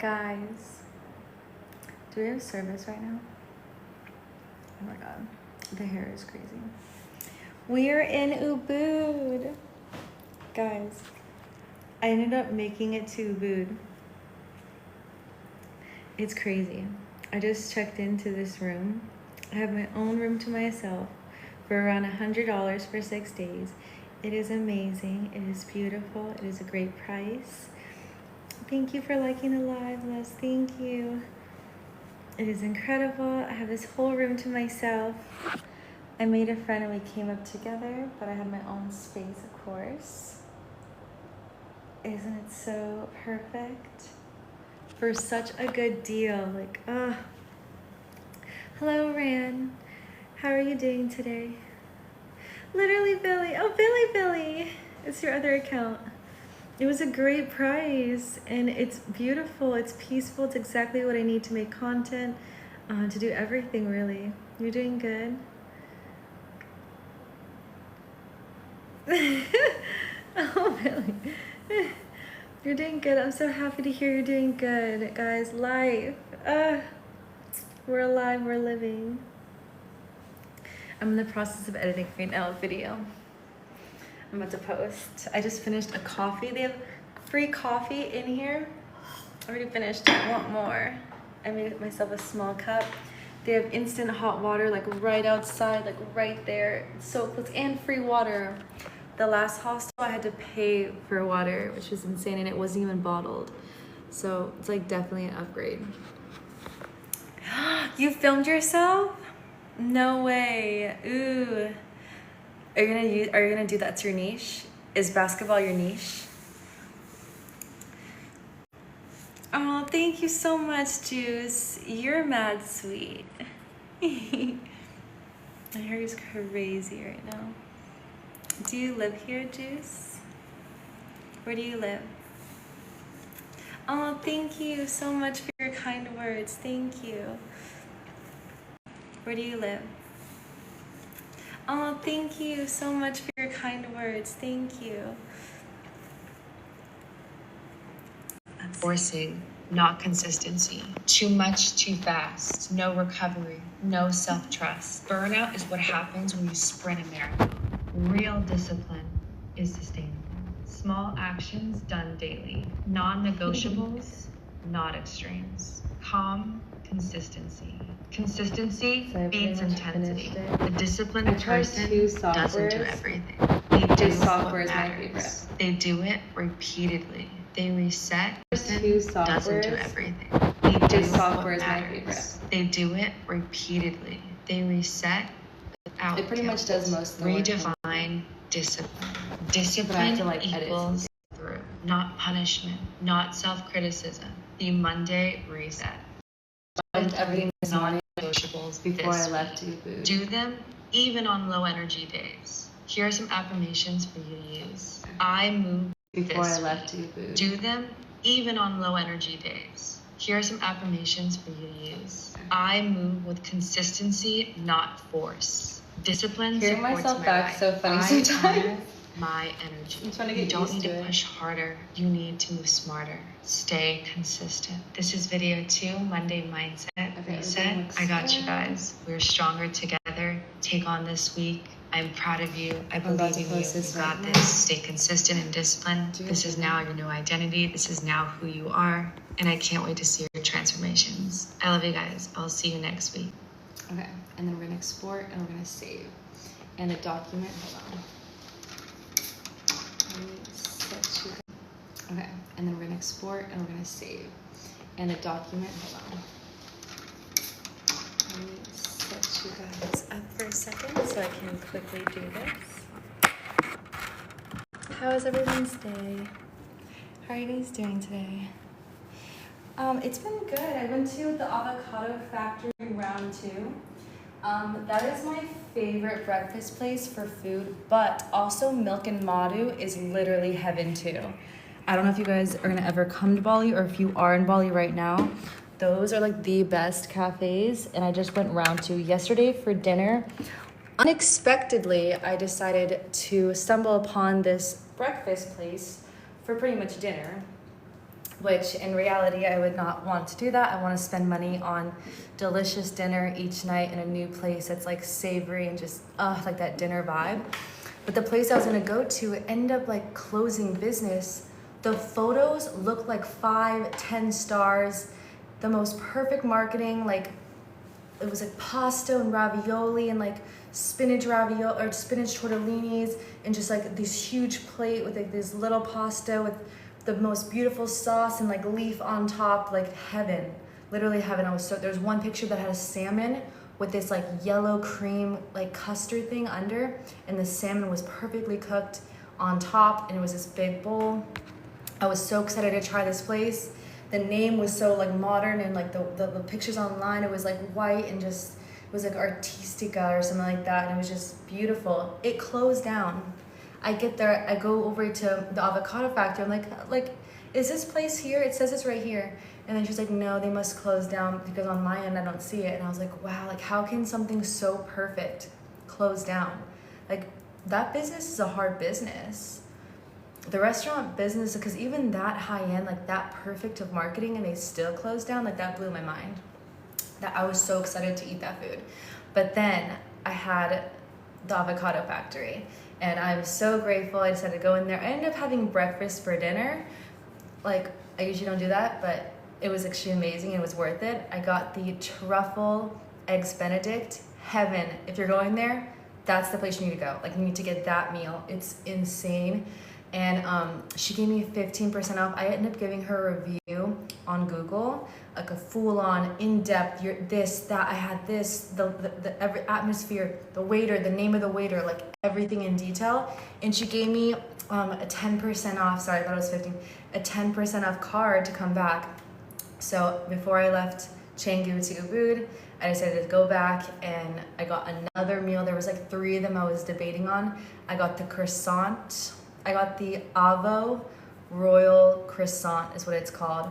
Guys, do we have service right now? Oh my god, the hair is crazy. We are in Ubud. Guys, I ended up making it to Ubud. It's crazy. I just checked into this room. I have my own room to myself for around $100 for 6 days. It is amazing. It is beautiful. It is a great price. Thank you for liking the live, Les. Thank you. It is incredible. I have this whole room to myself. I made a friend and we came up together, but I have my own space, of course. Isn't it so perfect? For such a good deal. Like, Hello, Ran. How are you doing today? Literally Billy. Oh, Billy. It's your other account. It was a great price and it's beautiful. It's peaceful. It's exactly what I need to make content, to do everything really. You're doing good. Oh, Billy. You're doing good. I'm so happy to hear you're doing good, guys. Life. We're alive. We're living. I'm in the process of editing right now a video I'm about to post. I just finished a coffee. They have free coffee in here. I already finished. I want more. I made myself a small cup. They have instant hot water like right outside, like right there. It's so close, and free water. The last hostel I had to pay for water, which was insane, and it wasn't even bottled. So it's like definitely an upgrade. You filmed yourself? No way. Ooh. Are you gonna do that to your niche? Is basketball your niche? Oh, thank you so much, Juice. You're mad sweet. My hair is crazy right now. Do you live here, Juice? Where do you live? Oh, thank you so much for your kind words. Thank you. Where do you live? Oh, thank you so much for your kind words. Thank you. Forcing, not consistency. Too much, too fast. No recovery, no self-trust. Burnout is what happens when you sprint a marathon. Real discipline is sustainable. Small actions done daily. Non-negotiables, not extremes. Calm, consistency. Consistency beats intensity. The disciplined person doesn't do everything. They do what matters. They do it repeatedly. They reset. Doesn't do everything. They do what matters. They do it repeatedly. They reset. It pretty much does most of the work. Redefine discipline. Discipline equals through, not punishment, not self-criticism. The Monday reset. Everything this morning Non-negotiables before I left Ubud. Do them even on low energy days. Here are some affirmations for you to use. I move Before this I left week. Ubud. Do them even on low energy days. Here are some affirmations for you to use. I move with consistency, not force. Discipline Hearing supports myself my back life. so funny I sometimes. honor my energy. I'm trying to You get don't used need to to it. push harder. You need to move smarter. Stay consistent. This is video 2, Monday Mindset Reset. I got you guys. We're stronger together. Take on this week. I'm proud of you. I believe in you. You got this. Stay consistent and disciplined. This is now your new identity. This is now who you are. And I can't wait to see your transformations. I love you guys. I'll see you next week. Okay, and then we're gonna export and we're gonna save. And the document, hold on. Okay, and then we're gonna export and we're gonna save. And the document, hold on. Let me set you guys up for a second so I can quickly do this. How is everyone's day? How are you guys doing today? It's been good. I went to the avocado factory round 2. That is my favorite breakfast place for food, but also Milk and Madu is literally heaven too. I don't know if you guys are gonna ever come to Bali or if you are in Bali right now. Those are like the best cafes, and I just went round 2 yesterday for dinner. Unexpectedly, I decided to stumble upon this breakfast place for pretty much dinner. which in reality I would not want to do that. I want to spend money on delicious dinner each night in a new place that's like savory and just like that dinner vibe. But the place I was gonna go to ended up like closing business. The photos look like 5, 10 stars, the most perfect marketing. Like it was like pasta and ravioli and like spinach ravioli or spinach tortellinis and just like this huge plate with like this little pasta with the most beautiful sauce and like leaf on top, like heaven, literally heaven. There's one picture that had a salmon with this like yellow cream like custard thing under, and the salmon was perfectly cooked on top, and it was this big bowl. I was so excited to try this place. The name was so like modern, and like the pictures online, it was like white and just, it was like artistica or something like that, and it was just beautiful. It closed down. I get there, I go over to the avocado factory. I'm like, is this place here? It says it's right here. And then she's like, no, they must close down because on my end I don't see it. And I was like, wow, like how can something so perfect close down? Like that business is a hard business. The restaurant business, because even that high end, like that perfect of marketing, and they still closed down, like that blew my mind. That I was so excited to eat that food. But then I had the avocado factory, and I'm so grateful. I decided to go in there. I ended up having breakfast for dinner. Like I usually don't do that, but it was actually amazing. It was worth it. I got the truffle eggs Benedict. Heaven. If you're going there, that's the place you need to go. Like you need to get that meal. It's insane. And she gave me 15% off. I ended up giving her a review on Google, like a full-on, in-depth, this, that, I had this, the every atmosphere, the waiter, the name of the waiter, like everything in detail. And she gave me a 10% off, sorry, I thought it was 15, a 10% off card to come back. So before I left Canggu to Ubud, I decided to go back, and I got another meal. There was like 3 of them I was debating on. I got the croissant. I got the Avo Royal Croissant is what it's called.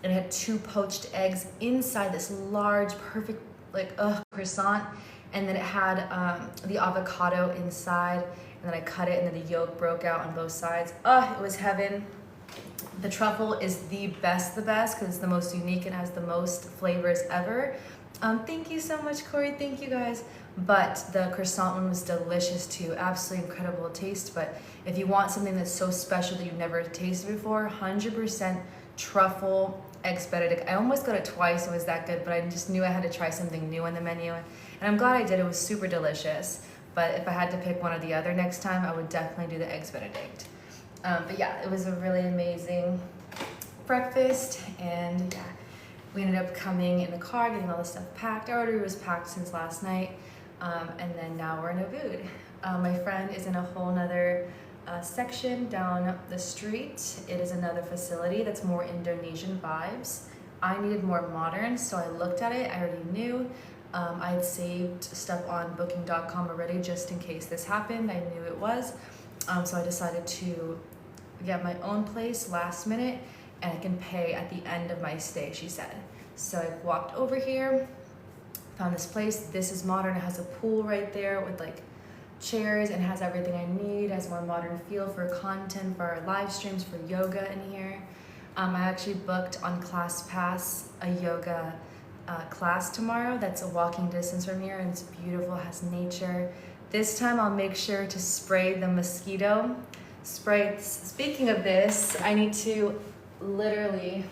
And it had 2 poached eggs inside this large, perfect, like, croissant. And then it had the avocado inside. And then I cut it, and then the yolk broke out on both sides. It was heaven. The truffle is the best, because it's the most unique and has the most flavors ever. Thank you so much, Corey. Thank you, guys. But the croissant one was delicious too. Absolutely incredible taste. But if you want something that's so special that you've never tasted before, 100% truffle eggs Benedict. I almost got it twice. It was that good, but I just knew I had to try something new on the menu. And I'm glad I did. It was super delicious. But if I had to pick one or the other next time, I would definitely do the eggs Benedict. But yeah, it was a really amazing breakfast, and yeah, we ended up coming in the car, getting all the stuff packed. Our order was packed since last night, and then now we're in Ubud. My friend is in a whole nother section down the street. It is another facility that's more Indonesian vibes. I needed more modern, so I looked at it. I already knew. I had saved stuff on booking.com already just in case this happened. I knew it was. So I decided to get my own place last minute, and I can pay at the end of my stay, she said. So I walked over here, found this place. This is modern. It has a pool right there with like chairs, and has everything I need. It has a more modern feel for content, for our live streams, for yoga in here. I actually booked on ClassPass a yoga class tomorrow that's a walking distance from here, and it's beautiful, it has nature. This time I'll make sure to spray the mosquito spray. Speaking of this, I need to literally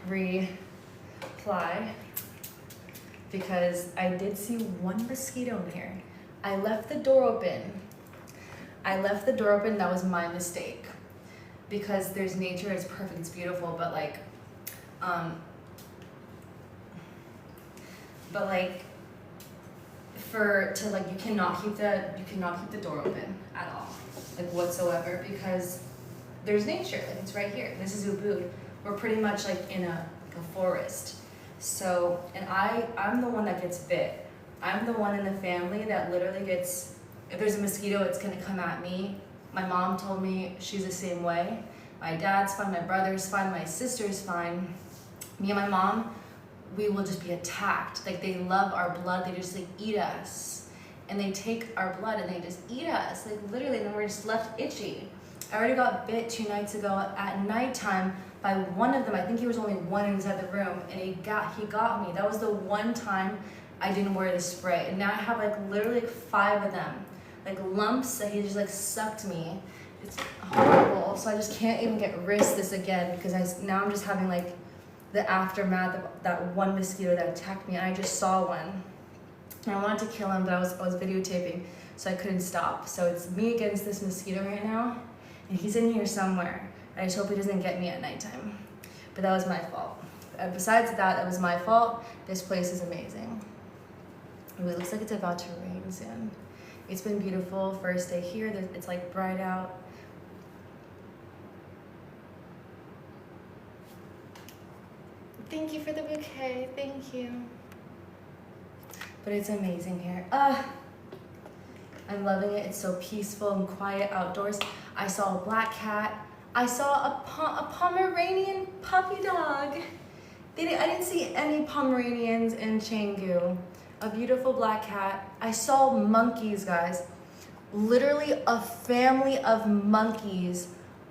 reply because I did see one mosquito in here. I left the door open. That was my mistake, because there's nature, it's perfect, it's beautiful, but like you cannot keep the door open at all, like whatsoever, because there's nature, like it's right here. This is Ubud. We're pretty much like in a forest. So, and I'm the one that gets bit. I'm the one in the family that literally gets, if there's a mosquito, it's gonna come at me. My mom told me she's the same way. My dad's fine, my brother's fine, my sister's fine. Me and my mom, we will just be attacked. Like they love our blood, they just like eat us. And they take our blood and they just eat us, like literally, and then we're just left itchy. I already got bit 2 nights ago at nighttime by one of them. I think he was only one inside the room, and he got me. That was the one time I didn't wear the spray, and now I have like literally like 5 of them, like lumps that he just like sucked me. It's horrible. So I just can't even risk this again, because now I'm just having like the aftermath of that one mosquito that attacked me, and I just saw one. And I wanted to kill him, but I was videotaping, so I couldn't stop. So it's me against this mosquito right now, and he's in here somewhere. I just hope he doesn't get me at nighttime. But that was my fault. Besides that was my fault. This place is amazing. Ooh, it looks like it's about to rain soon. It's been beautiful. First day here, it's like bright out. Thank you for the bouquet, thank you. But it's amazing here. I'm loving it. It's so peaceful and quiet outdoors. I saw a black cat. I saw a Pomeranian puppy dog. I didn't see any Pomeranians in Canggu. A beautiful black cat. I saw monkeys, guys. Literally a family of monkeys.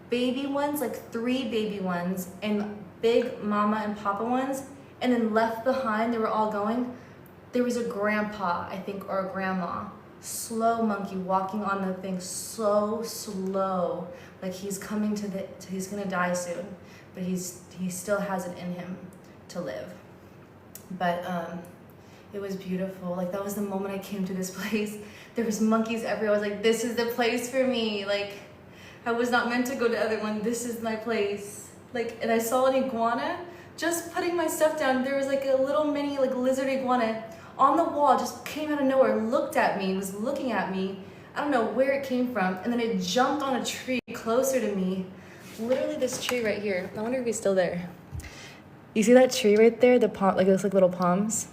Baby ones, like 3 baby ones, and big mama and papa ones. And then left behind, they were all going. There was a grandpa, I think, or a grandma. Slow monkey walking on the thing, so slow. Like he's coming he's gonna die soon, but he still has it in him to live. But it was beautiful. Like that was the moment I came to this place. There was monkeys everywhere. I was like, this is the place for me. Like I was not meant to go to the other one. This is my place. Like, and I saw an iguana. Just putting my stuff down, there was like a little mini like lizard iguana on the wall, just came out of nowhere, looked at me, was looking at me. I don't know where it came from, and then it jumped on a tree closer to me. Literally this tree right here. I wonder if he's still there. You see that tree right there? The palm, like it looks like little palms,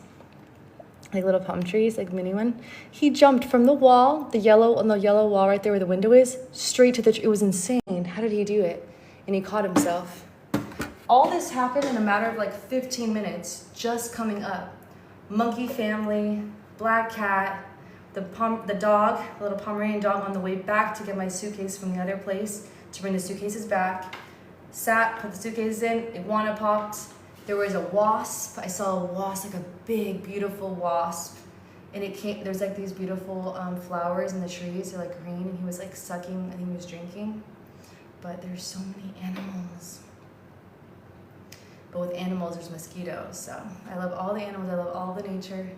like little palm trees, like mini one. He jumped from the wall, the yellow wall right there where the window is, straight to the tree. It was insane. How did he do it? And he caught himself. All this happened in a matter of like 15 minutes, just coming up. Monkey family, black cat, the dog, the little Pomeranian dog on the way back to get my suitcase from the other place, to bring the suitcases back. Sat, put the suitcases in, iguana popped. There was a wasp. I saw a wasp, like a big, beautiful wasp. And it came, there's like these beautiful flowers in the trees, they're like green, and he was like sucking, I think he was drinking. But there's so many animals. But with animals, there's mosquitoes. So I love all the animals, I love all the nature.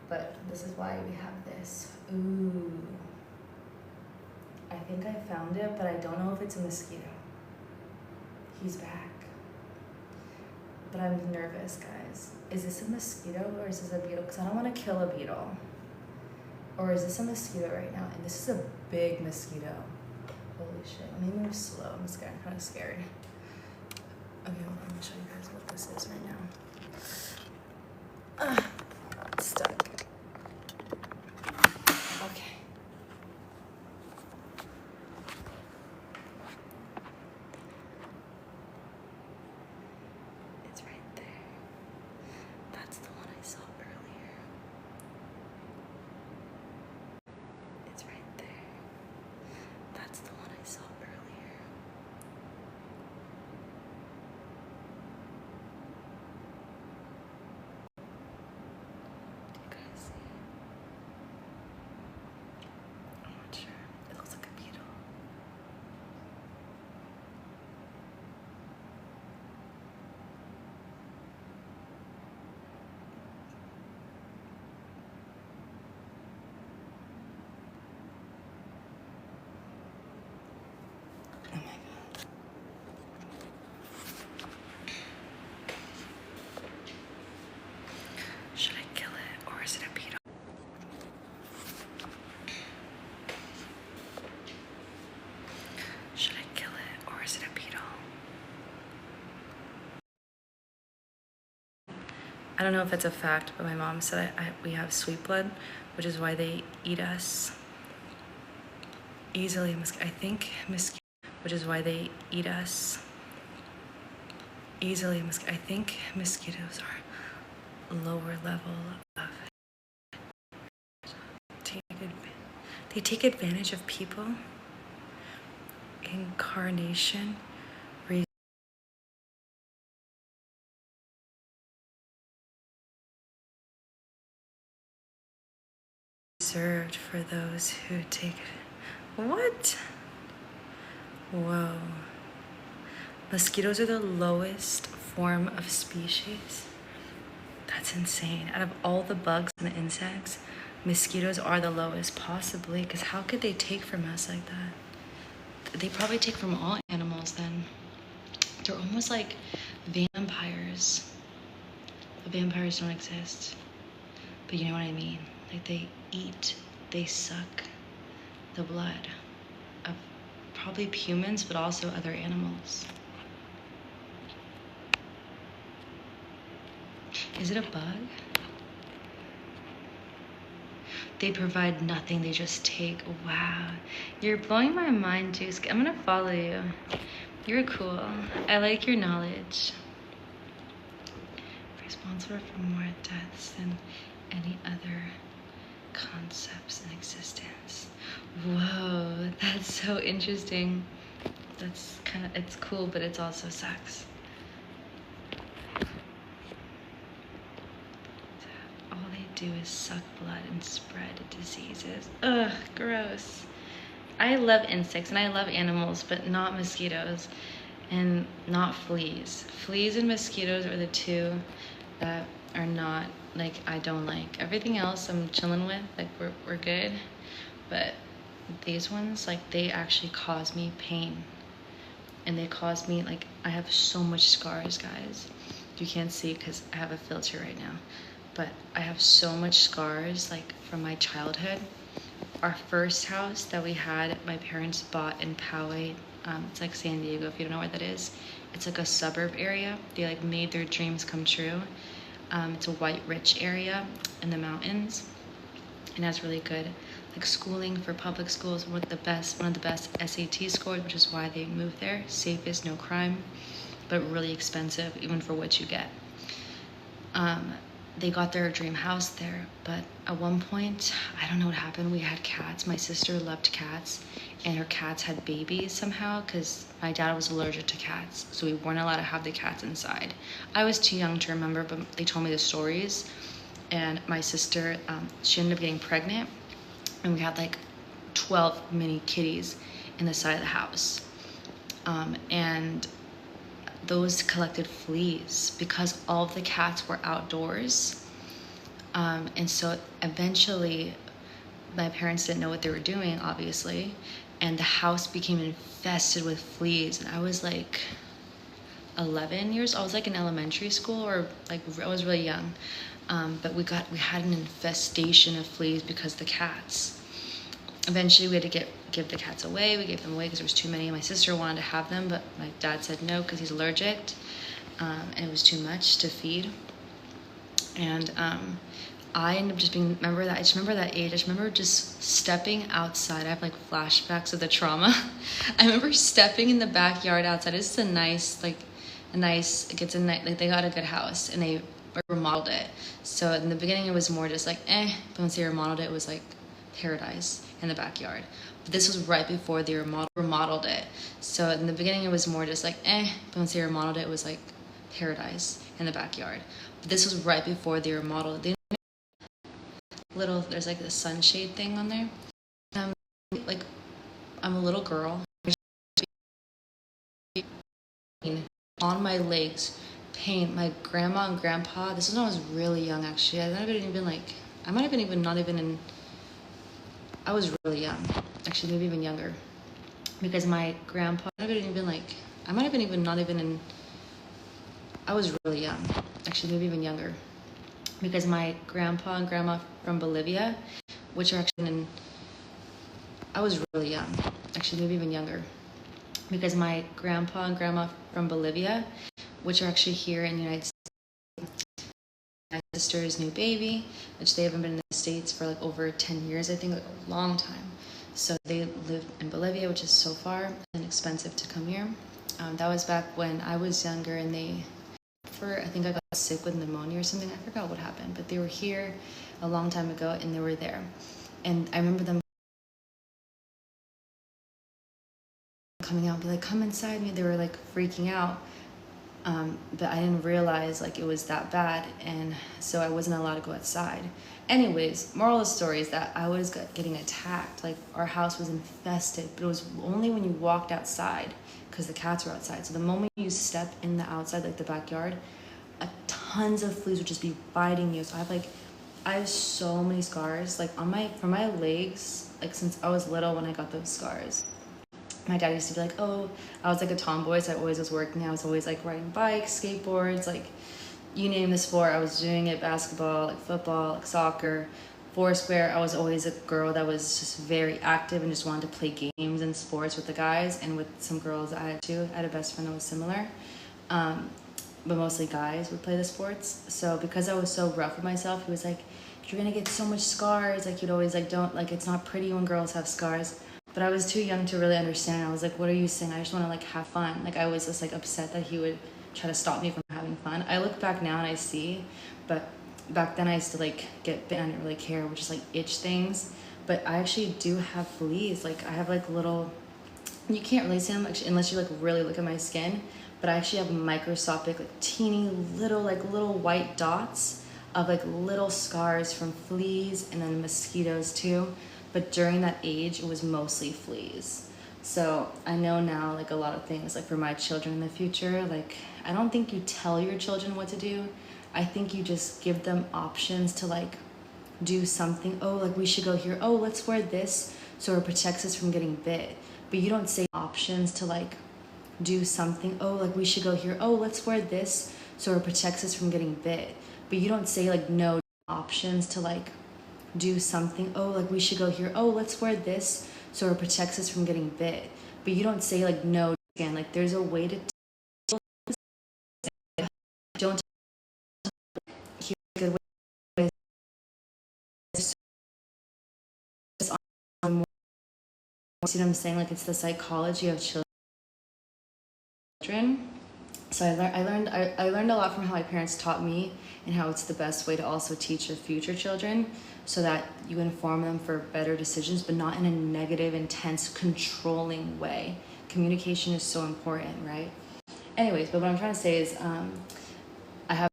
But this is why we have this. Ooh. I think I found it, but I don't know if it's a mosquito. He's back. But I'm nervous, guys. Is this a mosquito or is this a beetle? Because I don't want to kill a beetle. Or is this a mosquito right now? And this is a big mosquito. Holy shit. Let me move slow. I'm scared. I'm kind of scared. Okay, hold on. Let me show you guys what this is right now. It's stuck. Okay. It's right there. That's the one I saw earlier. It's right there. That's the one I saw earlier. Do you guys see it? I'm not sure. It looks like a beetle. Oh my god. Should I kill it or is it a beetle? Should I kill it or is it a beetle? I don't know if it's a fact, but my mom said we have sweet blood, which is why they eat us easily. I think mosquitoes, which is why they eat us easily. I think mosquitoes are lower level of they take advantage of people. incarnation reserved for those who take it. What? Whoa. Mosquitoes are the lowest form of species. That's insane. Out of all the bugs and the insects, mosquitoes are the lowest, possibly, because how could they take from us like that? They probably take from all animals then. They're almost like vampires. But vampires don't exist. But you know what I mean? Like they eat, they suck the blood of probably humans, but also other animals. Is it a bug? They provide nothing, they just take. Wow. You're blowing my mind too. I'm gonna follow you. You're cool. I like your knowledge. Responsible for more deaths than any other concepts in existence. Whoa, that's so interesting. That's kind of, it's cool, but it also sucks. All they do is suck blood and spread diseases. Ugh, gross. I love insects and I love animals, but not mosquitoes and not fleas. Fleas and mosquitoes are the two that are not, like, I don't like. Everything else I'm chilling with, like we're good, but these ones, like, they actually cause me pain. And they cause me, like, I have so much scars, guys. You can't see because I have a filter right now, but I have so much scars, like, from my childhood. Our first house that we had, my parents bought in Poway. It's like San Diego, if you don't know where that is. It's like a suburb area. They, like, made their dreams come true. It's a white rich area in the mountains, and that's really good, like, schooling for public schools. One of the best SAT scores, which is why they moved there. Safest, no crime, but really expensive even for what you get. They got their dream house there, but at one point, I don't know what happened. We had cats. My sister loved cats, and her cats had babies somehow because my dad was allergic to cats, so we weren't allowed to have the cats inside. I was too young to remember, but they told me the stories, and my sister, she ended up getting pregnant, and we had like 12 mini kitties in the side of the house, and those collected fleas because all of the cats were outdoors. And so eventually my parents didn't know what they were doing, obviously, and the house became infested with fleas. And I was like 11 years, I was like in elementary school, or like I was really young. But we had an infestation of fleas because of the cats. Eventually we had to give the cats away. We gave them away because there was too many. My sister wanted to have them, but my dad said no because he's allergic, and it was too much to feed. And I ended up just being, I just remember that age. I just remember just stepping outside. I have like flashbacks of the trauma. I remember stepping in the backyard outside. It's like they got a good house and they remodeled it. So in the beginning it was more just like, but once they remodeled it, it was like paradise in the backyard. But this was right before they remodeled it. So in the beginning it was more just like, but once they remodeled it, it was like paradise in the backyard. But this was right before they remodeled it. There's like the sunshade thing on there. Like, I'm a little girl. On my legs, pain. My grandma and grandpa, this was when I was really young actually. I was really young, actually, maybe even younger, because my grandpa, I was really young, actually, maybe even younger, because my grandpa and grandma from Bolivia, which are actually I was really young, actually, maybe even younger, because my grandpa and grandma from Bolivia, which are actually here in the United States. My sister's new baby, which they haven't been in the States for like over 10 years, I think, like a long time. So they live in Bolivia, which is so far and expensive to come here. That was back when I was younger, and I think I got sick with pneumonia or something. I forgot what happened, but they were here a long time ago, and they were there. And I remember them coming out and be like, come inside me. They were like freaking out. But I didn't realize like it was that bad, and so I wasn't allowed to go outside. Anyways, moral of the story is that I was getting attacked. Like our house was infested, but it was only when you walked outside because the cats were outside. So the moment you step in the outside, like the backyard, tons of fleas would just be biting you. So I have so many scars, like from my legs, like since I was little when I got those scars. My dad used to be like, oh, I was like a tomboy, so I always was working. I was always like riding bikes, skateboards, like you name the sport, I was doing it. Basketball, like football, like soccer, foursquare. I was always a girl that was just very active and just wanted to play games and sports with the guys and with some girls I had too. I had a best friend that was similar. But mostly guys would play the sports. So because I was so rough with myself, he was like, you're gonna get so much scars. Like, you'd always like, don't, like, it's not pretty when girls have scars. But I was too young to really understand. I was like, what are you saying? I just want to like have fun. Like, I was just like upset that he would try to stop me from having fun. I look back now and I see, but back then I used to like get bit. I didn't really care, which is like itch things. But I actually do have fleas. Like, I have like little, you can't really see them unless you like really look at my skin. But I actually have microscopic, like teeny little white dots of like little scars from fleas and then mosquitoes too. But during that age, it was mostly fleas. So I know now like a lot of things, like for my children in the future, like I don't think you tell your children what to do. I think you just give them options to like do something. Oh, like we should go here. Oh, let's wear this so it protects us from getting bit. But you don't say options to like do something. Oh, like we should go here. Oh, let's wear this so it protects us from getting bit. But you don't say like no options to like do something. Oh, like we should go here. Oh, let's wear this so it protects us from getting bit. But you don't say like no. Again, like there's a way to don't hear a good way. See what I'm saying? Like, it's the psychology of children. So I learned a lot from how my parents taught me and how it's the best way to also teach your future children, so that you inform them for better decisions, but not in a negative, intense, controlling way. Communication is so important, right? Anyways, but what I'm trying to say is I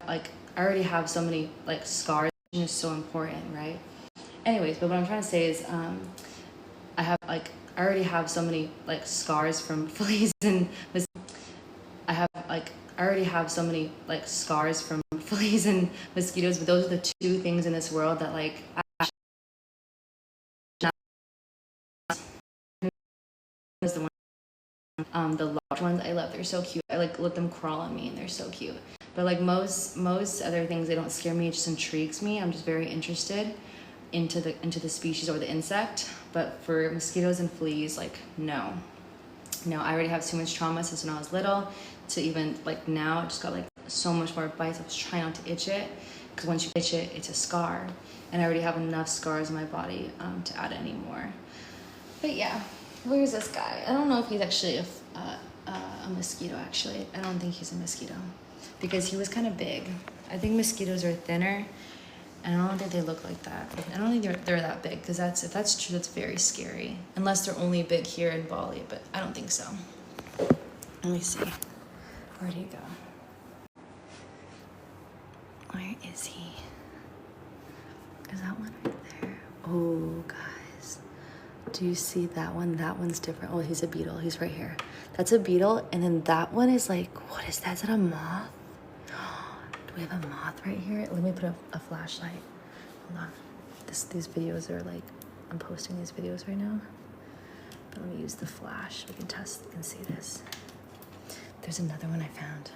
already have so many like scars. Is so important, right? Anyways, but what I'm trying to say is I already have so many like scars from fleas and I already have so many like scars from fleas and mosquitoes, but those are the two things in this world that like is the one, the large ones I love. They're so cute. I like let them crawl on me and they're so cute. But like most other things, they don't scare me. It just intrigues me. I'm just very interested into the species or the insect. But for mosquitoes and fleas, like no, I already have too much trauma since when I was little to even like now. I just got like so much more bites. I was trying not to itch it, because once you itch it, it's a scar, and I already have enough scars in my body to add any more. But yeah, where's this guy? I don't know if he's actually a mosquito. Actually, I don't think he's a mosquito because he was kind of big. I think mosquitoes are thinner, and I don't think they look like that. I don't think they're that big, because if that's true, that's very scary. Unless they're only big here in Bali, but I don't think so. Let me see. Where'd he go? Where is he? Is that one right there? Oh, guys. Do you see that one? That one's different. Oh, he's a beetle. He's right here. That's a beetle, and then that one is like, what is that? Is that a moth? Do we have a moth right here? Let me put a flashlight. Hold on. These videos are like, I'm posting these videos right now. But let me use the flash. We can test and see this. There's another one I found.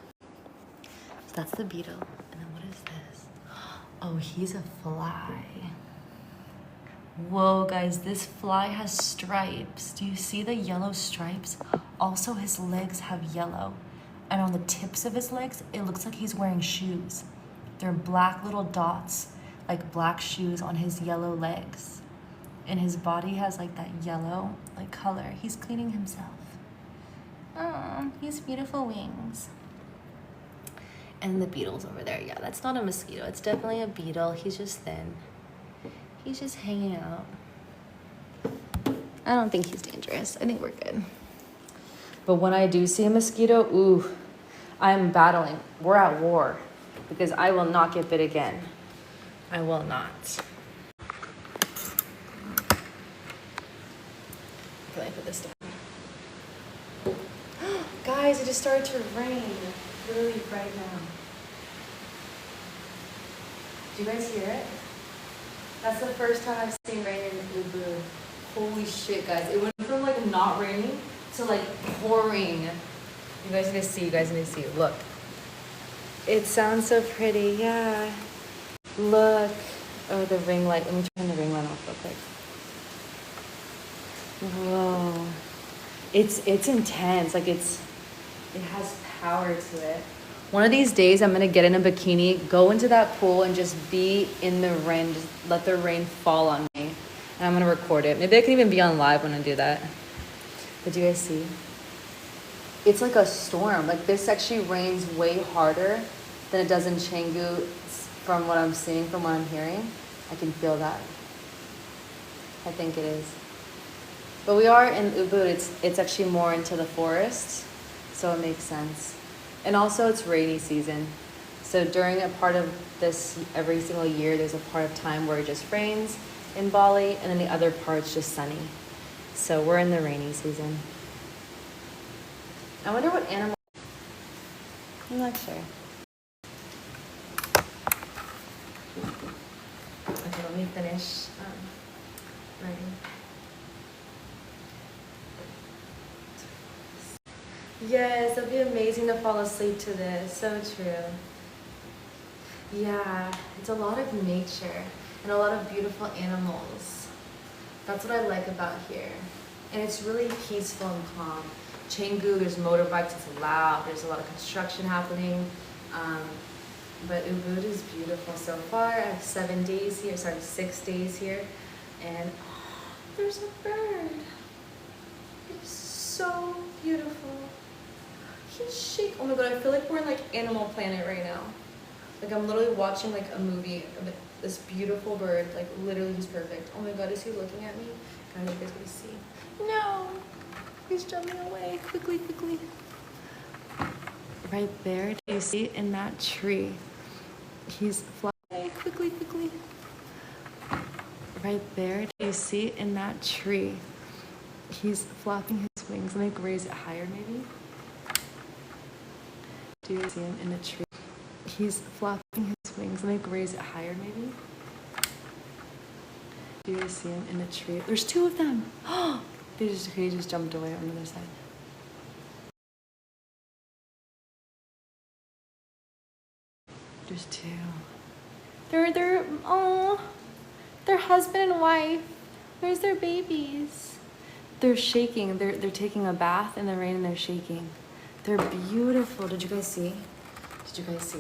So that's the beetle. And then what is this? Oh, he's a fly. Whoa, guys, this fly has stripes. Do you see the yellow stripes? Also, his legs have yellow. And on the tips of his legs, it looks like he's wearing shoes. They're black little dots, like black shoes on his yellow legs. And his body has like that yellow like color. He's cleaning himself. Oh, he has beautiful wings. And the beetle's over there. Yeah, that's not a mosquito. It's definitely a beetle. He's just thin. He's just hanging out. I don't think he's dangerous. I think we're good. But when I do see a mosquito, ooh, I'm battling. We're at war because I will not get bit again. I will not. Can I put this down? Guys, it just started to rain. Literally right now. Do you guys hear it? That's the first time I've seen rain in Ubud. Holy shit, guys. It went from like not raining to like pouring. You guys need to see, Look. It sounds so pretty, yeah. Look. Oh, the ring light. Let me turn the ring light off real quick. Whoa. It's intense. Like it has power to it. One of these days I'm gonna get in a bikini, go into that pool and just be in the rain, just let the rain fall on me. And I'm gonna record it. Maybe I can even be on live when I do that. But do you guys see? It's like a storm. Like this actually rains way harder than it does in Canggu from what I'm seeing, from what I'm hearing. I can feel that. I think it is. But we are in Ubud. It's actually more into the forest, so it makes sense. And also it's rainy season. So during a part of this, every single year, there's a part of time where it just rains in Bali, and then the other part's just sunny. So we're in the rainy season. I wonder what animal, I'm not sure. Okay, let me finish writing. Yes, it'd be amazing to fall asleep to this. So true. Yeah, it's a lot of nature and a lot of beautiful animals. That's what I like about here. And it's really peaceful and calm. Canggu, there's motorbikes, it's loud, there's a lot of construction happening. But Ubud is beautiful so far. I have 6 days here. And there's a bird. It's so beautiful. He's shaking. Oh my god, I feel like we're in like Animal Planet right now. Like I'm literally watching like a movie of this beautiful bird, like literally he's perfect. Oh my god, is he looking at me? Guys, you guys gonna see. No! He's jumping away. Quickly, quickly. Right there, do you see in that tree? He's flying away. Quickly, quickly. Right there, do you see in that tree? He's flapping his wings. Let me raise it higher maybe. Do you see him in the tree? He's flapping his wings. Let me raise it higher maybe. Do you see him in the tree? There's 2 of them. He just jumped away on the other side. There's 2. They're husband and wife. Where's their babies? They're shaking. They're taking a bath in the rain and they're shaking. They're beautiful. Did you guys see? Did you guys see?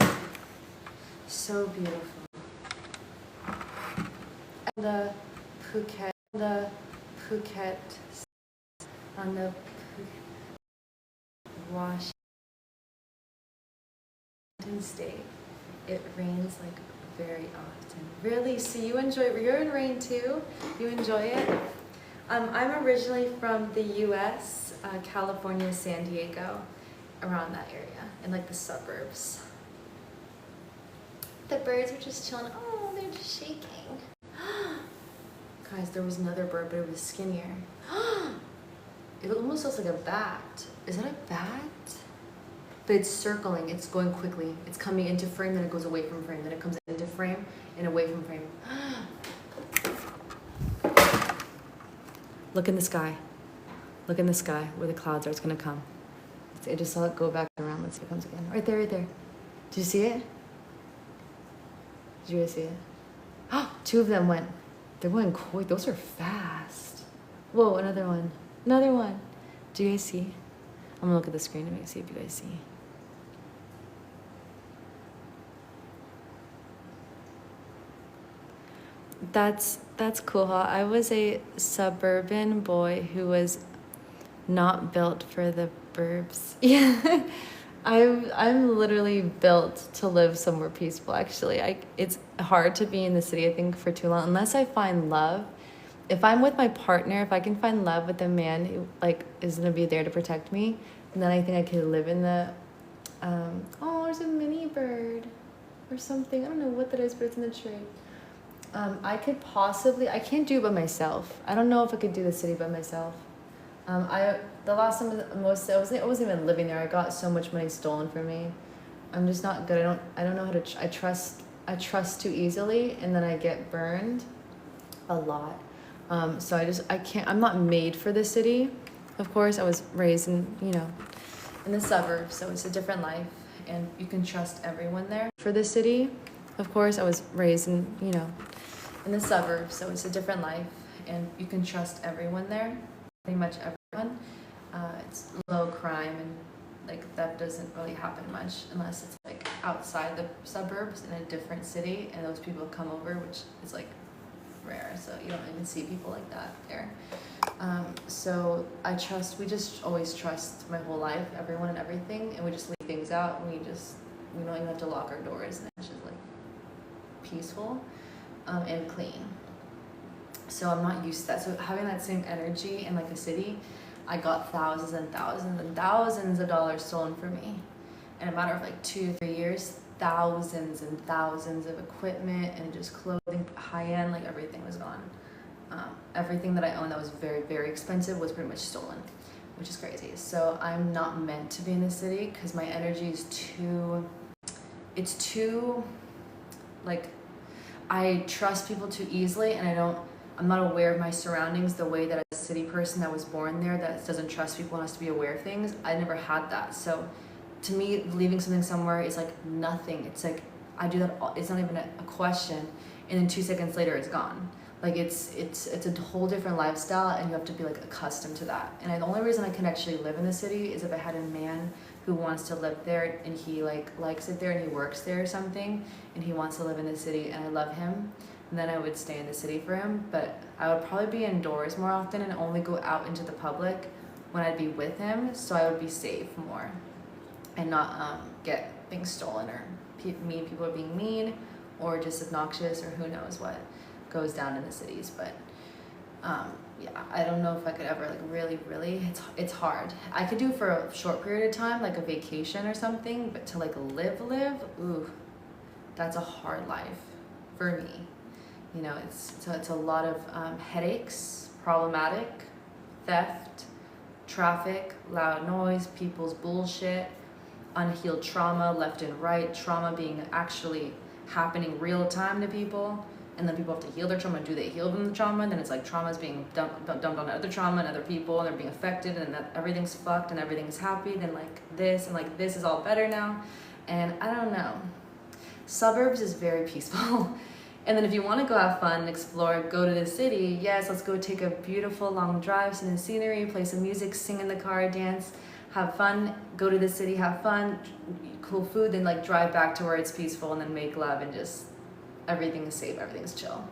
So beautiful. And the Phuket on the Washington State, it rains like very often. Really? So you're in rain too? You enjoy it? I'm originally from the US, California, San Diego, around that area, in like the suburbs. The birds are just chilling. Oh, they're just shaking. Guys, there was another bird, but it was skinnier. It almost looks like a bat. Is that a bat? But it's circling, it's going quickly. It's coming into frame, then it goes away from frame, then it comes into frame and away from frame. Look in the sky. Look in the sky where the clouds are, it's gonna come. I just saw it go back around, let's see if it comes again. Right there, right there. Did you see it? Did you guys see it? 2 of them went. They're going quick, those are fast. Whoa, another one. Another one. Do you guys see? I'm gonna look at the screen and see if you guys see. That's cool, huh? I was a suburban boy who was not built for the burbs. Yeah. I'm literally built to live somewhere peaceful, actually. It's hard to be in the city, I think, for too long, unless I find love. If I'm with my partner, if I can find love with a man who like is gonna be there to protect me, And then I think I could live in the, oh, there's a mini bird or something. I don't know what that is, but it's in the tree. I could possibly, I can't do it by myself. I don't know if I could do the city by myself. The last time I wasn't even living there. I got so much money stolen from me. I'm just not good. I don't know how to, I trust too easily, and then I get burned a lot. So I can't, I'm not made for the city. Of course, I was raised in, in the suburbs, so it's a different life, and you can trust everyone there. For the city, of course, I was raised in, in the suburbs, so it's a different life, and you can trust everyone there, pretty much everyone. It's low crime, and like that doesn't really happen much unless it's like outside the suburbs in a different city, and those people come over, which is like rare, so you don't even see people like that there. So we just always trust my whole life, everyone and everything, and we just leave things out, and we don't even have to lock our doors, and it's just like peaceful and clean. So I'm not used to that. So having that same energy in like a city, I got thousands and thousands and thousands of dollars stolen from me in a matter of like 2-3 years. Thousands and thousands of equipment and just clothing, high-end, like everything was gone. Everything that I owned that was very, very expensive was pretty much stolen, which is crazy. So I'm not meant to be in the city because my energy is it's too, like, I trust people too easily, and I'm not aware of my surroundings the way that a city person that was born there that doesn't trust people and has to be aware of things. I never had that. So to me, leaving something somewhere is like nothing. It's like I do that. It's not even a question, and then 2 seconds later, it's gone. Like it's a whole different lifestyle, and you have to be like accustomed to that. And the only reason I can actually live in the city is if I had a man who wants to live there, and he likes it there, and he works there or something, and he wants to live in the city, and I love him. And then I would stay in the city for him. But I would probably be indoors more often and only go out into the public when I'd be with him, so I would be safe more and not get things stolen or people are being mean or just obnoxious or who knows what goes down in the cities. But yeah, I don't know if I could ever like really, it's hard. I could do for a short period of time, like a vacation or something, but to like live, ooh, that's a hard life for me. It's a lot of headaches, problematic, theft, traffic, loud noise, people's bullshit, unhealed trauma left and right, trauma being actually happening real time to people, and then people have to heal their trauma. Do they heal from the trauma? And then it's like trauma's being dumped on other trauma and other people, and they're being affected, and that everything's fucked and everything's happy. Then like this and like this is all better now, and I don't know. Suburbs is very peaceful. And then if you want to go have fun, explore, go to the city, yes, let's go take a beautiful long drive, see the scenery, play some music, sing in the car, dance, have fun, go to the city, have fun, cool food, then like drive back to where it's peaceful and then make love and just everything is safe, everything's chill.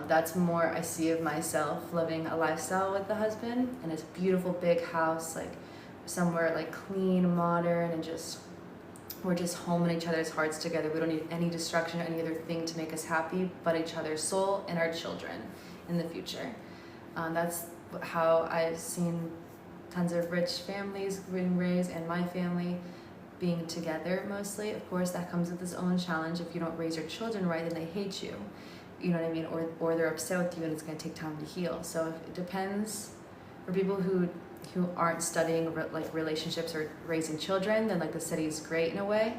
That's more I see of myself living a lifestyle with the husband in this beautiful big house, like somewhere like clean, modern, and just we're just home in each other's hearts together. We don't need any distraction or any other thing to make us happy but each other's soul and our children in the future. That's how I've seen tons of rich families being raised, and my family being together mostly. Of course, that comes with its own challenge. If you don't raise your children right, then they hate you. You know what I mean? Or they're upset with you, and it's going to take time to heal. So it depends. For people who aren't studying like relationships or raising children, then like the city is great in a way,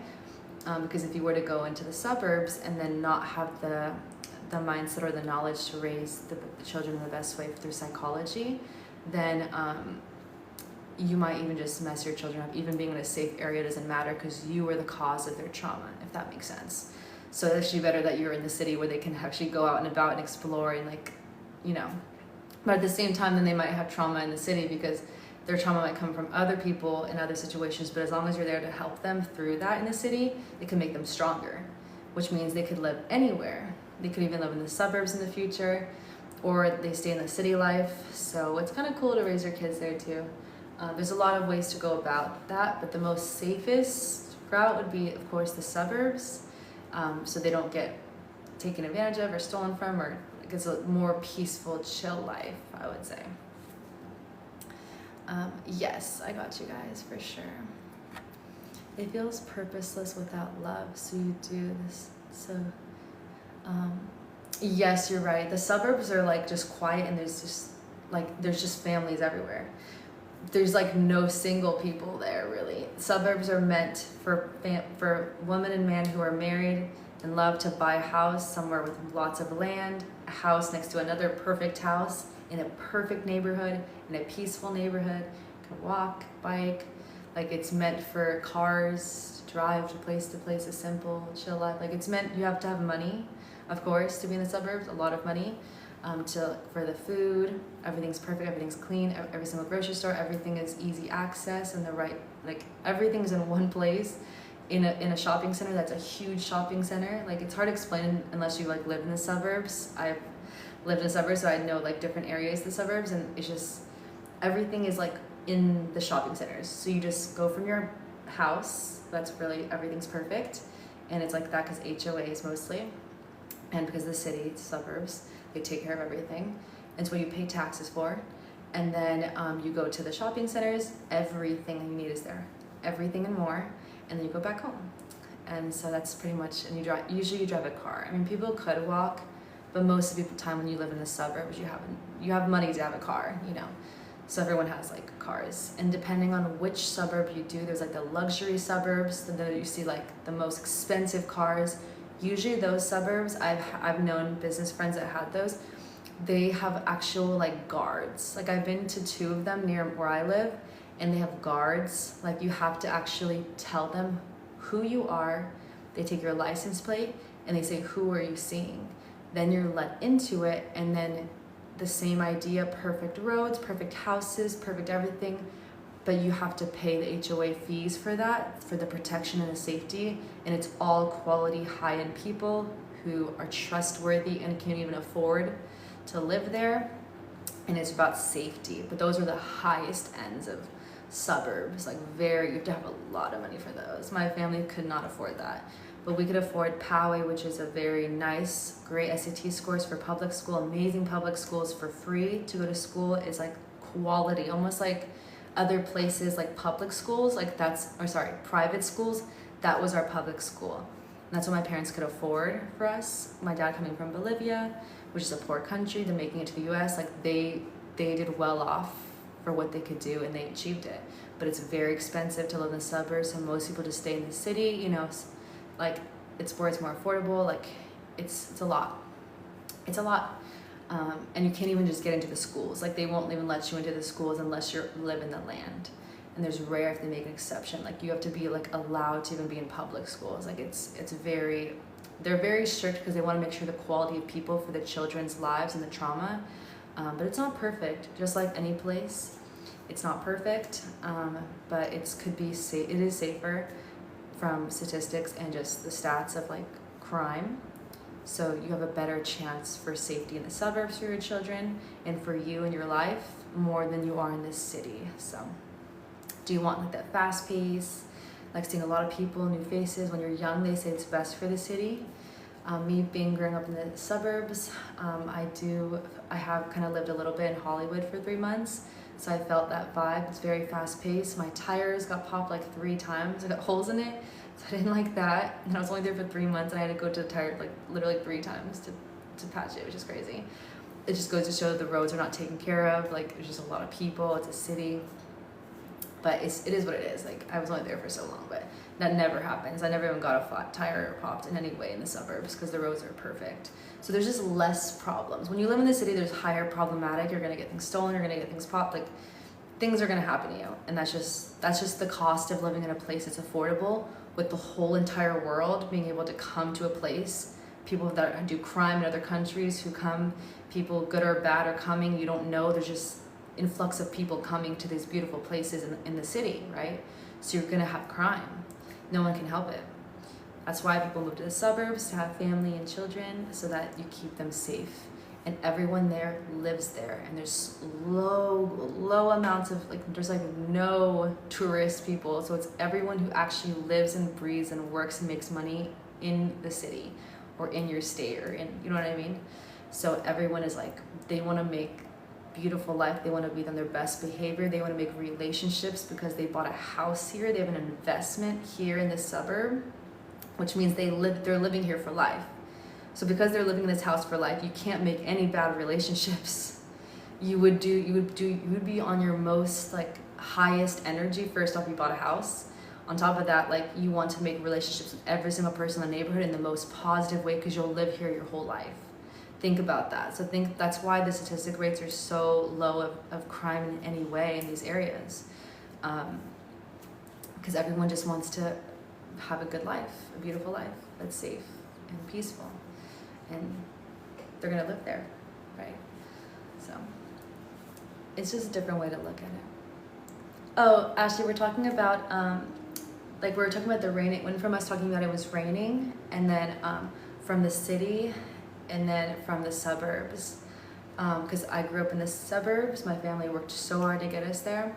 because if you were to go into the suburbs and then not have the mindset or the knowledge to raise the children in the best way through psychology, then you might even just mess your children up. Even being in a safe area doesn't matter because you were the cause of their trauma, if that makes sense. So it's actually better that you're in the city where they can actually go out and about and explore and like, but at the same time, then they might have trauma in the city because their trauma might come from other people in other situations. But as long as you're there to help them through that in the city, it can make them stronger, which means they could live anywhere. They could even live in the suburbs in the future, or they stay in the city life. So it's kind of cool to raise your kids there too. There's a lot of ways to go about that, but the most safest route would be, of course, the suburbs, so they don't get taken advantage of or stolen from, or it's a more peaceful, chill life, I would say. Yes, I got you guys for sure. It feels purposeless without love, so you do this. So, yes, you're right. The suburbs are like just quiet, and there's just families everywhere. There's like no single people there really. Suburbs are meant for women and men who are married and love to buy a house somewhere with lots of land, a house next to another perfect house in a perfect neighborhood, in a peaceful neighborhood. You can walk, bike. Like it's meant for cars, to drive to place, a simple, chill life. Like it's meant, you have to have money, of course, to be in the suburbs, a lot of money. For the food, everything's perfect, everything's clean, every single grocery store, everything is easy access and the right, like everything's in one place in a shopping center that's a huge shopping center. Like it's hard to explain unless you like live in the suburbs. I've lived in the suburbs, so I know like different areas of the suburbs, and it's just, everything is like in the shopping centers. So you just go from your house, that's really, everything's perfect. And it's like that because HOAs mostly, and because the city, suburbs, they take care of everything. And so you pay taxes for. And then you go to the shopping centers, everything you need is there. Everything and more. And then you go back home. And so that's pretty much, and usually you drive a car. I mean, people could walk, but most of the time when you live in the suburbs, you have money to have a car, you know. So everyone has like cars. And depending on which suburb you do, there's like the luxury suburbs, and then you see like the most expensive cars. Usually those suburbs, I've known business friends that had those, they have actual like guards. Like I've been to 2 of them near where I live, and they have guards. Like you have to actually tell them who you are. They take your license plate and they say, who are you seeing? Then you're let into it, and then the same idea, perfect roads, perfect houses, perfect everything, but you have to pay the HOA fees for that, for the protection and the safety, and it's all quality, high-end people who are trustworthy and can even afford to live there, and it's about safety. But those are the highest ends of suburbs, like you have to have a lot of money for those. My family could not afford that, but we could afford Poway, which is a very nice, great SAT scores for public school, amazing public schools for free to go to school is like quality, almost like other places like public schools, like private schools, that was our public school. And that's what my parents could afford for us. My dad coming from Bolivia, which is a poor country, then making it to the US, like they did well off for what they could do, and they achieved it. But it's very expensive to live in the suburbs, and most people just stay in the city, you know, like it's where it's more affordable. Like it's a lot. It's a lot. And you can't even just get into the schools. Like they won't even let you into the schools unless you live in the land. And there's rare if they make an exception. Like you have to be like allowed to even be in public schools. Like they're very strict because they want to make sure the quality of people for the children's lives and the trauma. But it's not perfect, just like any place. It's not perfect, but it is safer from statistics and just the stats of like crime. So you have a better chance for safety in the suburbs for your children and for you in your life more than you are in this city. So do you want like that fast pace, like seeing a lot of people, new faces? When you're young, they say it's best for the city. Me growing up in the suburbs, I have kind of lived a little bit in Hollywood for 3 months. So I felt that vibe. It's very fast paced. My tires got popped like 3 times. I got holes in it. So I didn't like that. And I was only there for 3 months, and I had to go to the tire like literally 3 times to patch it, which is crazy. It just goes to show that the roads are not taken care of. Like there's just a lot of people. It's a city. But it is what it is. Like I was only there for so long, but that never happens. I never even got a flat tire popped in any way in the suburbs because the roads are perfect. So there's just less problems. When you live in the city, there's higher problematic. You're gonna get things stolen. You're gonna get things popped. Like things are gonna happen to you, and that's just the cost of living in a place that's affordable. With the whole entire world being able to come to a place, people that do crime in other countries who come, people good or bad are coming. You don't know. There's just influx of people coming to these beautiful places in the city, right? So you're gonna have crime. No one can help it. That's why people move to the suburbs, to have family and children, so that you keep them safe. And everyone there lives there, and there's low amounts of there's no tourist people. So it's everyone who actually lives and breathes and works and makes money in the city or in your state or in, you know what I mean? So everyone is they want to make beautiful life. They want to be on their best behavior. They want to make relationships because they bought a house here. They have an investment here in the suburb, which means they're living here for life. So because they're living in this house for life, you can't make any bad relationships. You would be on your most like highest energy. First off, you bought a house. On top of that, like you want to make relationships with every single person in the neighborhood in the most positive way because you'll live here your whole life. Think about that. So that's why the statistic rates are so low of crime in any way in these areas. Because everyone just wants to have a good life, a beautiful life that's safe and peaceful. And they're gonna live there, right? So it's just a different way to look at it. Oh, Ashley, we're talking about, like we were talking about the raining, when from us talking about it was raining, and then from the city, and then from the suburbs. Because I grew up in the suburbs, my family worked so hard to get us there.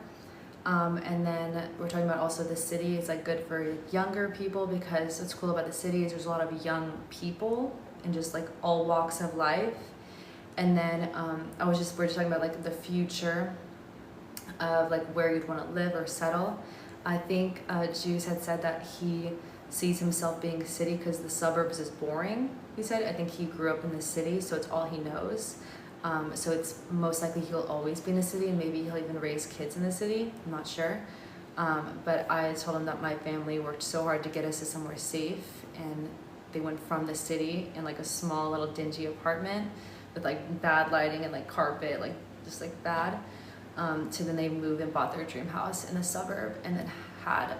And then we're talking about also the city is like good for younger people because what's cool about the city is there's a lot of young people and just like all walks of life. And then we're just talking about like the future of like where you'd want to live or settle. I think Juice had said that he sees himself being a city because the suburbs is boring. He said, I think he grew up in the city, so it's all he knows. So it's most likely he'll always be in the city, and maybe he'll even raise kids in the city. I'm not sure. But I told him that my family worked so hard to get us to somewhere safe, and they went from the city in like a small little dingy apartment with like bad lighting and like carpet, like just like bad, to then they moved and bought their dream house in the suburb, and then had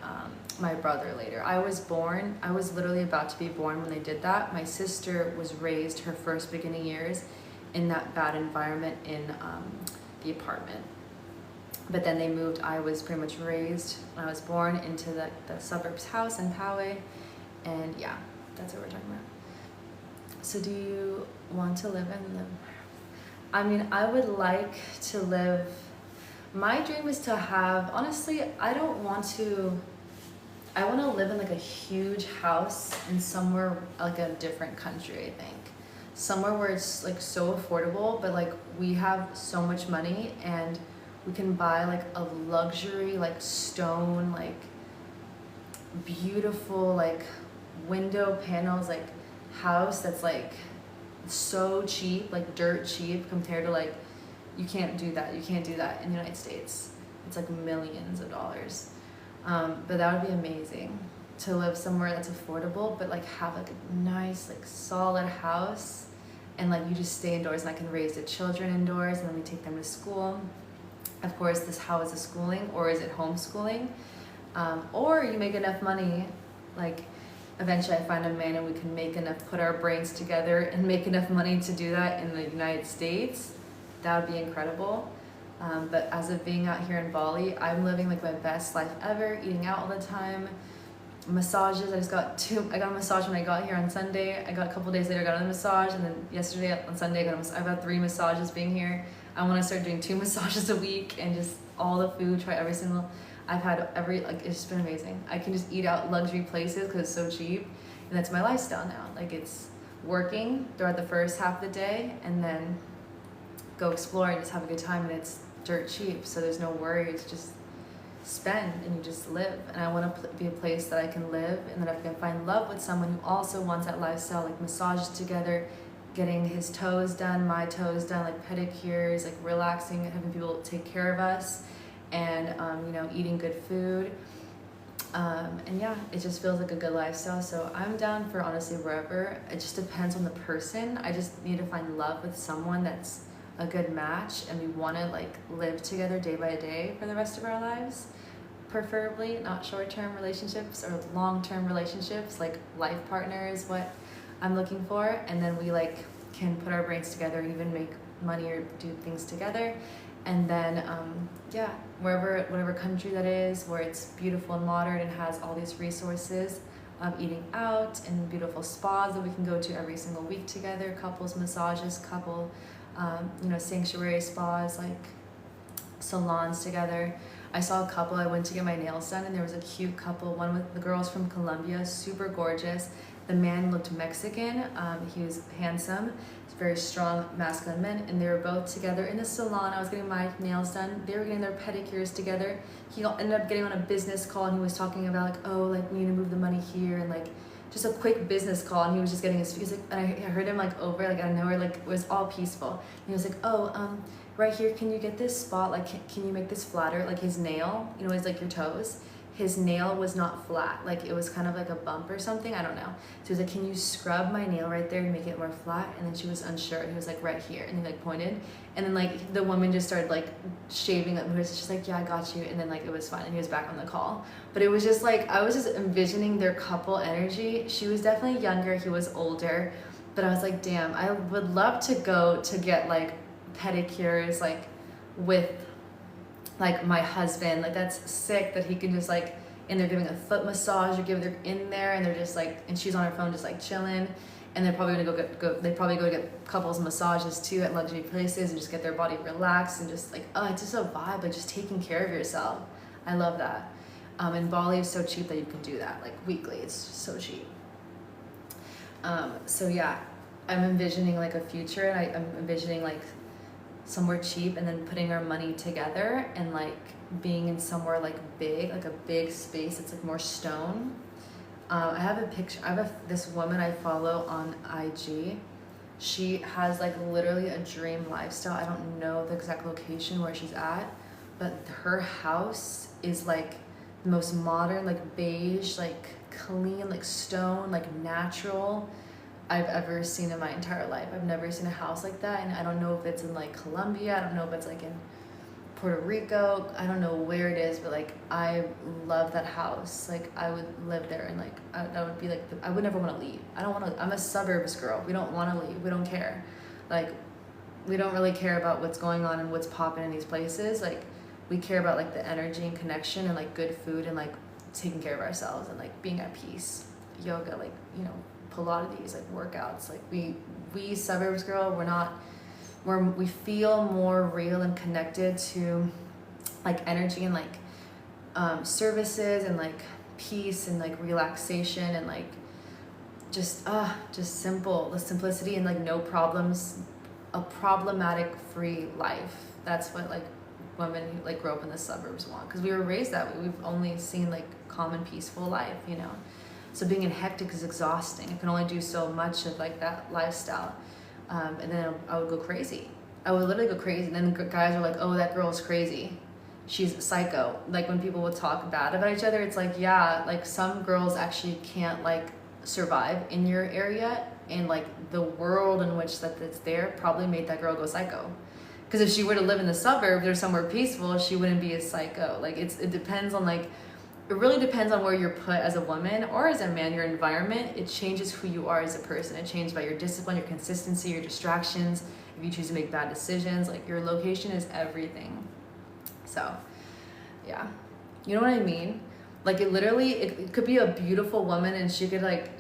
my brother later. I was literally about to be born when they did that. My sister was raised her first beginning years in that bad environment in the apartment. But then they moved, I was pretty much raised when I was born into the suburbs house in Poway. And yeah, that's what we're talking about. So do you want to live in the, I mean, I would like to live, my dream is to have, honestly, I want to live in like a huge house in somewhere like a different country, I think. Somewhere where it's like so affordable, but like we have so much money and we can buy like a luxury like stone like beautiful like window panels like house that's like so cheap, like dirt cheap compared to like you can't do that in the United States. It's like millions of dollars. But that would be amazing to live somewhere that's affordable but like have like a nice like solid house. And like you just stay indoors, and I can raise the children indoors, and then we take them to school. Of course, how is the schooling, or is it homeschooling? Or you make enough money, like eventually I find a man and we can put our brains together and make enough money to do that in the United States. That would be incredible. But as of being out here in Bali, I'm living like my best life ever, eating out all the time. Massages, I got a massage when I got here on Sunday. I got a couple days later, I got another massage, and then yesterday on Sunday, I've had 3 massages being here. I want to start doing 2 massages a week and just all the food, try every single, like it's just been amazing. I can just eat out luxury places because it's so cheap, and that's my lifestyle now. Like it's working throughout the first half of the day and then go explore and just have a good time, and it's dirt cheap, so there's no worry. It's just spend and you just live. And I want to be a place that I can live and that I can find love with someone who also wants that lifestyle, like massages together, getting his toes done, my toes done, like pedicures, like relaxing and having people take care of us, and you know, eating good food. And yeah, it just feels like a good lifestyle. So I'm down for honestly wherever. It just depends on the person. I just need to find love with someone that's a good match, and we want to like live together day by day for the rest of our lives, preferably not short-term relationships or long-term relationships. Like life partner is what I'm looking for, and then we like can put our brains together and even make money or do things together. And then yeah, whatever country that is, where it's beautiful and modern and has all these resources of eating out and beautiful spas that we can go to every single week together, couples massages, you know, sanctuary spas, like salons together. I saw a couple, I went to get my nails done, and there was a cute couple, one with the girls from Colombia, super gorgeous, The man looked Mexican. He was handsome, very strong, masculine men, and they were both together in the salon. I was getting my nails done. They were getting their pedicures together. He ended up getting on a business call, and he was talking about like, oh, like we need to move the money here, and like just a quick business call. And he was just getting his, he's like, and I heard him like over, like out of nowhere, like it was all peaceful. And he was like, oh, right here, can you get this spot? Like, can you make this flatter? Like his nail, you know, it's like your toes. His nail was not flat, like it was kind of like a bump or something, I don't know. So he was like, can you scrub my nail right there and make it more flat? And then she was unsure, and he was like, right here, and he like pointed, and then like the woman just started like shaving up hers. She's like, yeah, I got you, and then like it was fine, and he was back on the call. But it was just like, I was just envisioning their couple energy. She was definitely younger, he was older, but I was like, damn, I would love to go to get like pedicures like with like my husband. Like that's sick that he can just like, and they're giving a foot massage, they're in there and they're just like, and she's on her phone just like chilling, and they're probably gonna they probably go get couples massages too at luxury places and just get their body relaxed and just like, oh, it's just a vibe, like just taking care of yourself. I love that. And Bali is so cheap that you can do that like weekly. It's so cheap. So yeah, I'm envisioning like a future, and I'm envisioning like somewhere cheap, and then putting our money together and like being in somewhere like big, like a big space. It's like more stone. I have a picture. I have this woman I follow on IG. She has like literally a dream lifestyle. I don't know the exact location where she's at, but her house is like the most modern, like beige, like clean, like stone, like natural I've ever seen in my entire life. I've never seen a house like that, and I don't know if it's in like Colombia, I don't know if it's like in Puerto Rico, I don't know where it is, but like I love that house. Like I would live there, and like that would be like I would never want to leave. I don't want to. I'm a suburbs girl. We don't want to leave. We don't care. Like we don't really care about what's going on and what's popping in these places. Like we care about like the energy and connection and like good food and like taking care of ourselves and like being at peace. Yoga, like, you know, Pilates, like workouts. Like we suburbs girl, we feel more real and connected to like energy and like services and like peace and like relaxation and like just simple, the simplicity and like no problems, a problematic free life. That's what like women who like grow up in the suburbs want, because we were raised that way. We've only seen like common peaceful life, you know. So being in hectic is exhausting. I can only do so much of like that lifestyle. And then I would go crazy. I would literally go crazy. And then guys are like, oh, that girl's crazy. She's a psycho. Like when people would talk bad about each other, it's like, yeah, like some girls actually can't like survive in your area. And like the world in which that's there probably made that girl go psycho. Because if she were to live in the suburbs or somewhere peaceful, she wouldn't be a psycho. Like it depends on like, it really depends on where you're put as a woman or as a man, your environment. It changes who you are as a person. It changes by your discipline, your consistency, your distractions. If you choose to make bad decisions, like your location is everything. So, yeah. You know what I mean? Like it could be a beautiful woman and she could like,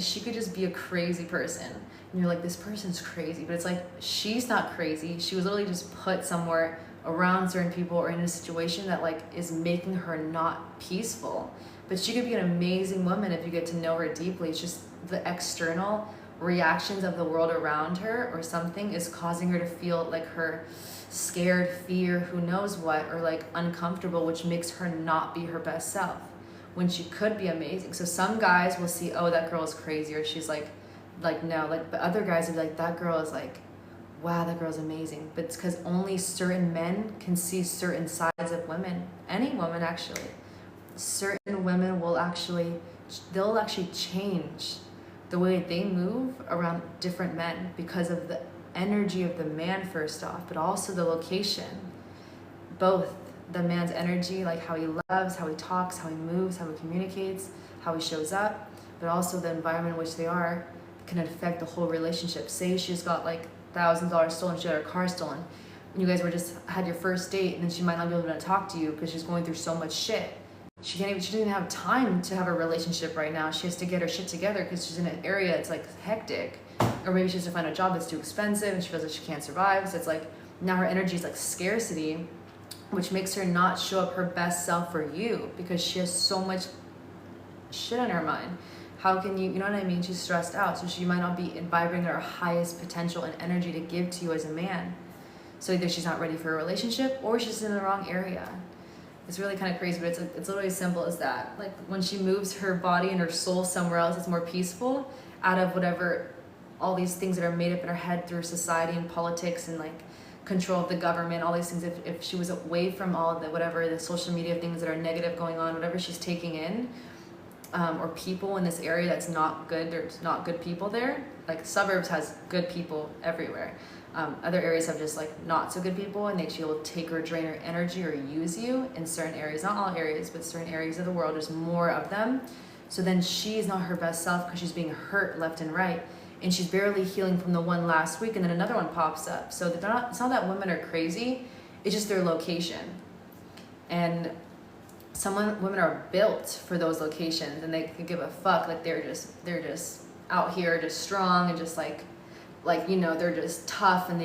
she could just be a crazy person. And you're like, this person's crazy. But it's like, she's not crazy. She was literally just put somewhere around certain people or in a situation that like is making her not peaceful. But she could be an amazing woman if you get to know her deeply. It's just the external reactions of the world around her or something is causing her to feel like her scared, fear, who knows what, or like uncomfortable, which makes her not be her best self when she could be amazing. So some guys will see, oh, that girl is crazy, or she's like no, like, but other guys will be like, that girl is like, wow, that girl's amazing. But it's because only certain men can see certain sides of women. Any woman, actually. Certain women they'll actually change the way they move around different men because of the energy of the man, first off, but also the location. Both the man's energy, like how he loves, how he talks, how he moves, how he communicates, how he shows up, but also the environment in which they are can affect the whole relationship. Say she's got like $1,000 stolen, she had her car stolen, and you guys had your first date, and then she might not be able to talk to you because she's going through so much shit. She doesn't even have time to have a relationship right now. She has to get her shit together because she's in an area it's like hectic, or maybe she has to find a job that's too expensive and she feels like she can't survive. So it's like now her energy is like scarcity, which makes her not show up her best self for you because she has so much shit on her mind. How can you know what I mean? She's stressed out, so she might not be vibrating her highest potential and energy to give to you as a man. So either she's not ready for a relationship or she's in the wrong area. It's really kind of crazy, but it's literally as simple as that. Like when she moves her body and her soul somewhere else, it's more peaceful out of whatever, all these things that are made up in her head through society and politics and like control of the government, all these things. If she was away from all of the, whatever the social media things that are negative going on, whatever she's taking in, or people in this area that's not good, there's not good people there. Like suburbs has good people everywhere. Other areas have just like not so good people, and she will take or drain her energy or use you in certain areas, not all areas, but certain areas of the world. There's more of them. So then she's not her best self because she's being hurt left and right, and she's barely healing from the one last week, and then another one pops up. So they're not, it's not that women are crazy, it's just their location. And women are built for those locations, and they could give a fuck. Like they're just out here just strong and just like you know, they're just tough, and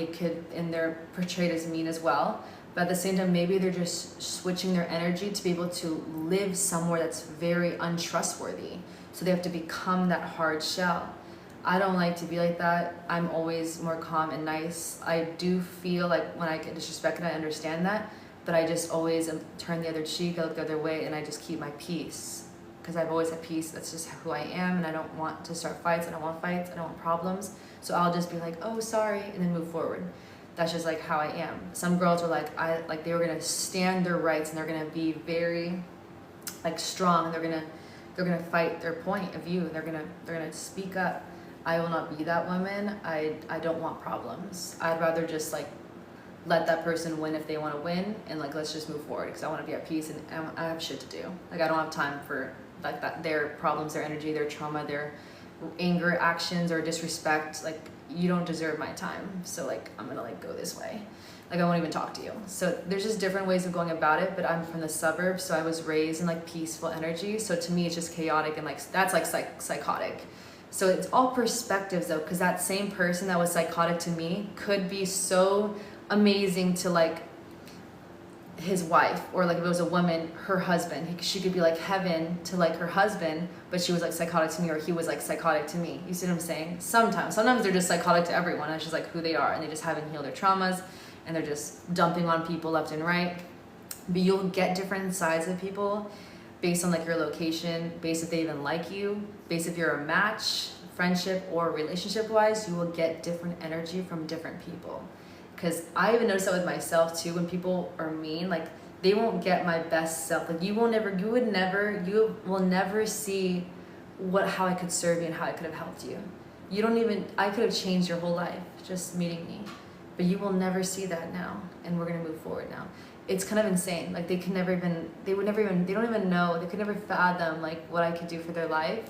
they're portrayed as mean as well. But at the same time, maybe they're just switching their energy to be able to live somewhere that's very untrustworthy. So they have to become that hard shell. I don't like to be like that. I'm always more calm and nice. I do feel like when I get disrespected, I understand that, but I just always turn the other cheek, I look the other way, and I just keep my peace. Because I've always had peace. That's just who I am, and I don't want to start fights. I don't want fights. I don't want problems. So I'll just be like, oh, sorry, and then move forward. That's just like how I am. Some girls are like they were gonna stand their rights, and they're gonna be very like strong, and they're gonna fight their point of view. They're gonna speak up. I will not be that woman. I don't want problems. I'd rather just like let that person win if they want to win, and like let's just move forward, because I want to be at peace, and I have shit to do. Like I don't have time for like that, their problems, their energy, their trauma, their anger, actions, or disrespect. Like you don't deserve my time, so like I'm gonna like go this way. Like I won't even talk to you. So there's just different ways of going about it, but I'm from the suburbs, so I was raised in like peaceful energy. So to me it's just chaotic, and like that's like psychotic. So it's all perspectives though, because that same person that was psychotic to me could be so amazing to like his wife, or like if it was a woman, her husband, she could be like heaven to like her husband, but she was like psychotic to me, or he was like psychotic to me. You see what I'm saying? Sometimes they're just psychotic to everyone. It's just like who they are, and they just haven't healed their traumas, and they're just dumping on people left and right. But you'll get different sides of people based on like your location, based if they even like you, based if you're a match, friendship or relationship wise. You will get different energy from different people. Because I even notice that with myself too. When people are mean, like they won't get my best self. Like you will never see how I could serve you and how I could have helped you. I could have changed your whole life just meeting me, but you will never see that now. And we're gonna move forward now. It's kind of insane. Like they don't even know, they could never fathom like what I could do for their life.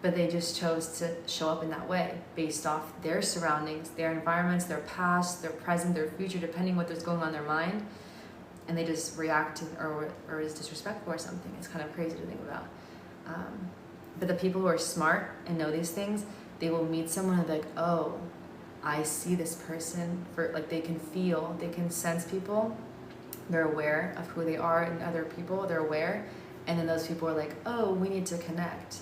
But they just chose to show up in that way based off their surroundings, their environments, their past, their present, their future, depending what there's going on in their mind. And they just react to, or is disrespectful or something. It's kind of crazy to think about. But the people who are smart and know these things, they will meet someone and be like, oh, I see this person. For like they can feel, they can sense people. They're aware of who they are and other people, they're aware. And then those people are like, oh, we need to connect.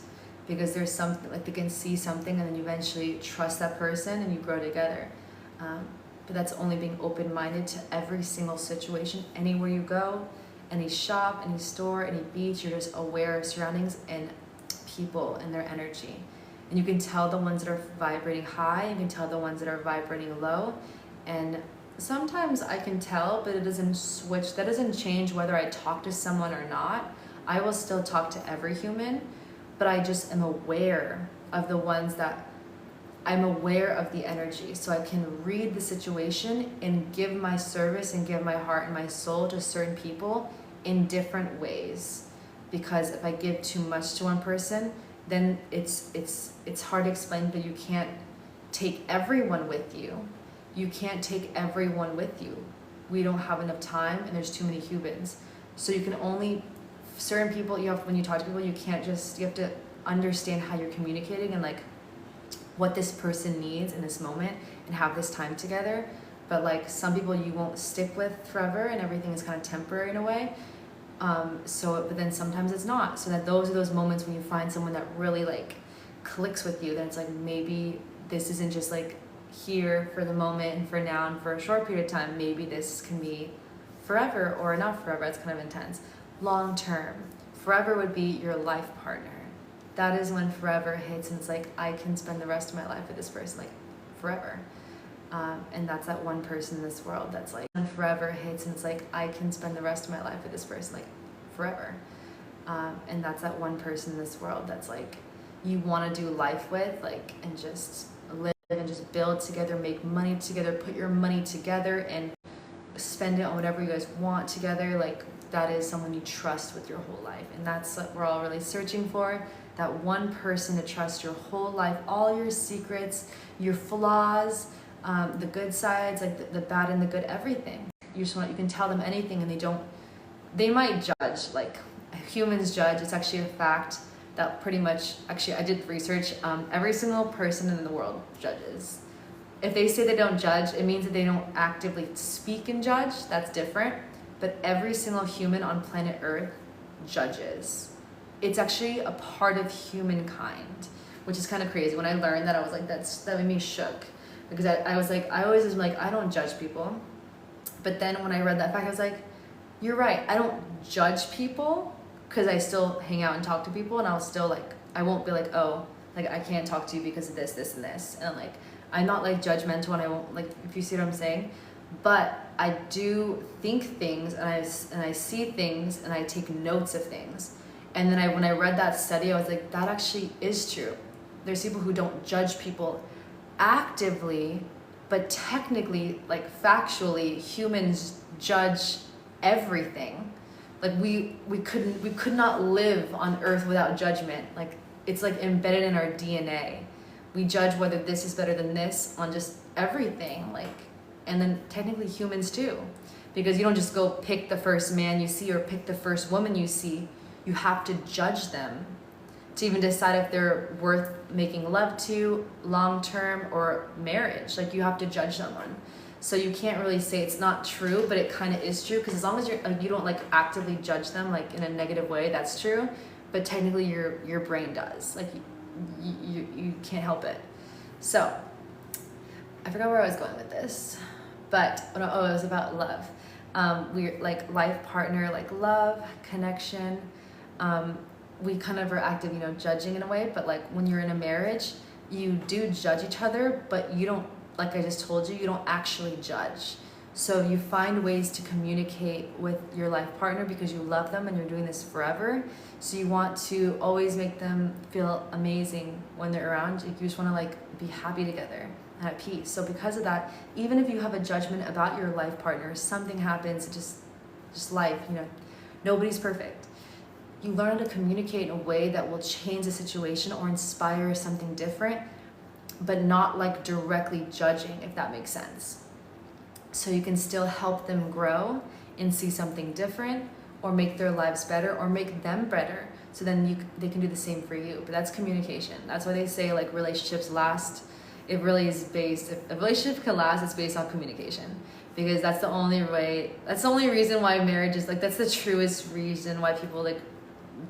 Because there's something, like they can see something, and then you eventually trust that person and you grow together. But that's only being open-minded to every single situation. Anywhere you go, any shop, any store, any beach, you're just aware of surroundings and people and their energy. And you can tell the ones that are vibrating high, you can tell the ones that are vibrating low. And sometimes I can tell, but it doesn't switch. That doesn't change whether I talk to someone or not. I will still talk to every human. But I just am aware of the ones that I'm aware of the energy. So I can read the situation and give my service and give my heart and my soul to certain people in different ways. Because if I give too much to one person, then it's hard to explain, but you can't take everyone with you. You can't take everyone with you. We don't have enough time, and there's too many humans. So you can only, certain people, when you talk to people, you have to understand how you're communicating and like what this person needs in this moment and have this time together. But like some people you won't stick with forever, and everything is kind of temporary in a way. But then sometimes it's not. So that those are those moments when you find someone that really like clicks with you, then it's like maybe this isn't just like here for the moment and for now and for a short period of time. Maybe this can be forever, or not forever, it's kind of intense. Long term. Forever would be your life partner. That is when forever hits, and it's like, I can spend the rest of my life with this person, like forever. And that's that one person in this world that's like, when forever hits, and it's like, I can spend the rest of my life with this person, like forever. And that's that one person in this world that's like, you want to do life with, like, and just live and just build together, make money together, put your money together and spend it on whatever you guys want together. Like, that is someone you trust with your whole life. And that's what we're all really searching for. That one person to trust your whole life, all your secrets, your flaws, the good sides, like the bad and the good, everything. You can tell them anything and they might judge, like humans judge. It's actually a fact that pretty much, actually I did research, every single person in the world judges. If they say they don't judge, it means that they don't actively speak and judge. That's different. But every single human on planet Earth judges. It's actually a part of humankind, which is kind of crazy. When I learned that, I was like, that made me shook. Because I was like, I always was like, I don't judge people. But then when I read that fact, I was like, you're right. I don't judge people, because I still hang out and talk to people, and I'll still like, I won't be like, oh, like I can't talk to you because of this, this, and this. And like, I'm not like judgmental, and I won't, like, if you see what I'm saying. But I do think things, and I see things, and I take notes of things. And then when I read that study, I was like, that actually is true. There's people who don't judge people actively, but technically, like factually, humans judge everything. Like we could not live on Earth without judgment. Like, it's like embedded in our DNA. We judge whether this is better than this on just everything. Like, and then technically humans too, because you don't just go pick the first man you see or pick the first woman you see. You have to judge them to even decide if they're worth making love to, long term, or marriage. Like, you have to judge someone. So you can't really say it's not true, but it kind of is true, because as long as you don't like actively judge them like in a negative way, that's true. But technically your brain does. Like, you can't help it. So I forgot where I was going with this, but it was about love. We're like life partner, like love, connection. We kind of are active, judging in a way, but like when you're in a marriage, you do judge each other, but you don't, like I just told you, you don't actually judge. So you find ways to communicate with your life partner because you love them and you're doing this forever. So you want to always make them feel amazing when they're around. You just want to like be happy together and at peace. So because of that, even if you have a judgment about your life partner, something happens, just life, nobody's perfect. You learn to communicate in a way that will change the situation or inspire something different, but not like directly judging, if that makes sense. So you can still help them grow and see something different, or make their lives better, or make them better. So then they can do the same for you. But that's communication. That's why they say like relationships last. It really is based, if a relationship can last, it's based on communication. Because that's the only way, that's the only reason why marriage is like, that's the truest reason why people like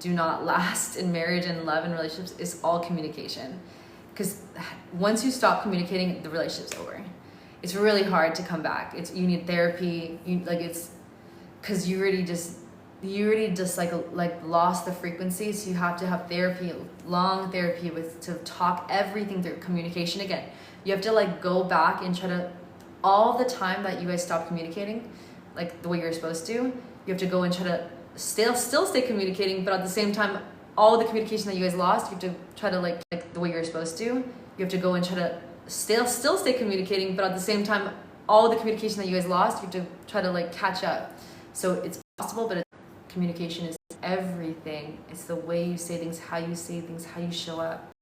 do not last in marriage and love and relationships, is all communication. Because once you stop communicating, the relationship's over. It's really hard to come back. You need therapy. It's because you already just like lost the frequency. So you have to have therapy, long therapy to talk everything through. Communication again. You have to like go back and try to, all the time that you guys stop communicating, like the way you're supposed to, you have to go and try to still stay communicating, but at the same time, all the communication that you guys lost, you have to try to like the way you're supposed to. You have to go and try to still stay communicating, but at the same time, all the communication that you guys lost, you have to try to like catch up. So it's possible, but communication is everything. It's the way you say things, how you say things, how you show up,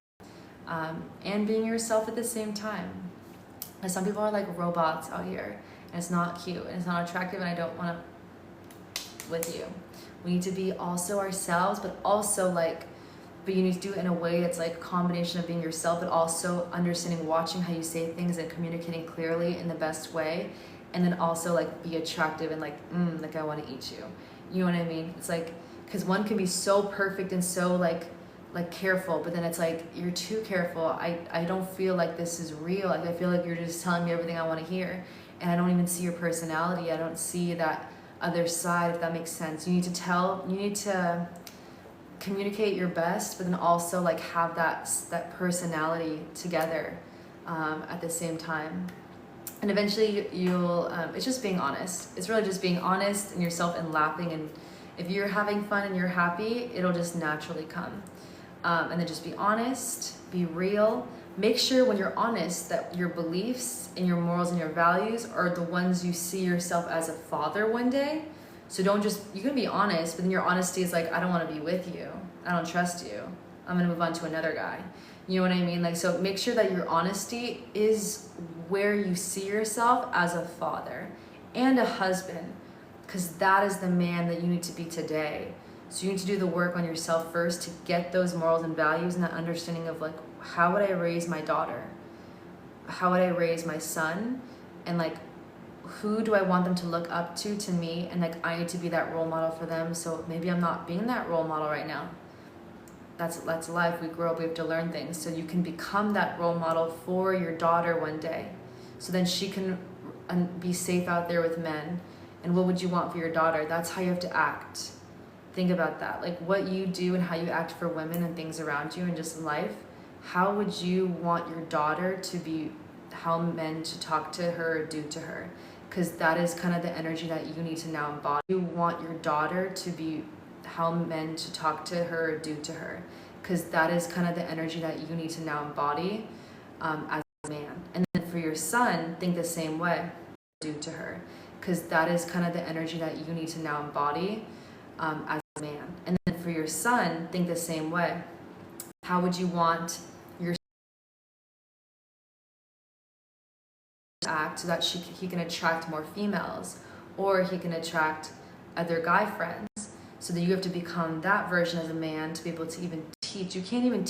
and being yourself at the same time. And some people are like robots out here, and it's not cute, and it's not attractive, and I don't want to with you. We need to be also ourselves, but also but you need to do it in a way that's like a combination of being yourself, but also understanding, watching how you say things and communicating clearly in the best way. And then also like be attractive and like I want to eat you. You know what I mean? It's like, because one can be so perfect and so like like careful, but then it's like you're too careful. I don't feel like this is real. Like I feel like you're just telling me everything I want to hear, and I don't even see your personality. I don't see that other side, if that makes sense. You need to communicate your best, but then also like have that personality together at the same time. And eventually you'll it's just being honest. It's really just being honest in yourself and laughing, and if you're having fun and you're happy, it'll just naturally come. And then just be honest, be real. Make sure when you're honest that your beliefs and your morals and your values are the ones you see yourself as a father one day. So don't just, you can be honest, but then your honesty is like, I don't want to be with you. I don't trust you. I'm going to move on to another guy. You know what I mean? Like, so make sure that your honesty is where you see yourself as a father and a husband, because that is the man that you need to be today. So you need to do the work on yourself first to get those morals and values and that understanding of like, how would I raise my daughter? How would I raise my son? And like, who do I want them to look up to me? And like, I need to be that role model for them. So maybe I'm not being that role model right now. That's life. We grow up, we have to learn things. So you can become that role model for your daughter one day. So then she can be safe out there with men. And what would you want for your daughter? That's how you have to act. Think about that. Like what you do and how you act for women and things around you and just in life. How would you want your daughter to be, how men should talk to her or do to her? Because that is kind of the energy that you need to now embody. You want your daughter to be how men should talk to her or do to her. Because that is kind of the energy that you need to now embody as a man. And then for your son, think the same way. Do to her. Because that is kind of the energy that you need to now embody as a man. And then for your son, think the same way. How would you want your to act so that he can attract more females, or he can attract other guy friends? So that you have to become that version as a man to be able to even teach. You can't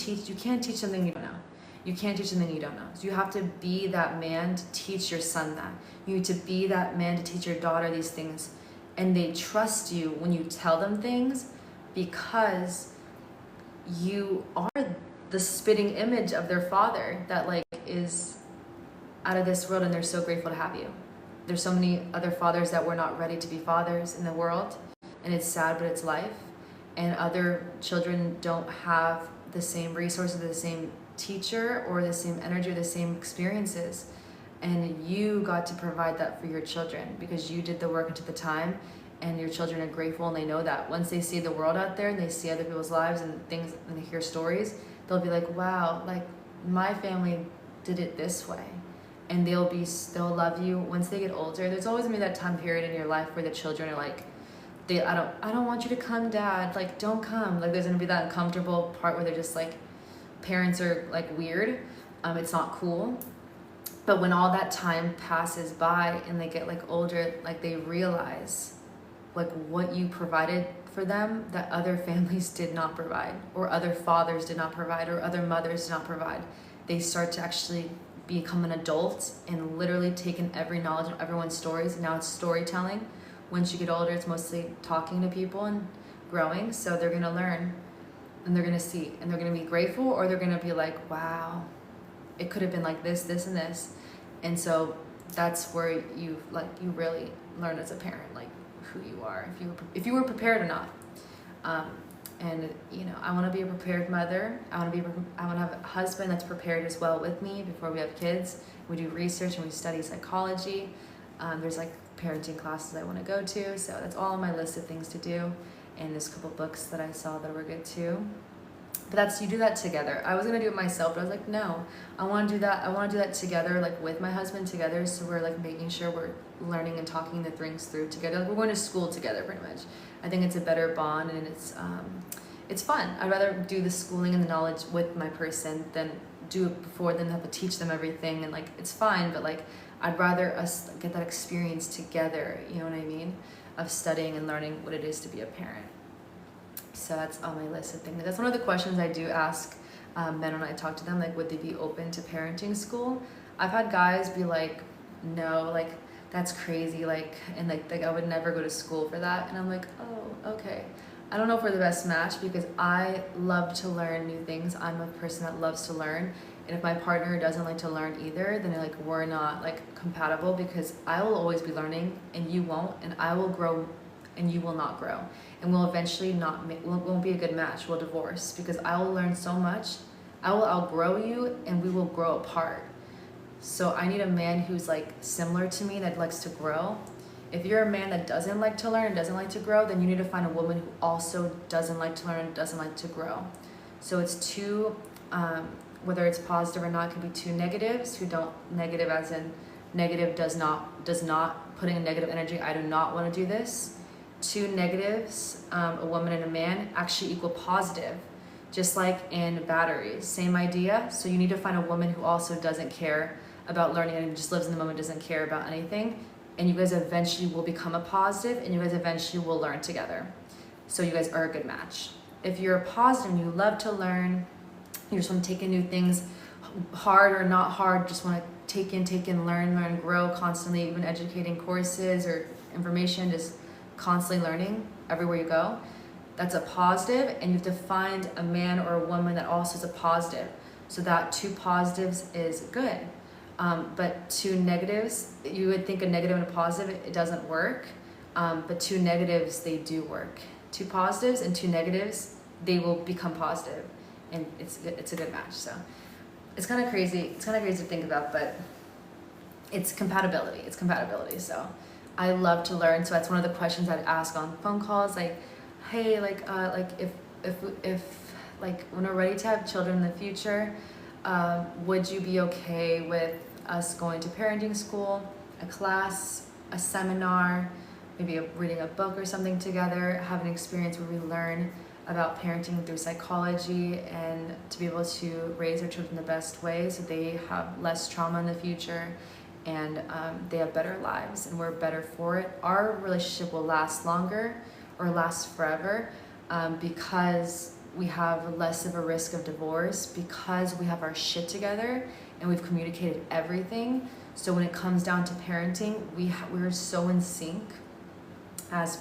teach something you don't know. You can't teach something you don't know. So you have to be that man to teach your son that. You need to be that man to teach your daughter these things. And they trust you when you tell them things because you are the spitting image of their father that like is out of this world, and they're so grateful to have you. There's so many other fathers that were not ready to be fathers in the world, and it's sad, but it's life. And other children don't have the same resources, the same teacher, or the same energy, or the same experiences. And you got to provide that for your children because you did the work and took the time, and your children are grateful, and they know that. Once they see the world out there and they see other people's lives and things, and they hear stories, they'll be like, wow, like my family did it this way. And they'll love you once they get older. There's always gonna be that time period in your life where the children are like, I don't want you to come, Dad. Like, don't come. Like, there's gonna be that uncomfortable part where they're just like, parents are like weird. It's not cool. But when all that time passes by and they get like older, like they realize like what you provided for them that other families did not provide, or other fathers did not provide, or other mothers did not provide. They start to actually become an adult and literally take in every knowledge of everyone's stories. And now it's storytelling. Once you get older, it's mostly talking to people and growing. So they're gonna learn, and they're gonna see, and they're gonna be grateful, or they're gonna be like, wow, it could have been like this, this, and this. And so that's where you really learn as a parent, like who you are, if you were prepared or not. And you know, I want to be a prepared mother. I want to have a husband that's prepared as well with me before we have kids. We do research and we study psychology. There's like parenting classes I want to go to, so that's all on my list of things to do. And there's a couple books that I saw that were good too. But you do that together. I was gonna do it myself, but I was like, no, I want to do that. I want to do that together, like with my husband together. So we're like making sure we're learning and talking the things through together. Like we're going to school together, pretty much. I think it's a better bond, and it's fun. I'd rather do the schooling and the knowledge with my person than do it before, then have to teach them everything. And like it's fine, but like I'd rather us get that experience together. You know what I mean? Of studying and learning what it is to be a parent. So that's on my list of things. That's one of the questions I do ask men when I talk to them, like, would they be open to parenting school? I've had guys be like, no, like, that's crazy, like, and like I would never go to school for that. And I'm like, oh, okay. I don't know if we're the best match because I love to learn new things. I'm a person that loves to learn. And if my partner doesn't like to learn either, then like we're not like compatible, because I will always be learning and you won't, and I will grow and you will not grow. And we'll eventually won't be a good match. We'll divorce because I will learn so much. I will outgrow you and we will grow apart. So I need a man who's like similar to me, that likes to grow. If you're a man that doesn't like to learn and doesn't like to grow, then you need to find a woman who also doesn't like to learn and doesn't like to grow. So it's two, whether it's positive or not, it could be two negatives who don't, negative as in negative does not putting a negative energy, I do not want to do this. Two negatives, a woman and a man, actually equal positive, just like in batteries, same idea. So you need to find a woman who also doesn't care about learning and just lives in the moment, doesn't care about anything. And you guys eventually will become a positive, and you guys eventually will learn together. So you guys are a good match. If you're a positive and you love to learn, you just want to take in new things, hard or not hard, just want to take in, learn, grow constantly, even educating courses or information, just constantly learning everywhere you go. That's a positive, and you have to find a man or a woman that also is a positive. So that two positives is good. But two negatives, you would think a negative and a positive, it doesn't work. But two negatives, they do work. Two positives and two negatives, they will become positive, and it's a good match. So it's kind of crazy. It's kind of crazy to think about, but it's compatibility. It's compatibility. So I love to learn. So that's one of the questions I'd ask on phone calls, like, hey, like if like when we're ready to have children in the future, would you be okay with us going to parenting school, a class, a seminar, maybe reading a book or something together, have an experience where we learn about parenting through psychology, and to be able to raise our children the best way so they have less trauma in the future, and they have better lives and we're better for it. Our relationship will last longer or last forever, because we have less of a risk of divorce, because we have our shit together and we've communicated everything. So when it comes down to parenting, we're so in sync as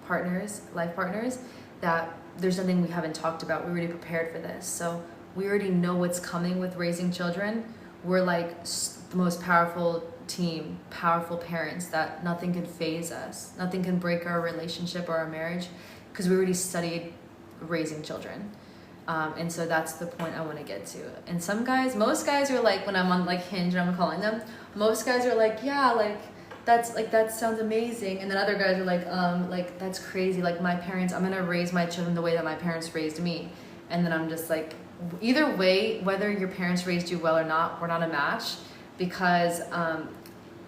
partners, life partners, that there's nothing we haven't talked about. We're already prepared for this. So we already know what's coming with raising children. We're like the most powerful team, powerful parents, that nothing can phase us. Nothing can break our relationship or our marriage, because we already studied raising children. And so that's the point I want to get to. And most guys are like, when I'm on like Hinge and I'm calling them, most guys are like, yeah, that sounds amazing. And then other guys are like that's crazy. Like I'm gonna raise my children the way that my parents raised me. And then I'm just like, either way, whether your parents raised you well or not, we're not a match. Because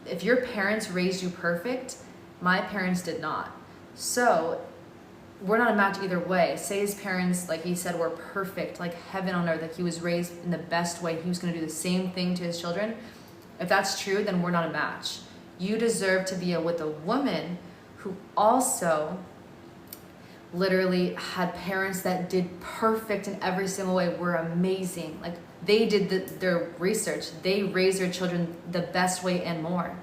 if your parents raised you perfect, my parents did not. So we're not a match either way. Say his parents, like he said, were perfect, like heaven on earth, like he was raised in the best way, he was going to do the same thing to his children. If that's true, then we're not a match. You deserve to be with a woman who also literally had parents that did perfect in every single way, were amazing. Like they did their research, they raised their children the best way and more.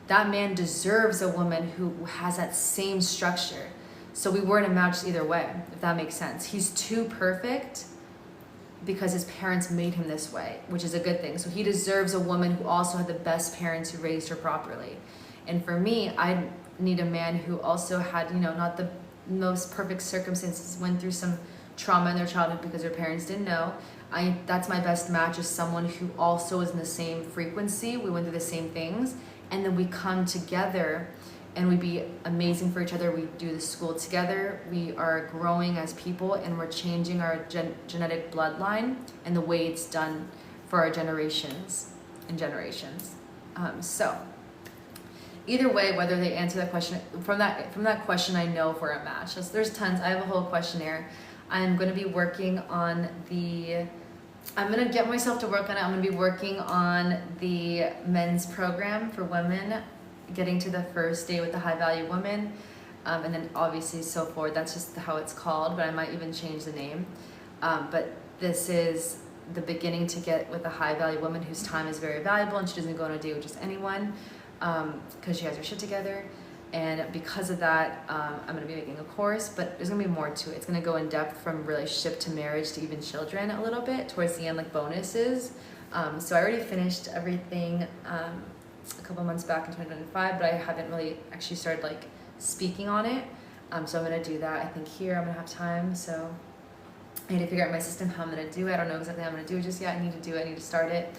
That man deserves a woman who has that same structure. So we weren't a match either way, if that makes sense. He's too perfect because his parents made him this way, which is a good thing. So he deserves a woman who also had the best parents who raised her properly. And for me, I need a man who also had, not the most perfect circumstances, went through some trauma in their childhood because their parents didn't know. That's my best match, is someone who also is in the same frequency. We went through the same things, and then we come together and we be amazing for each other. We do the school together. We are growing as people, and we're changing our genetic bloodline and the way it's done for our generations and generations. So either way, whether they answer that question, from that question, I know if we're a match. There's tons. I have a whole questionnaire. I'm going to be working on I'm going to get myself to work on it. I'm going to be working on the men's program for women, getting to the first day with the high value woman, and then obviously so forth. That's just how it's called, but I might even change the name. But this is the beginning to get with a high value woman whose time is very valuable, and she doesn't go on a date with just anyone, because she has her shit together. And because of that, I'm going to be making a course, but there's going to be more to it. It's going to go in depth from relationship to marriage to even children a little bit towards the end, like bonuses. So I already finished everything a couple months back in 2025, but I haven't really actually started like speaking on it. So I'm going to do that. I think here I'm going to have time. So I need to figure out my system, how I'm going to do it. I don't know exactly how I'm going to do it just yet. I need to do it. I need to start it.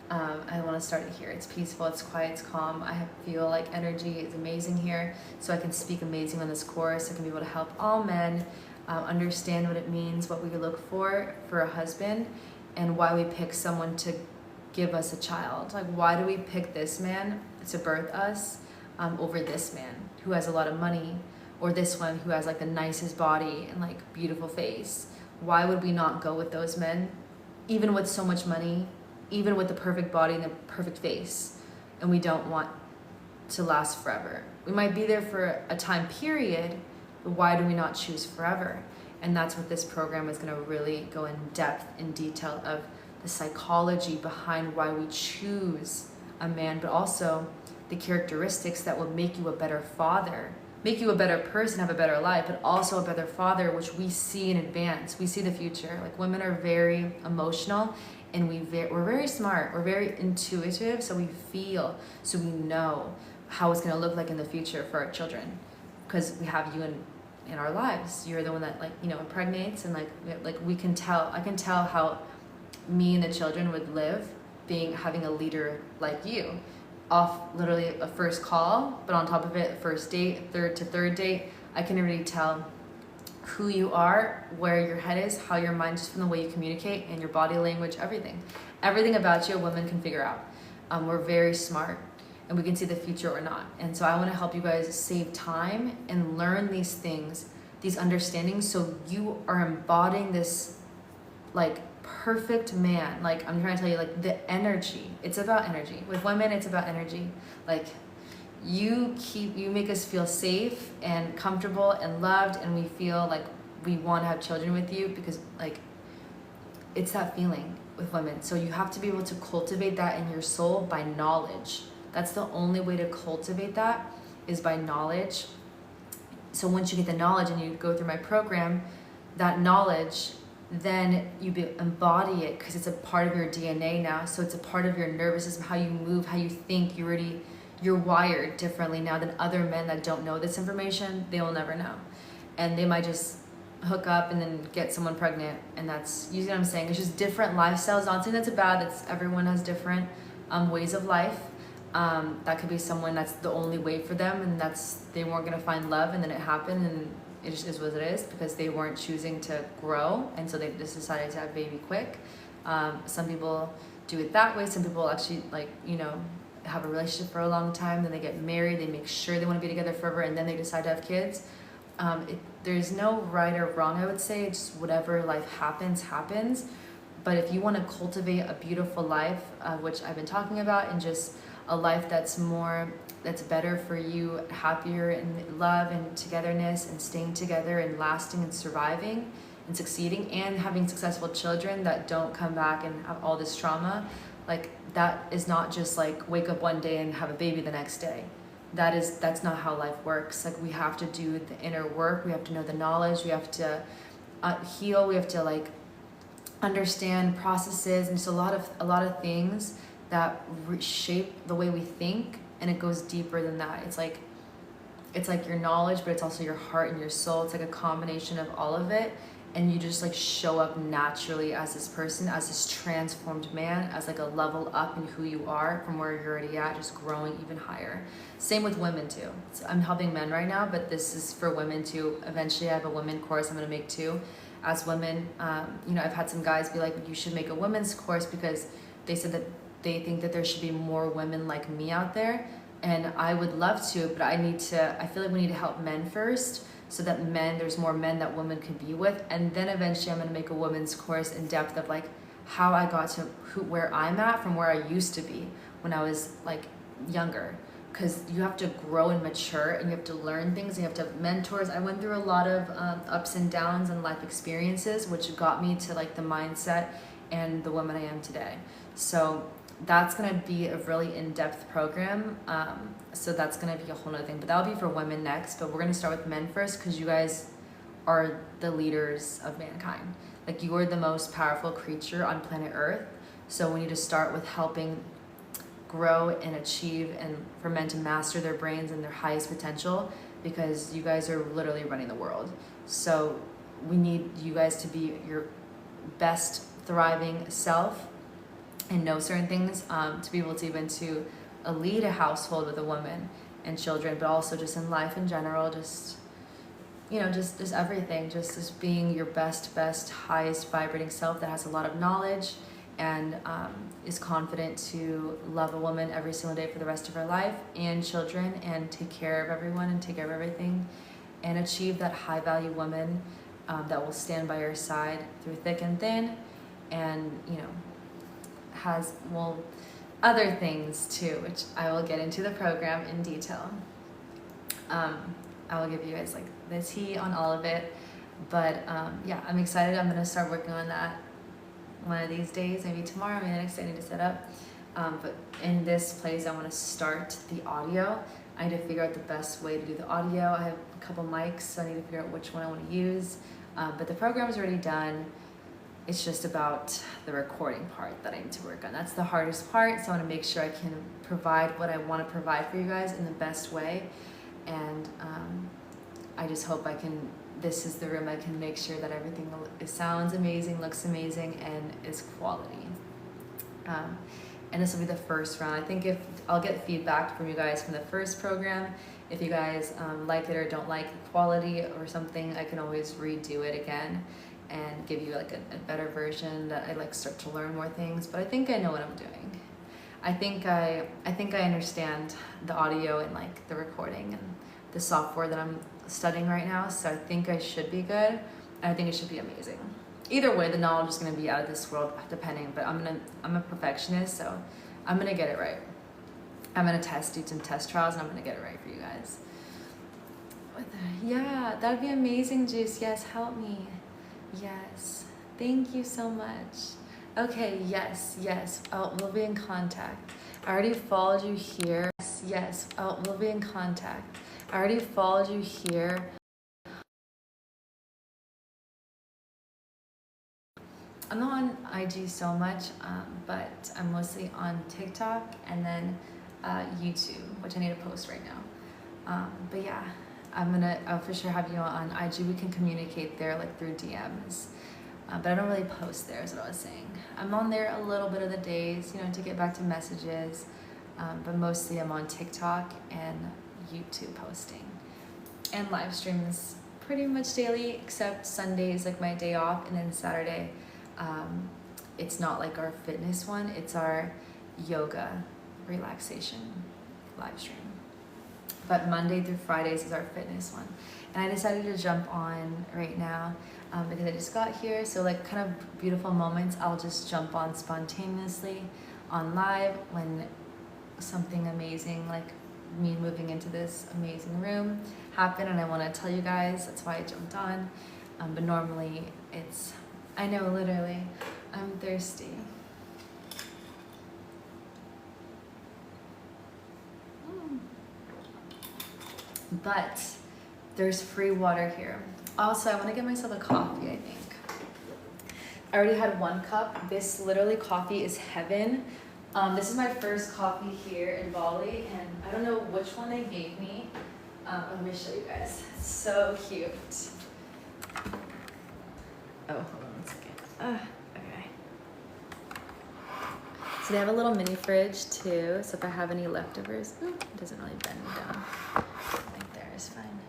I want to start it here. It's peaceful, it's quiet, it's calm. I feel like energy is amazing here, so I can speak amazing on this course. I can be able to help all men understand what it means, what we look for a husband, and why we pick someone to give us a child. Like, why do we pick this man to birth us over this man who has a lot of money, or this one who has like the nicest body and like beautiful face? Why would we not go with those men, even with so much money, even with the perfect body and the perfect face, and we don't want to last forever? We might be there for a time period, but why do we not choose forever? And that's what this program is going to really go in depth, in detail of the psychology behind why we choose a man, but also the characteristics that will make you a better father, make you a better person, have a better life, but also a better father, which we see in advance. We see the future. Like, women are very emotional, and we're very smart, we're very intuitive, so we feel, so we know how it's gonna look like in the future for our children, because we have you in our lives. You're the one that, like, you know, impregnates, and like we can tell, I can tell how me and the children would live having a leader like you, off literally a first call, but on top of it, first date, third date, I can already tell who you are, where your head is, how your mind, just from the way you communicate and your body language, everything about you a woman can figure out. We're very smart, and we can see the future or not. And so I want to help you guys save time and learn these things, these understandings, so you are embodying this like perfect man. Like, I'm trying to tell you, like, the energy, it's about energy. With women, it's about energy. Like, you make us feel safe and comfortable and loved, and we feel like we want to have children with you, because like, it's that feeling with women. So you have to be able to cultivate that in your soul by knowledge. That's the only way to cultivate that, is by knowledge. So once you get the knowledge and you go through my program, that knowledge, then you embody it, because it's a part of your DNA now. So it's a part of your nervous system, how you move, how you think. You're wired differently now than other men that don't know this information. They will never know, and they might just hook up and then get someone pregnant, and that's usually what I'm saying. It's just different lifestyles. Not saying that's bad. That's, everyone has different ways of life. That could be someone that's the only way for them, and they weren't gonna find love, and then it happened, and it just is what it is, because they weren't choosing to grow, and so they just decided to have a baby quick. Some people do it that way. Some people actually, like, you know, have a relationship for a long time, then they get married, they make sure they want to be together forever, and then they decide to have kids. There's no right or wrong, I would say. It's just whatever life happens. But if you want to cultivate a beautiful life, which I've been talking about, and just a life that's better for you, happier in love and togetherness and staying together and lasting and surviving and succeeding and having successful children that don't come back and have all this trauma, like, that is not just like wake up one day and have a baby the next day. That's not how life works. Like, we have to do the inner work. We have to know the knowledge. We have to heal. We have to like understand processes, and just a lot of things that shape the way we think, and it goes deeper than that. It's like your knowledge, but it's also your heart and your soul. It's like a combination of all of it, and you just like show up naturally as this person, as this transformed man, as like a level up in who you are from where you're already at, just growing even higher. Same with women too. So I'm helping men right now, but this is for women too. Eventually I have a women course I'm gonna make too. As women, you know, I've had some guys be like, you should make a women's course, because they said that they think that there should be more women like me out there. And I would love to, but I feel like we need to help men first, so that there's more men that women can be with. And then eventually I'm gonna make a women's course in depth of like how I got to where I'm at from where I used to be when I was like younger. Because you have to grow and mature, and you have to learn things, and you have to have mentors. I went through a lot of ups and downs and life experiences, which got me to like the mindset and the woman I am today. So that's gonna be a really in-depth program. So that's gonna be a whole nother thing, but that'll be for women next. But we're gonna start with men first because you guys are the leaders of mankind. Like, you are the most powerful creature on planet Earth. So we need to start with helping grow and achieve, and for men to master their brains and their highest potential, because you guys are literally running the world. So we need you guys to be your best thriving self and know certain things, to be able to even to lead a household with a woman and children, but also just in life in general, just, you know, just everything, just being your best, highest vibrating self that has a lot of knowledge and is confident to love a woman every single day for the rest of her life, and children, and take care of everyone and take care of everything, and achieve that high value woman that will stand by your side through thick and thin, and, you know, has, well, other things too, which I will get into the program in detail. I will give you guys like the tea on all of it, but yeah, I'm excited. I'm gonna start working on that one of these days, maybe tomorrow, maybe the next day I need to set up. But in this place, I want to start the audio. I need to figure out the best way to do the audio. I have a couple mics, so I need to figure out which one I want to use. But the program's already done. It's just about the recording part that I need to work on. That's the hardest part, so I want to make sure I can provide what I want to provide for you guys in the best way. And I just hope I can, this is the room I can make sure that everything sounds amazing, looks amazing, and is quality. And this will be the first round. I think if I'll get feedback from you guys from the first program, if you guys like it or don't like the quality or something, I can always redo it again and give you like a better version that I like start to learn more things. But I think I know what I'm doing. I think I understand the audio and like the recording and the software that I'm studying right now. So I think I should be good. And I think it should be amazing. Either way, the knowledge is going to be out of this world, depending. But I'm a perfectionist, so I'm gonna get it right. I'm gonna do some test trials, and I'm gonna get it right for you guys. Yeah, that'd be amazing, Juice. Yes, help me. Yes, thank you so much. Okay, yes. Oh, we'll be in contact. I already followed you here. Yes. Oh, we'll be in contact. I already followed you here. I'm not on IG so much, but I'm mostly on TikTok and then YouTube, which I need to post right now. But yeah, I'll for sure have you on IG. We can communicate there like through DMs. But I don't really post there, is what I was saying. I'm on there a little bit of the days, you know, to get back to messages. But mostly I'm on TikTok and YouTube posting. And live streams pretty much daily, except Sundays, like my day off, and then Saturday. It's not like our fitness one, it's our yoga relaxation live stream. But Monday through Fridays is our fitness one. And I decided to jump on right now because I just got here. So like kind of beautiful moments, I'll just jump on spontaneously on live when something amazing, like me moving into this amazing room happened, and I want to tell you guys. That's why I jumped on. But normally it's, I know, literally, I'm thirsty. But there's free water here. Also, I want to get myself a coffee, I think. I already had 1 cup. This literally coffee is heaven. This is my first coffee here in Bali, and I don't know which one they gave me. Let me show you guys. It's so cute. Oh, hold on 1 second. Okay. So they have a little mini fridge too. So if I have any leftovers, it doesn't really bend me down. Right there is fine.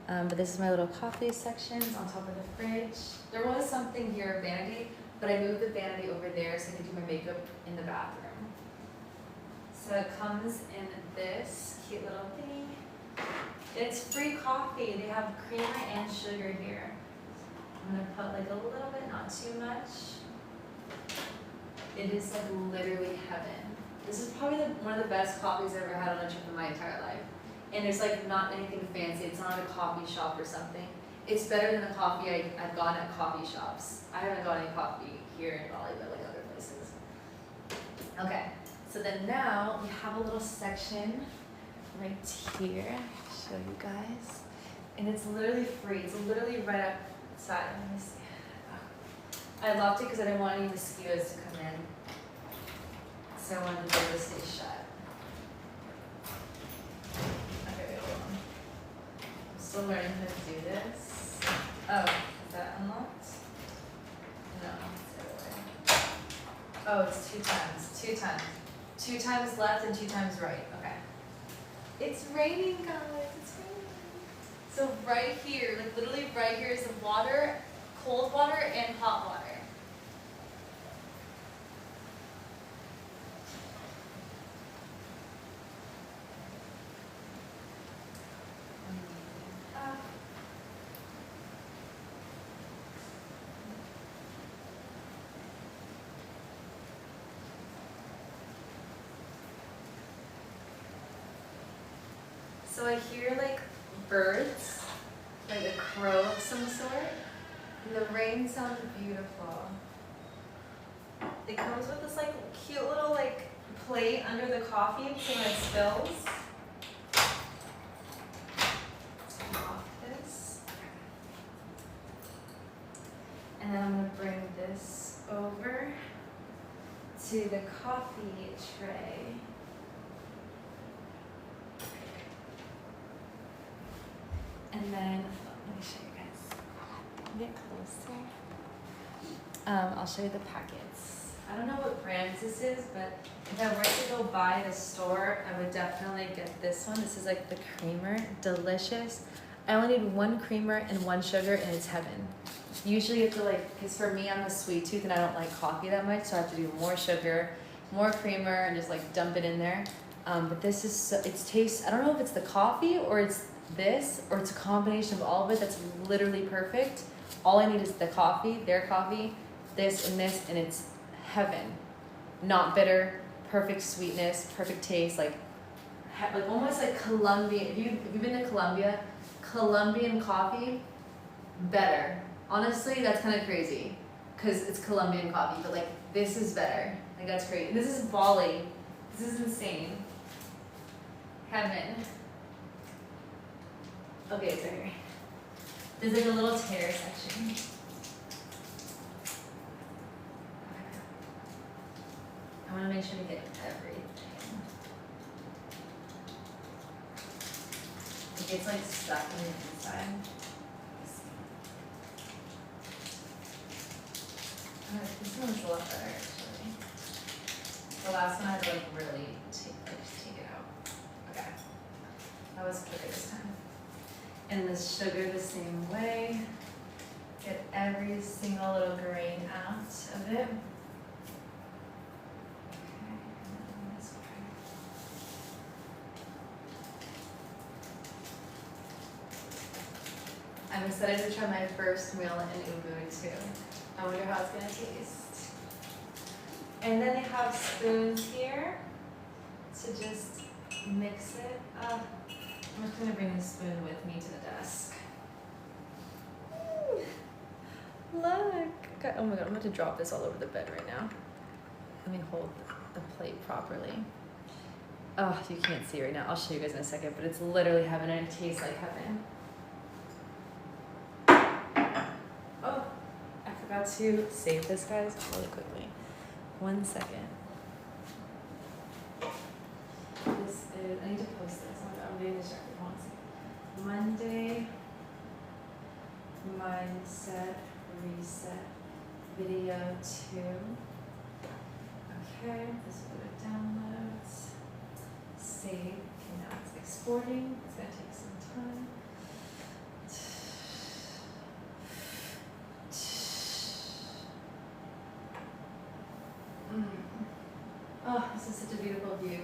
But this is my little coffee section on top of the fridge. There was something here, a vanity, but I moved the vanity over there so I could do my makeup in the bathroom. So it comes in this cute little thing. It's free coffee. They have creamer and sugar here. I'm gonna put like a little bit, not too much. It is like literally heaven. This is probably one of the best coffees I've ever had on a trip in my entire life. And there's like not anything fancy. It's not a coffee shop or something. It's better than the coffee I've gotten at coffee shops. I haven't got any coffee here in Bali, but like other places. Okay, So then now we have a little section right here. Show you guys. And it's literally free. It's literally right outside. Let me see. I locked it because I didn't want any mosquitoes to come in. So I wanted the door to stay shut. Okay, hold on. I'm still learning how to do this. Oh, is that unlocked? No, it's the other way. Oh, it's 2 times. 2 times. 2 times left and 2 times right. Okay. It's raining, guys. It's raining. So right here, like literally right here is the water, cold water and hot water. So I hear like birds, like a crow of some sort, and the rain sounds beautiful. It comes with this like cute little like plate under the coffee so when it spills. Off this. And then I'm gonna bring this over to the coffee tray. And then, let me show you guys. Get closer. I'll show you the packets. I don't know what brands this is, but if I were to go buy at a store, I would definitely get this one. This is like the creamer, delicious. I only need 1 creamer and 1 sugar, and it's heaven. Usually you have to like, because for me, I'm a sweet tooth and I don't like coffee that much, so I have to do more sugar, more creamer, and just like dump it in there. But this is, so, it's tastes, I don't know if it's the coffee or it's this, or it's a combination of all of it that's literally perfect. All I need is the coffee, their coffee, this, and it's heaven. Not bitter, perfect sweetness, perfect taste, like almost like Colombian. If you've been to Colombia, Colombian coffee, better. Honestly, that's kind of crazy, because it's Colombian coffee, but like this is better. Like that's great. This is Bali. This is insane. Heaven. Okay, so here. There's like a little tear section. I want to make sure to get everything. It gets like stuck on the inside. This one's a lot better actually. The last one I had to like really take it out. Okay. That was clear this time. And the sugar the same way. Get every single little grain out of it. I'm excited to try my first meal in Ubud too. I wonder how it's gonna taste. And then they have spoons here to just mix it up. I'm just gonna bring the spoon with me to the desk. Look! Oh my god, I'm about to drop this all over the bed right now. Let me hold the plate properly. Oh, you can't see right now. I'll show you guys in a second, but it's literally heaven and it tastes like heaven. Oh, I forgot to save this, guys, really quickly. 1 second. This is, I need to post this. I'm getting distracted. Monday, mindset, reset, video 2. Okay, this will go to downloads. Save. Okay, now it's exporting. It's gonna take some time. Oh, this is such a beautiful view.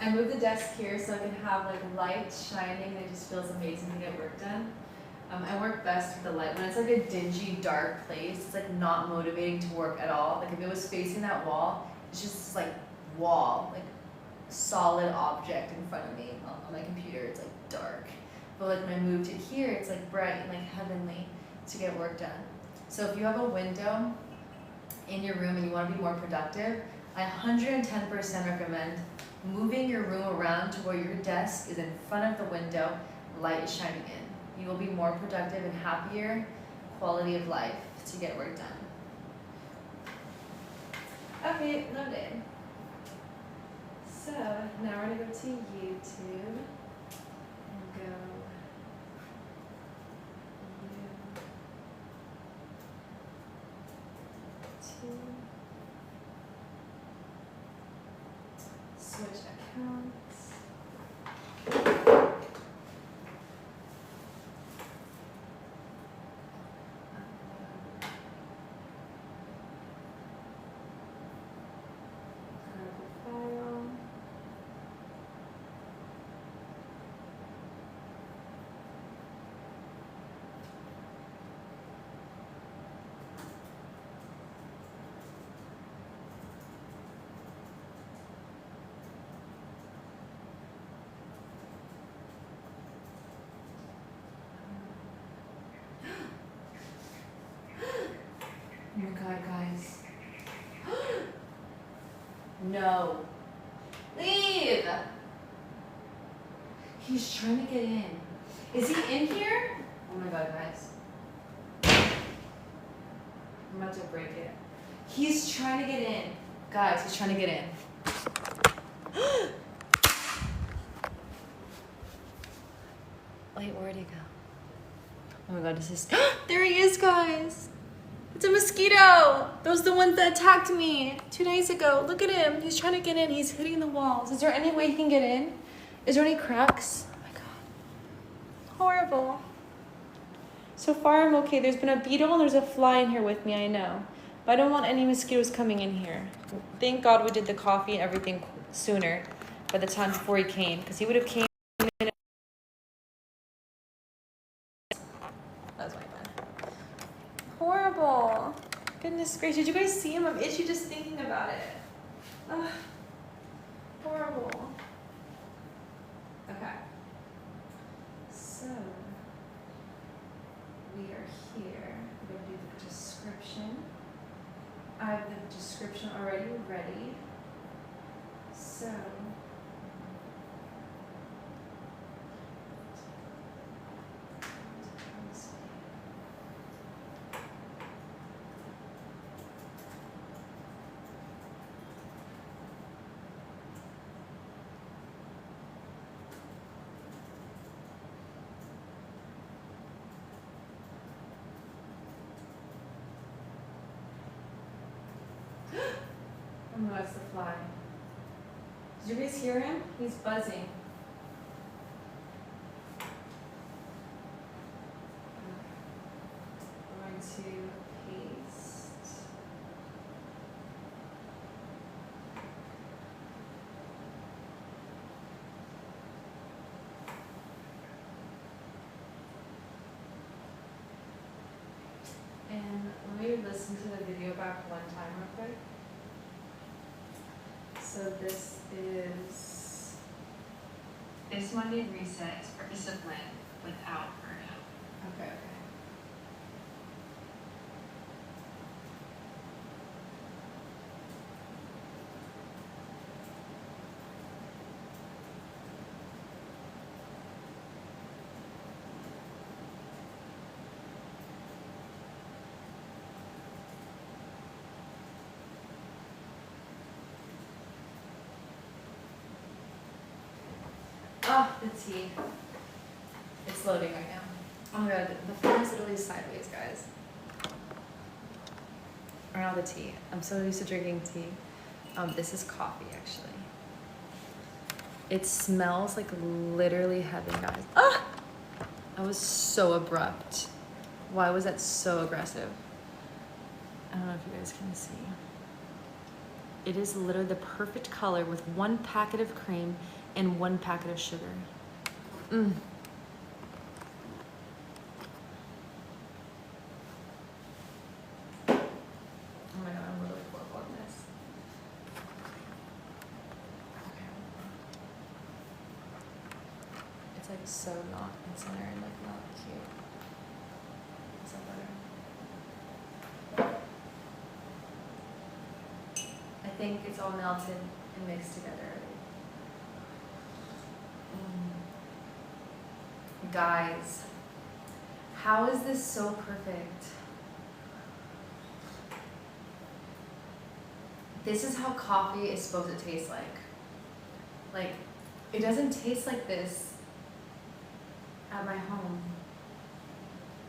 I moved the desk here so I can have like light shining and it just feels amazing to get work done. I work best with the light. When it's like a dingy, dark place, it's like not motivating to work at all. Like if it was facing that wall, it's just this, like wall, like solid object in front of me on my computer. It's like dark. But like when I moved it here, it's like bright and like heavenly to get work done. So if you have a window in your room and you want to be more productive, I 110% recommend moving your room around to where your desk is in front of the window, light is shining in. You will be more productive and happier, quality of life to get work done. Okay, noted. So now we're gonna go to YouTube and go switch accounts. File. Oh my god, guys. No. Leave! He's trying to get in. Is he in here? Oh my god, guys. I'm about to break it. He's trying to get in. Guys, he's trying to get in. Wait, where'd he go? Oh my god, this is... There he is, guys! It's a mosquito! Those are the ones that attacked me 2 days ago. Look at him. He's trying to get in. He's hitting the walls. Is there any way he can get in? Is there any cracks? Oh my god. Horrible. So far, I'm okay. There's been a beetle and there's a fly in here with me, I know. But I don't want any mosquitoes coming in here. Thank God we did the coffee and everything sooner, by the time before he came. Because he would have came in. That's my bad. Horrible. Goodness gracious. Did you guys see him? I'm itchy just thinking about it. Ugh. Horrible. Okay. So, we are here. We're going to do the description. I have the description already ready. So, oh no, it's the fly. Did you guys hear him? He's buzzing. I'm going to paste. And let me listen to the video back one time real quick. So this is... This Monday resets for discipline without burnout. Okay, okay. Oh, the tea. It's loading right now. Oh my god, the phone is literally sideways, guys. Or not the tea. I'm so used to drinking tea. This is coffee, actually. It smells like literally heaven, guys. Ah! That was so abrupt. Why was that so aggressive? I don't know if you guys can see. It is literally the perfect color with 1 packet of cream and 1 packet of sugar. Mm. Oh my god, I'm literally horrible at this. Okay. It's like so not in center and like not cute. Is that better? I think it's all melted and mixed together. Guys, how is this so perfect? This is how coffee is supposed to taste like. Like, it doesn't taste like this at my home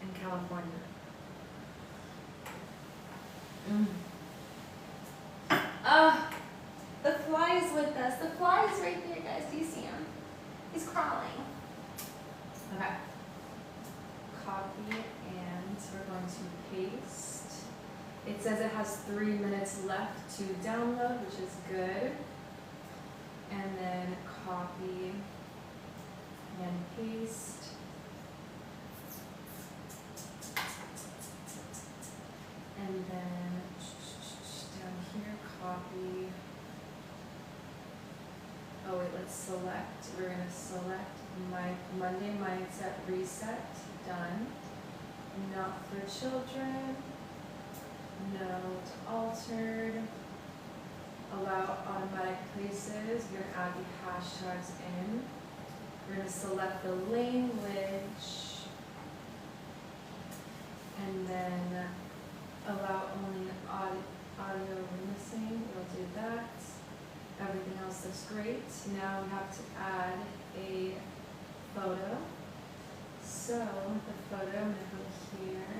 in California. The fly is with us. The fly is right there, guys. Do you see him? He's crawling. Okay. Copy, and we're going to paste. It says it has 3 minutes left to download, which is good. And then copy and paste. And then down here, copy. Oh wait, let's select. We're gonna select my Monday mindset reset. Done. Not for children. Note altered. Allow automatic places. We're gonna add the hashtags in. We're gonna select the language. And then allow only audio missing. We'll do that. Everything else looks great. Now we have to add a photo. So the photo, I'm going to go here.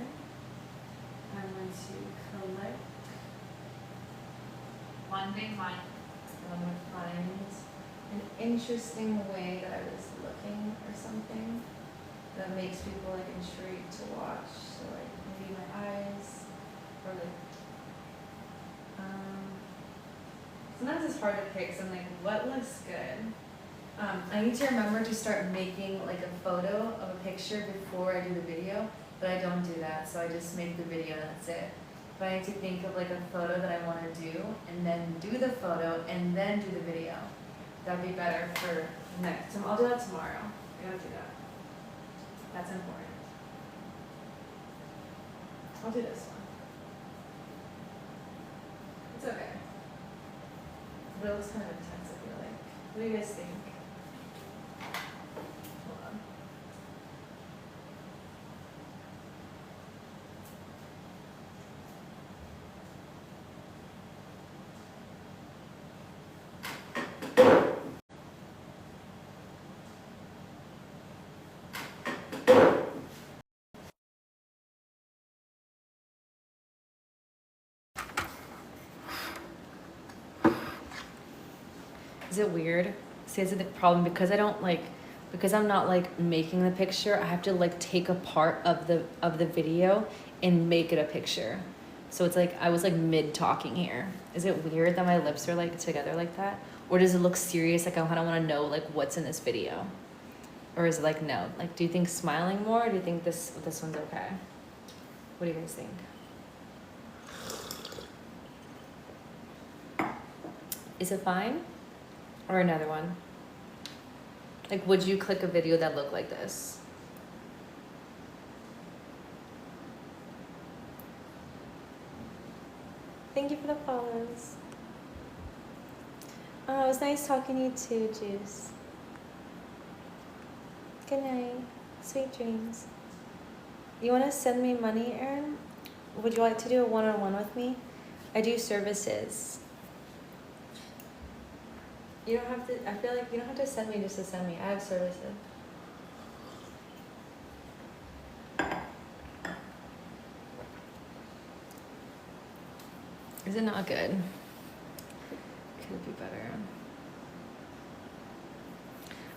I'm going to click. Monday mind. And I'm going to find an interesting way that I was looking or something that makes people like intrigued to watch. So like maybe my eyes or like sometimes it's hard to pick, so I'm like, what looks good? I need to remember to start making like a photo of a picture before I do the video, but I don't do that, so I just make the video and that's it. But I need to think of like a photo that I want to do, and then do the photo, and then do the video. That'd be better for next time. I'll do that tomorrow. I gotta do that. That's important. I'll do this one. It's okay. But it looks kind of intense, I feel like. What do you guys think? Hold on. Is it weird? See, this is the problem because because I'm not like making the picture, I have to like take a part of the video and make it a picture. So it's like I was like mid talking here. Is it weird that my lips are like together like that? Or does it look serious? Like I kind of want to know like what's in this video. Or is it like no? Like do you think smiling more? Or do you think this one's okay? What do you guys think? Is it fine? Or another one? Like, would you click a video that looked like this? Thank you for the follows. Oh, it was nice talking to you too, Juice. Good night. Sweet dreams. You want to send me money, Erin? Would you like to do a one-on-one with me? I do services. You don't have to, I feel like you don't have to send me just to send me. I have services. Is it not good? Could it be better?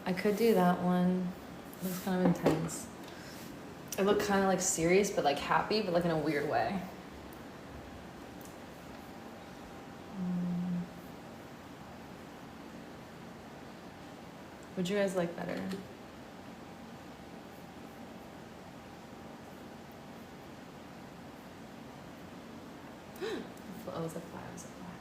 I could do that one. It looks kind of intense. It looked kind of like serious, but like happy, but like in a weird way. Would you guys like better? Oh, it was a fly, it was a fly.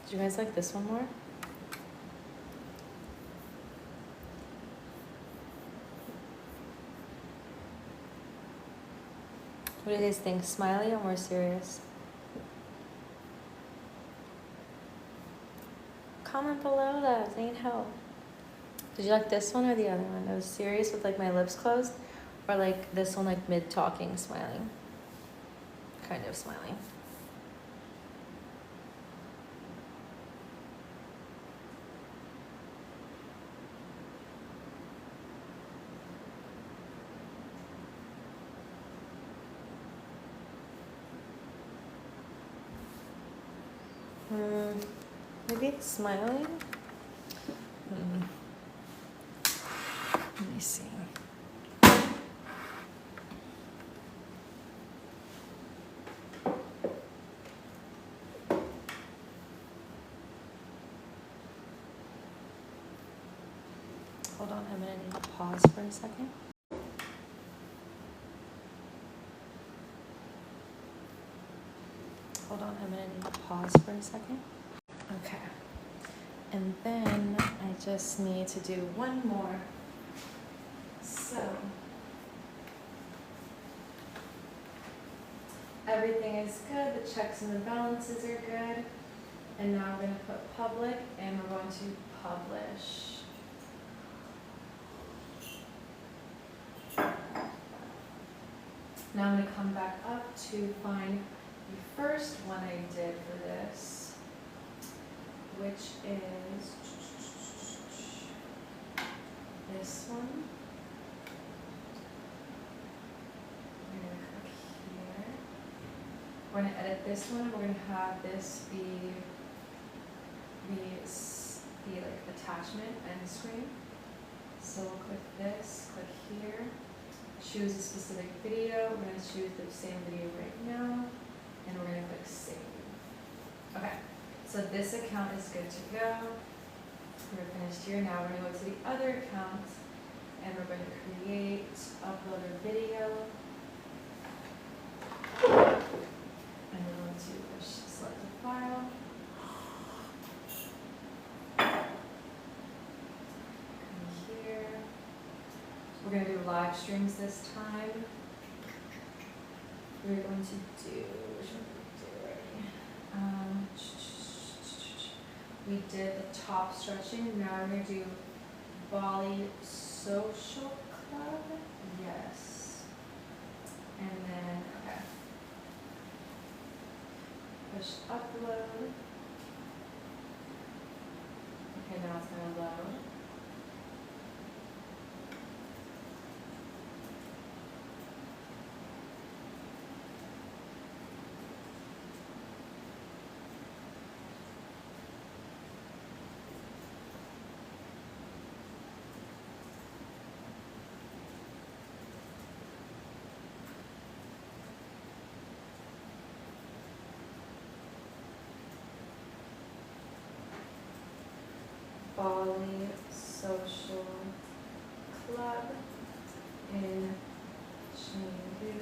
Do you guys like this one more? What do you guys think? Smiley or more serious? Comment below that. Ain't help. Did you like this one or the other one? It was serious with like my lips closed, or like this one like mid talking, smiling, kind of smiling. Maybe it's smiling. Let me see. Hold on, I'm gonna need to pause for a second. Hold on, I'm gonna need to pause for a second. Okay. And then I just need to do one more. So, everything is good, the checks and the balances are good. And now I'm going to put public and we're going to publish. Now I'm going to come back up to find the first one I did for this, which is this one. I'm going to click here. We're going to edit this one. We're going to have this be the like attachment end screen. So we'll click this, click here, choose a specific video. We're going to choose the same video right now, and we're going to click save. Okay, so this account is good to go. We're finished here. Now we're going to go to the other account, and we're going to create, upload a video, and we're going to push select a file. We're going to do live streams this time. We're going to do, which one did we do already? We did the top stretching. Now we're going to do Bali Social Club. Yes. And then, okay. Push upload. Okay, now it's going to load. Bali Social Club in Chengdu.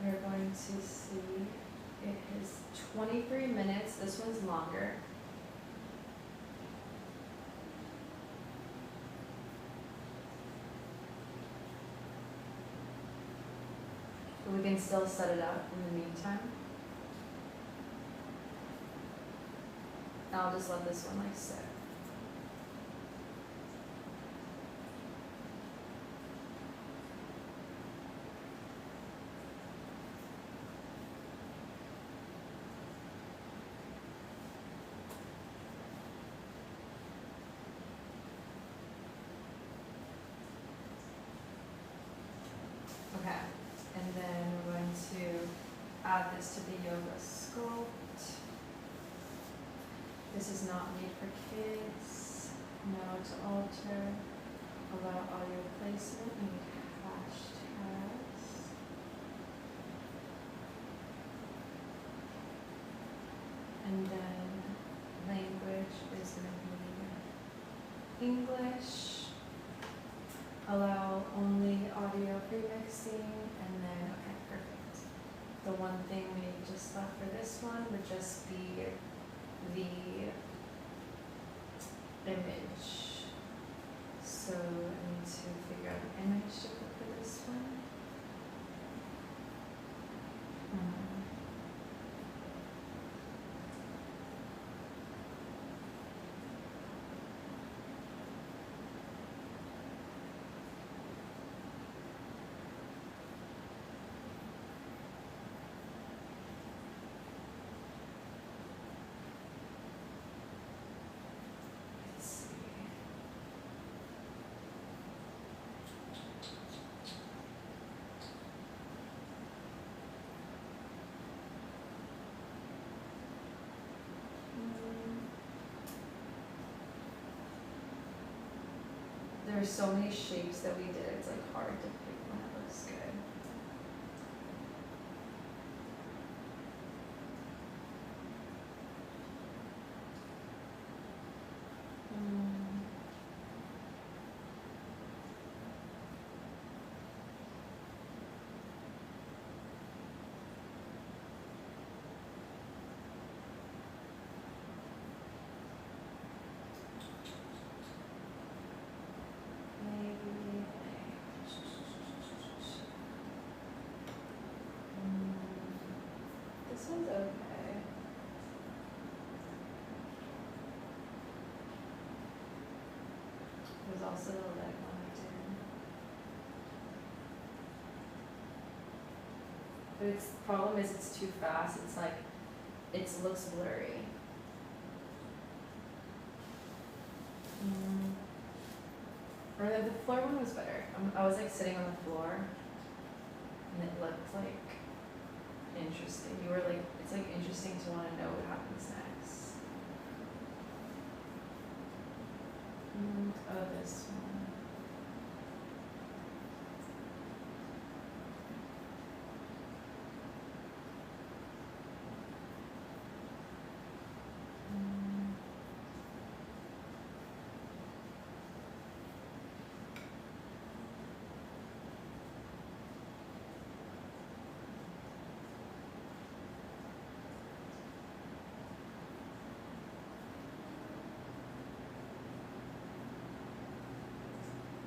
We're going to see, it is 23 minutes, this one's longer. But we can still set it up in the meantime. I'll just let this one like sit. And then we're going to add this to the yoga sculpt. This is not made for kids. No to alter. Allow audio placement. We need hashtags. And then language is going to be English. Allow only audio remixing, and then, okay, perfect. The one thing we just left for this one would just be the image. So I need to figure out an image to put for this one. Let's see. There's so many shapes that we did, it's like hard to pick one that looks good. This one's okay. There's also the leg one I did. But its problem is it's too fast. It's like, it looks blurry. Or the floor one was better. I was like sitting on the floor, and it looked like interesting. You were like, it's like interesting to want to know what happens next. Oh, this one.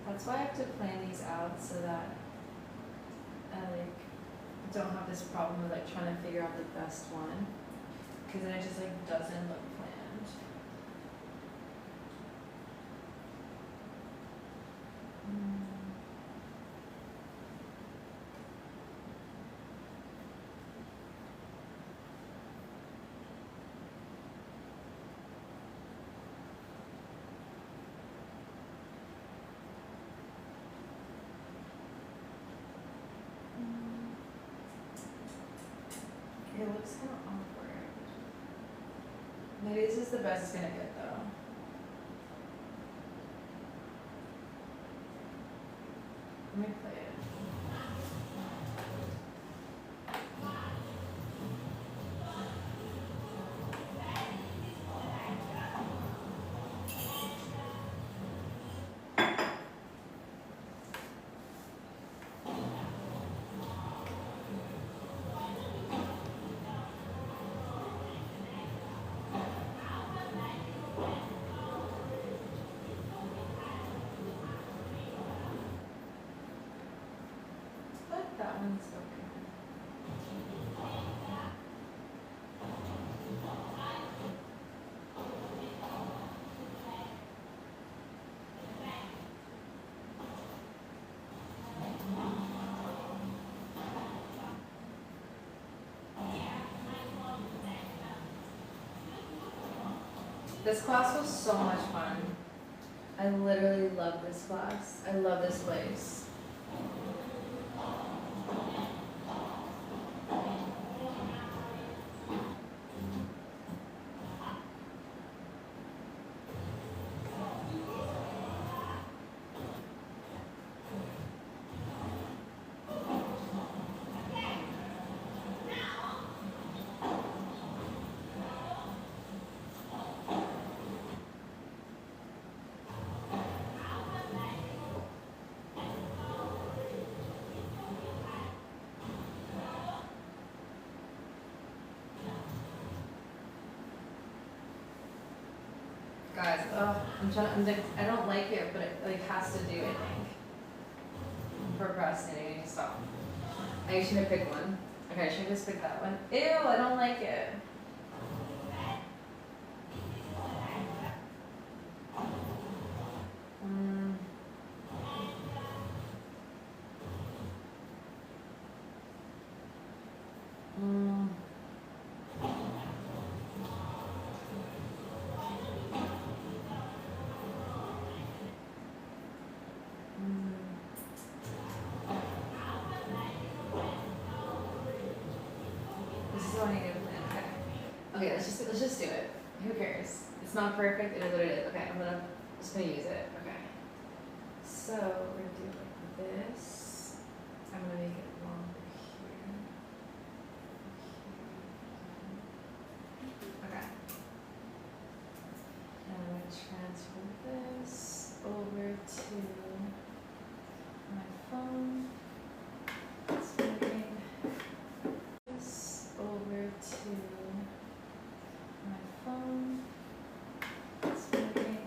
That's why I have to plan these out so that I like don't have this problem of like trying to figure out the best one, because then it just like doesn't look planned. It looks kind of awkward. Maybe this is the best it's gonna get though. Let me play it. That one's okay. This class was so much fun. I literally love this class. I love this place. oh, I don't like it, but it like has to do, I think. I'm procrastinating, I need to stop. I should have picked one. Okay, I should just pick that one. Ew, I don't like it. This is what I need to plan. Okay, let's just do it. Who cares? It's not perfect. It is what it is. Okay, just gonna use it. Okay. So we're gonna do like this. I'm gonna make it longer here. Okay. And I'm gonna transfer this over to my phone. It's moving this over to my phone. It's moving.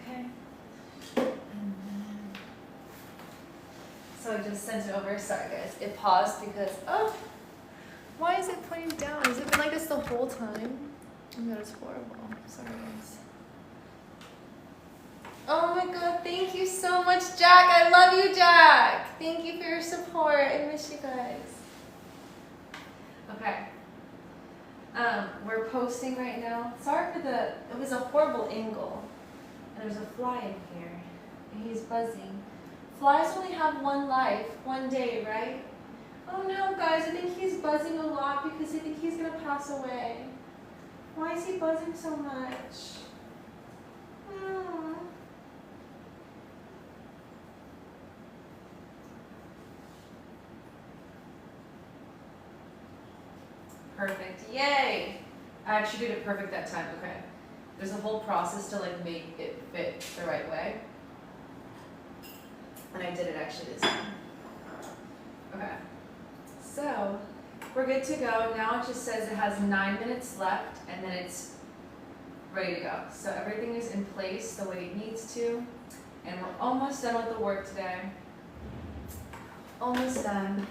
Okay. So I just sent it over. Sorry guys, it paused because why is it pointing down? Has it been like this the whole time? Oh my god, it's horrible. Sorry guys. Oh my god, thank you so much, Jack. I love you, Jack. Thank you for your support. I miss you guys. Okay. We're posting right now. Sorry for it was a horrible angle. And there's a fly in here. And he's buzzing. Flies only have one life, one day, right? Oh no, guys, I think he's buzzing a lot because I think he's gonna pass away. Why is he buzzing so much? Perfect, yay! I actually did it perfect that time, okay. There's a whole process to like make it fit the right way. And I did it actually this time. Okay, so we're good to go. Now it just says it has 9 minutes left and then it's ready to go. So everything is in place the way it needs to. And we're almost done with the work today. Almost done.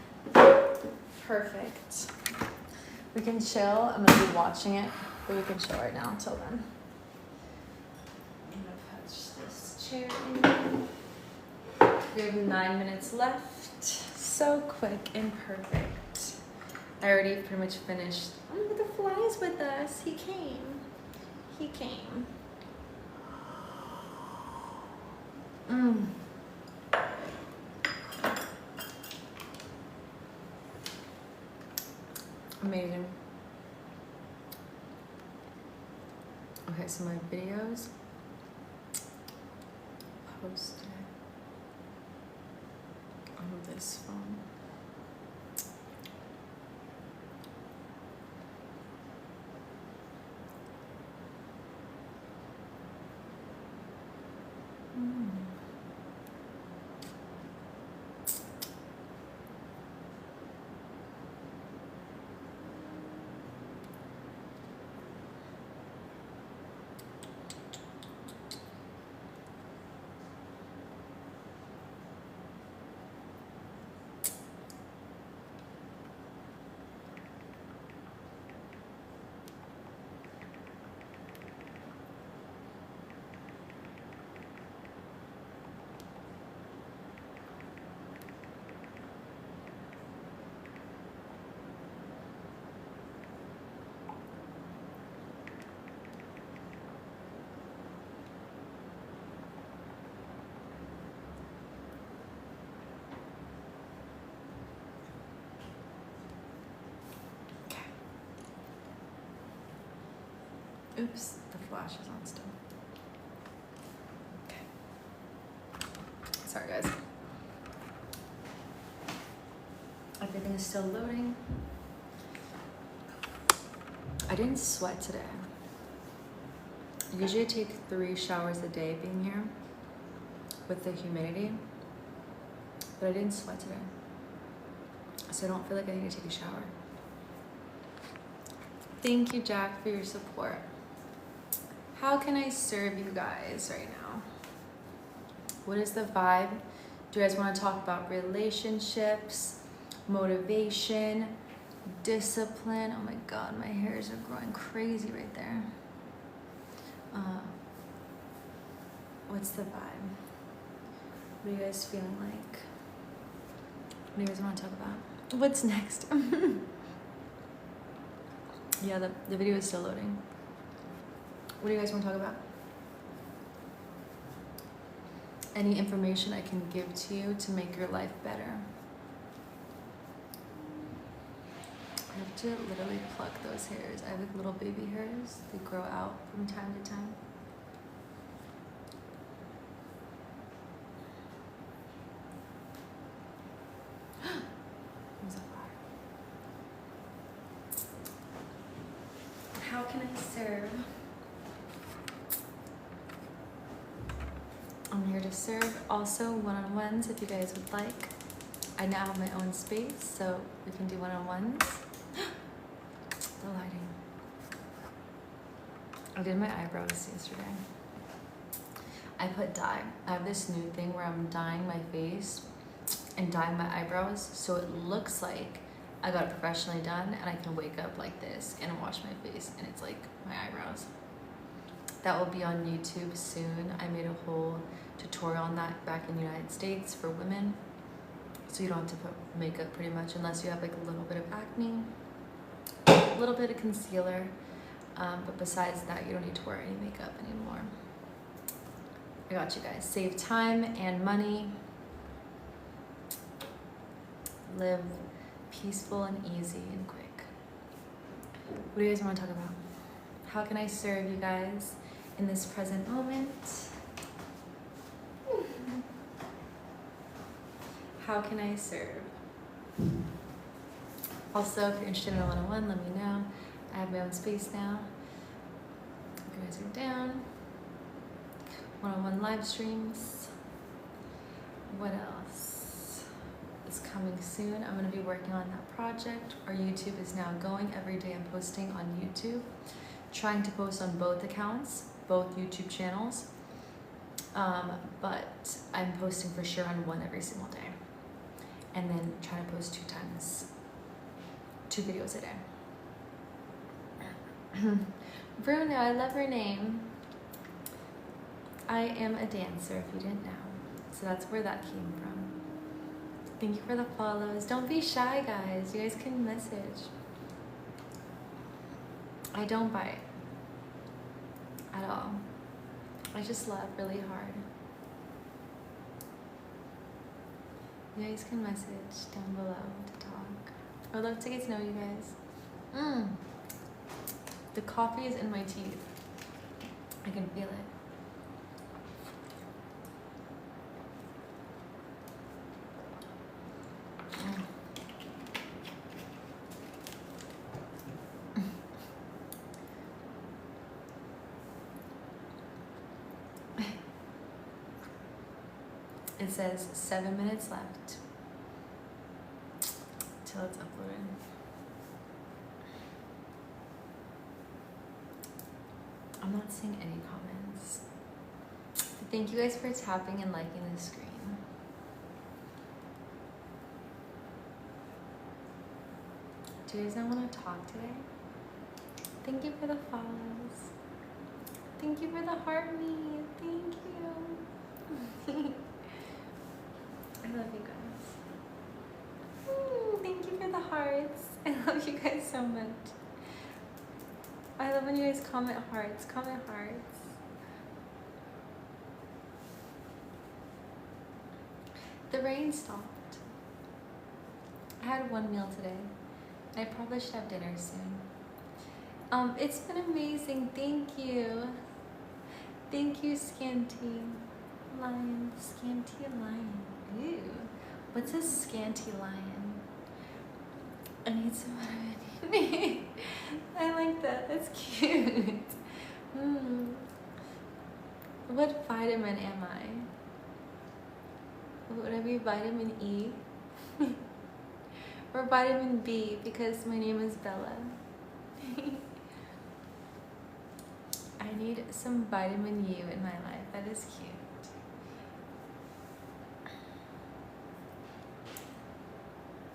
Perfect. We can chill. I'm gonna be watching it, but we can chill right now until then. I'm gonna patch this chair in. We have 9 minutes left. So quick and perfect. I already pretty much finished. Oh, but the fly's with us. He came. He came. Amazing. Okay, so my videos posted on this phone. Oops, the flash is on still. Okay. Sorry, guys. Everything is still loading. I didn't sweat today. Usually I take 3 showers a day being here with the humidity, but I didn't sweat today. So I don't feel like I need to take a shower. Thank you, Jack, for your support. How can I serve you guys right now? What is the vibe? Do you guys want to talk about relationships, motivation, discipline? Oh my God, my hairs are growing crazy right there. What's the vibe? What are you guys feeling like? What do you guys want to talk about? What's next? Yeah, the video is still loading. What do you guys want to talk about? Any information I can give to you to make your life better? I have to literally pluck those hairs. I have like little baby hairs. They grow out from time to time. There's a fire. How can I serve? I'm here to serve. Also one-on-ones if you guys would like. I now have my own space, so we can do one-on-ones. The lighting. I did my eyebrows yesterday. I put dye. I have this new thing where I'm dyeing my face and dyeing my eyebrows so it looks like I got it professionally done, and I can wake up like this and wash my face and it's like my eyebrows. That will be on YouTube soon. I made a whole tutorial on that back in the United States for women. So you don't have to put makeup pretty much unless you have like a little bit of acne, a little bit of concealer. But besides that, you don't need to wear any makeup anymore. I got you guys. Save time and money. Live peaceful and easy and quick. What do you guys want to talk about? How can I serve you guys in this present moment? How can I serve? Also, if you're interested in a one-on-one, let me know. I have my own space now. You guys are down. One-on-one live streams. What else is coming soon? I'm going to be working on that project. Our YouTube is now going. Every day I'm posting on YouTube. Trying to post on both accounts, both YouTube channels. But I'm posting for sure on one every single day. And then trying to post 2 videos a day. Bruno, I love her name. I am a dancer, if you didn't know. So that's where that came from. Thank you for the follows. Don't be shy, guys. You guys can message. I don't bite at all. I just laugh really hard. You guys can message down below to talk. I'd love to get to know you guys. The coffee is in my teeth. I can feel it. It says 7 minutes left till it's uploaded. I'm not seeing any comments. But thank you guys for tapping and liking the screen. Do you guys not want to talk today? Thank you for the follows. Thank you for the heart me. Thank you. I love you guys. Thank you for the hearts. I love you guys so much. I love when you guys comment hearts. Comment hearts. The rain stopped. I had one meal today. I probably should have dinner soon. It's been amazing. Thank you. Thank you, Scanty Lion. Scanty Lion. Ew. What's a scanty lion? I need some vitamin D. I like that. That's cute. What vitamin am I? Would I be vitamin E? Or vitamin B because my name is Bella? I need some vitamin U in my life. That is cute.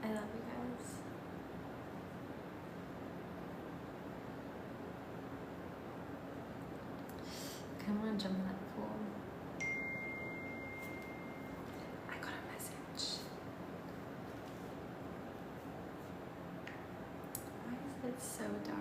I love you guys. Come on, jump in that pool. I got a message. Why is it so dark?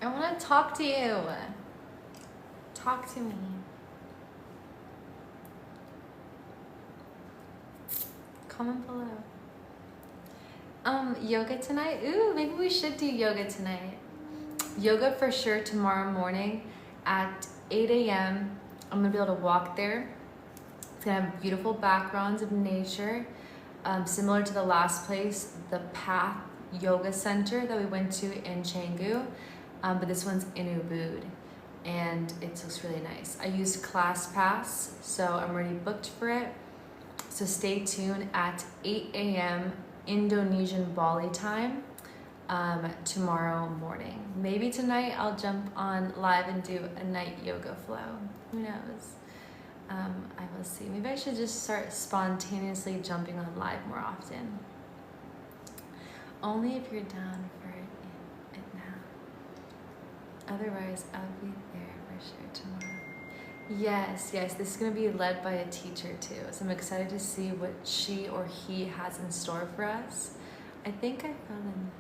I want to talk to you. Talk to me. Comment below. Yoga tonight? Ooh, maybe we should do yoga tonight. Yoga for sure tomorrow morning at 8 a.m. I'm gonna be able to walk there. It's gonna have beautiful backgrounds of nature, similar to the last place, the Path Yoga Center that we went to in Canggu. But this one's in Ubud, and it looks really nice. I used ClassPass, so I'm already booked for it. So stay tuned at 8 a.m. Indonesian Bali time tomorrow morning. Maybe tonight I'll jump on live and do a night yoga flow. Who knows? I will see. Maybe I should just start spontaneously jumping on live more often. Only if you're down for it now. Otherwise, I'll be there for sure tomorrow. Yes, this is going to be led by a teacher too. So I'm excited to see what she or he has in store for us. I think I fell in.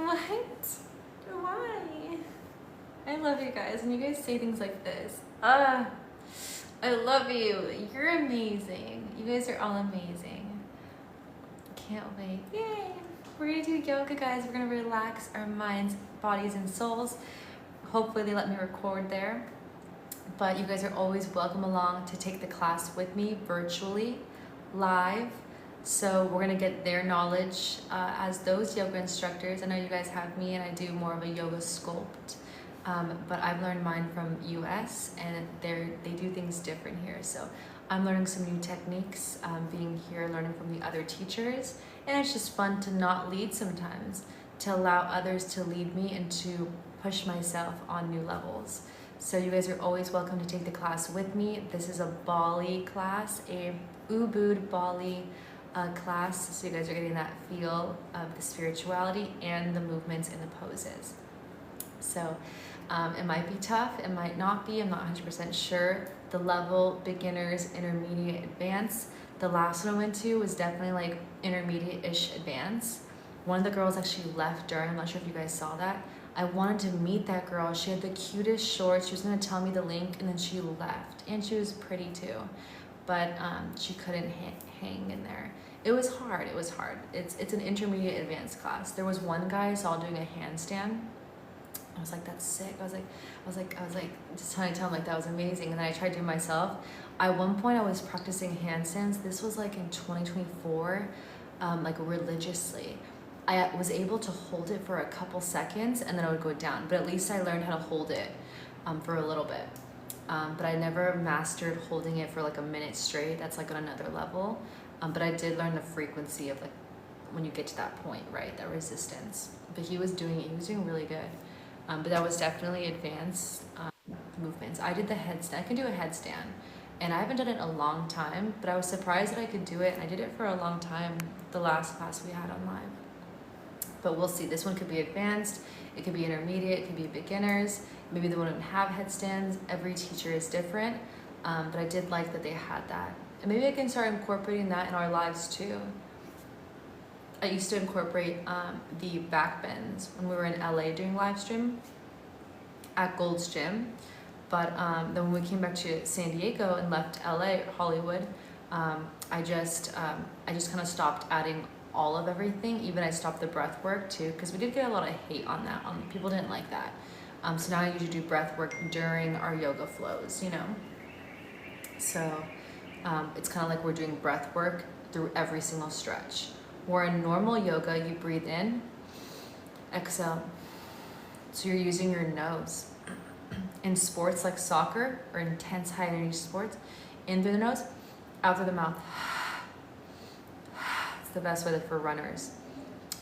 What? Why? I love you guys, and you guys say things like this. I love you. You're amazing. You guys are all amazing. Can't wait. Yay. We're gonna do yoga, guys. We're gonna relax our minds, bodies, and souls. Hopefully they let me record there. But you guys are always welcome along to take the class with me virtually, live. So we're gonna get their knowledge as those yoga instructors. I know you guys have me, and I do more of a yoga sculpt. But I've learned mine from US, and they do things different here. So I'm learning some new techniques, being here, learning from the other teachers. And it's just fun to not lead sometimes, to allow others to lead me and to push myself on new levels. So you guys are always welcome to take the class with me. This is a Bali class, a Ubud Bali class. So you guys are getting that feel of the spirituality and the movements and the poses. So it might be tough, it might not be, I'm not 100% sure. The level, beginners, intermediate, advanced. The last one I went to was definitely like intermediate-ish advanced. One of the girls actually left during, I'm not sure if you guys saw that. I wanted to meet that girl. She had the cutest shorts. She was gonna tell me the link, and then she left. And she was pretty too, but she couldn't hang in there. It was hard, It's an intermediate advanced class. There was one guy I saw doing a handstand. I was like, that's sick. I was like, just trying to tell him like that was amazing. And then I tried doing myself. At one point I was practicing handstands. This was like in 2024, like religiously. I was able to hold it for a couple seconds and then I would go down. But at least I learned how to hold it for a little bit. But I never mastered holding it for like a minute straight. That's like on another level. But I did learn the frequency of like when you get to that point, right? That resistance. But he was doing really good. But that was definitely advanced movements. I did the headstand. I can do a headstand. And I haven't done it in a long time, but I was surprised that I could do it. And I did it for a long time, the last class we had on live. but we'll see. This one could be advanced, it could be intermediate, it could be beginners. Maybe they wouldn't have headstands. Every teacher is different, but I did like that they had that. And maybe I can start incorporating that in our lives too. I used to incorporate the back bends when we were in LA doing live stream at Gold's Gym. But then when we came back to San Diego and left LA, Hollywood, I just kind of stopped adding all of everything. Even I stopped the breath work too, because we did get a lot of hate on that. People didn't like that. So now I usually do breath work during our yoga flows, you know? So it's kind of like we're doing breath work through every single stretch. Where in normal yoga, you breathe in, exhale. So you're using your nose. In sports like soccer or intense high energy sports, in through the nose, out through the mouth. It's the best way for runners.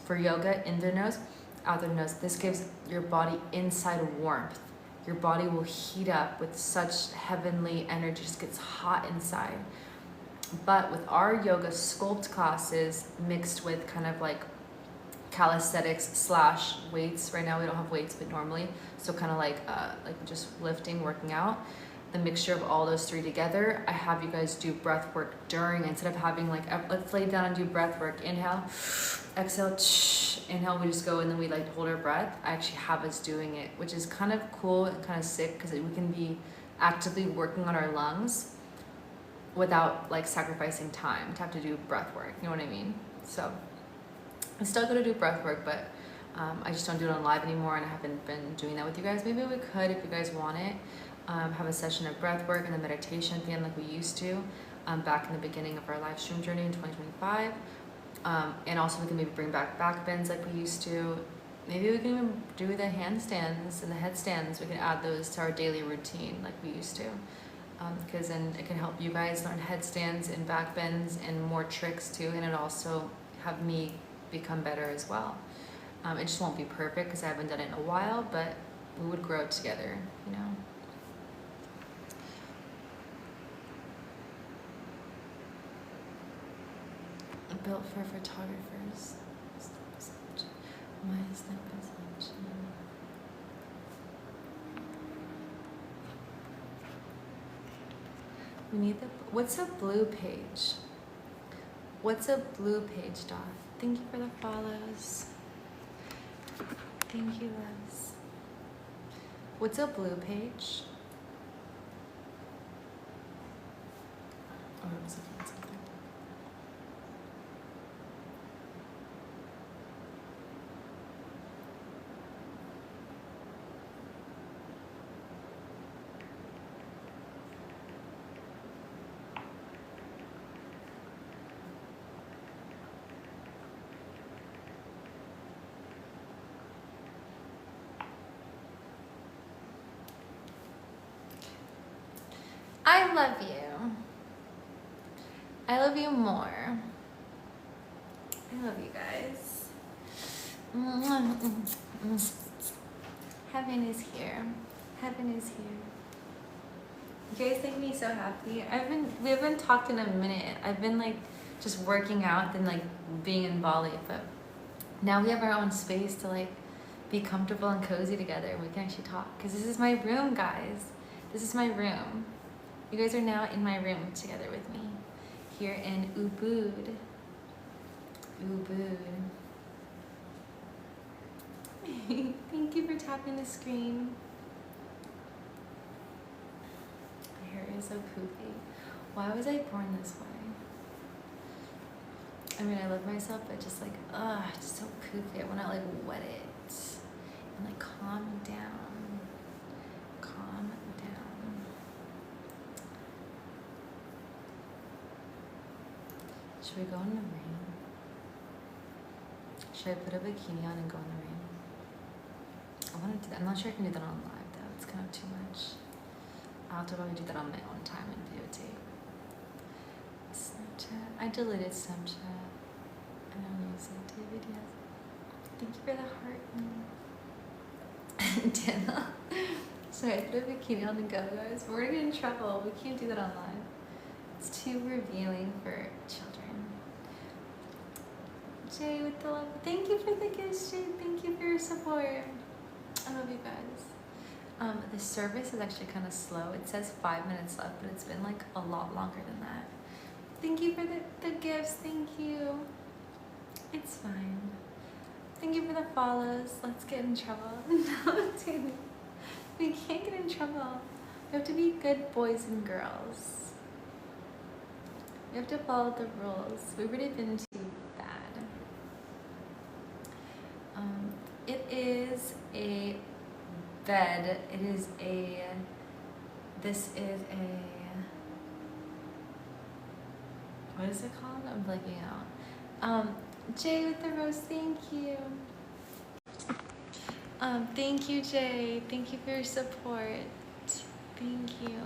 For yoga, in through the nose, out through the nose. This gives your body inside warmth. Your body will heat up with such heavenly energy, just gets hot inside. But with our yoga sculpt classes mixed with kind of like calisthenics / weights. Right now we don't have weights, but normally, so kind of like just lifting, working out. The mixture of all those three together, I have you guys do breath work during, instead of having like, let's lay down and do breath work. Inhale, exhale, inhale, we just go and then we like hold our breath. I actually have us doing it, which is kind of cool and kind of sick because we can be actively working on our lungs without like sacrificing time to have to do breath work, you know what I mean? So I'm still gonna do breath work, but I just don't do it on live anymore, and I haven't been doing that with you guys. Maybe we could, if you guys want it, have a session of breath work and then meditation at the end like we used to back in the beginning of our live stream journey in 2025. And also we can maybe bring back bends like we used to. Maybe we can even do the handstands and the headstands. We can add those to our daily routine like we used to. Because then it can help you guys learn headstands and back bends and more tricks too, and it also have me become better as well. It just won't be perfect because I haven't done it in a while, but we would grow together, you know. Built for photographers. My snap perception. We need the, what's a blue page? What's a blue page, Dot? Thank you for the follows. Thank you, Les. What's a blue page? Oh, I was looking at something. I love you. I love you more. I love you guys. Heaven is here. Heaven is here. You guys make me so happy. We haven't talked in a minute. I've been like just working out and like being in Bali, but now we have our own space to like be comfortable and cozy together, and we can actually talk. Because this is my room, guys. This is my room. You guys are now in my room together with me here in Ubud. Ubud. Thank you for tapping the screen. My hair is so poofy. Why was I born this way? I mean, I love myself, but just like, it's so poofy. I want to like wet it and like calm down. Calm down. Should we go in the rain? Should I put a bikini on and go in the rain? I want to do that. I'm not sure I can do that on live though. It's kind of too much. I'll have to probably do that on my own time and videotape. Snapchat. I deleted Snapchat. I don't use it. Do videos. Thank you for the heart. Dana. Sorry, I put a bikini on and go, guys. We're gonna get in trouble. We can't do that online. It's too revealing for children. Jay with the love. Thank you for the gifts, Jay. Thank you for your support. I love you guys. The service is actually kind of slow. It says 5 minutes left, but it's been like a lot longer than that. Thank you for the gifts. Thank you. It's fine. Thank you for the follows. Let's get in trouble. No, dude. We can't get in trouble. We have to be good boys and girls. We have to follow the rules. We've already been too bad. It is a bed. This is a, what is it called? I'm blanking out. Jay with the rose, thank you. Thank you, Jay. Thank you for your support. Thank you.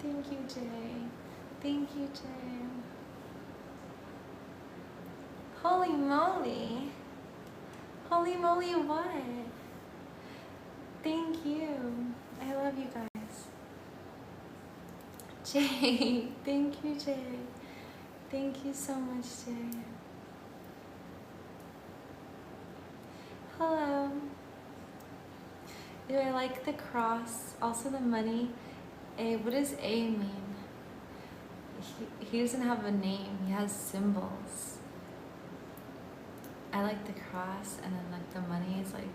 Thank you, Jay. Thank you, Jay. Holy moly. Holy moly, what? Thank you. I love you guys. Jay, thank you, Jay. Thank you so much, Jay. Hello. Do I like the cross? Also the money. A, what does A mean? He doesn't have a name, he has symbols. I like the cross, and then like the money is like,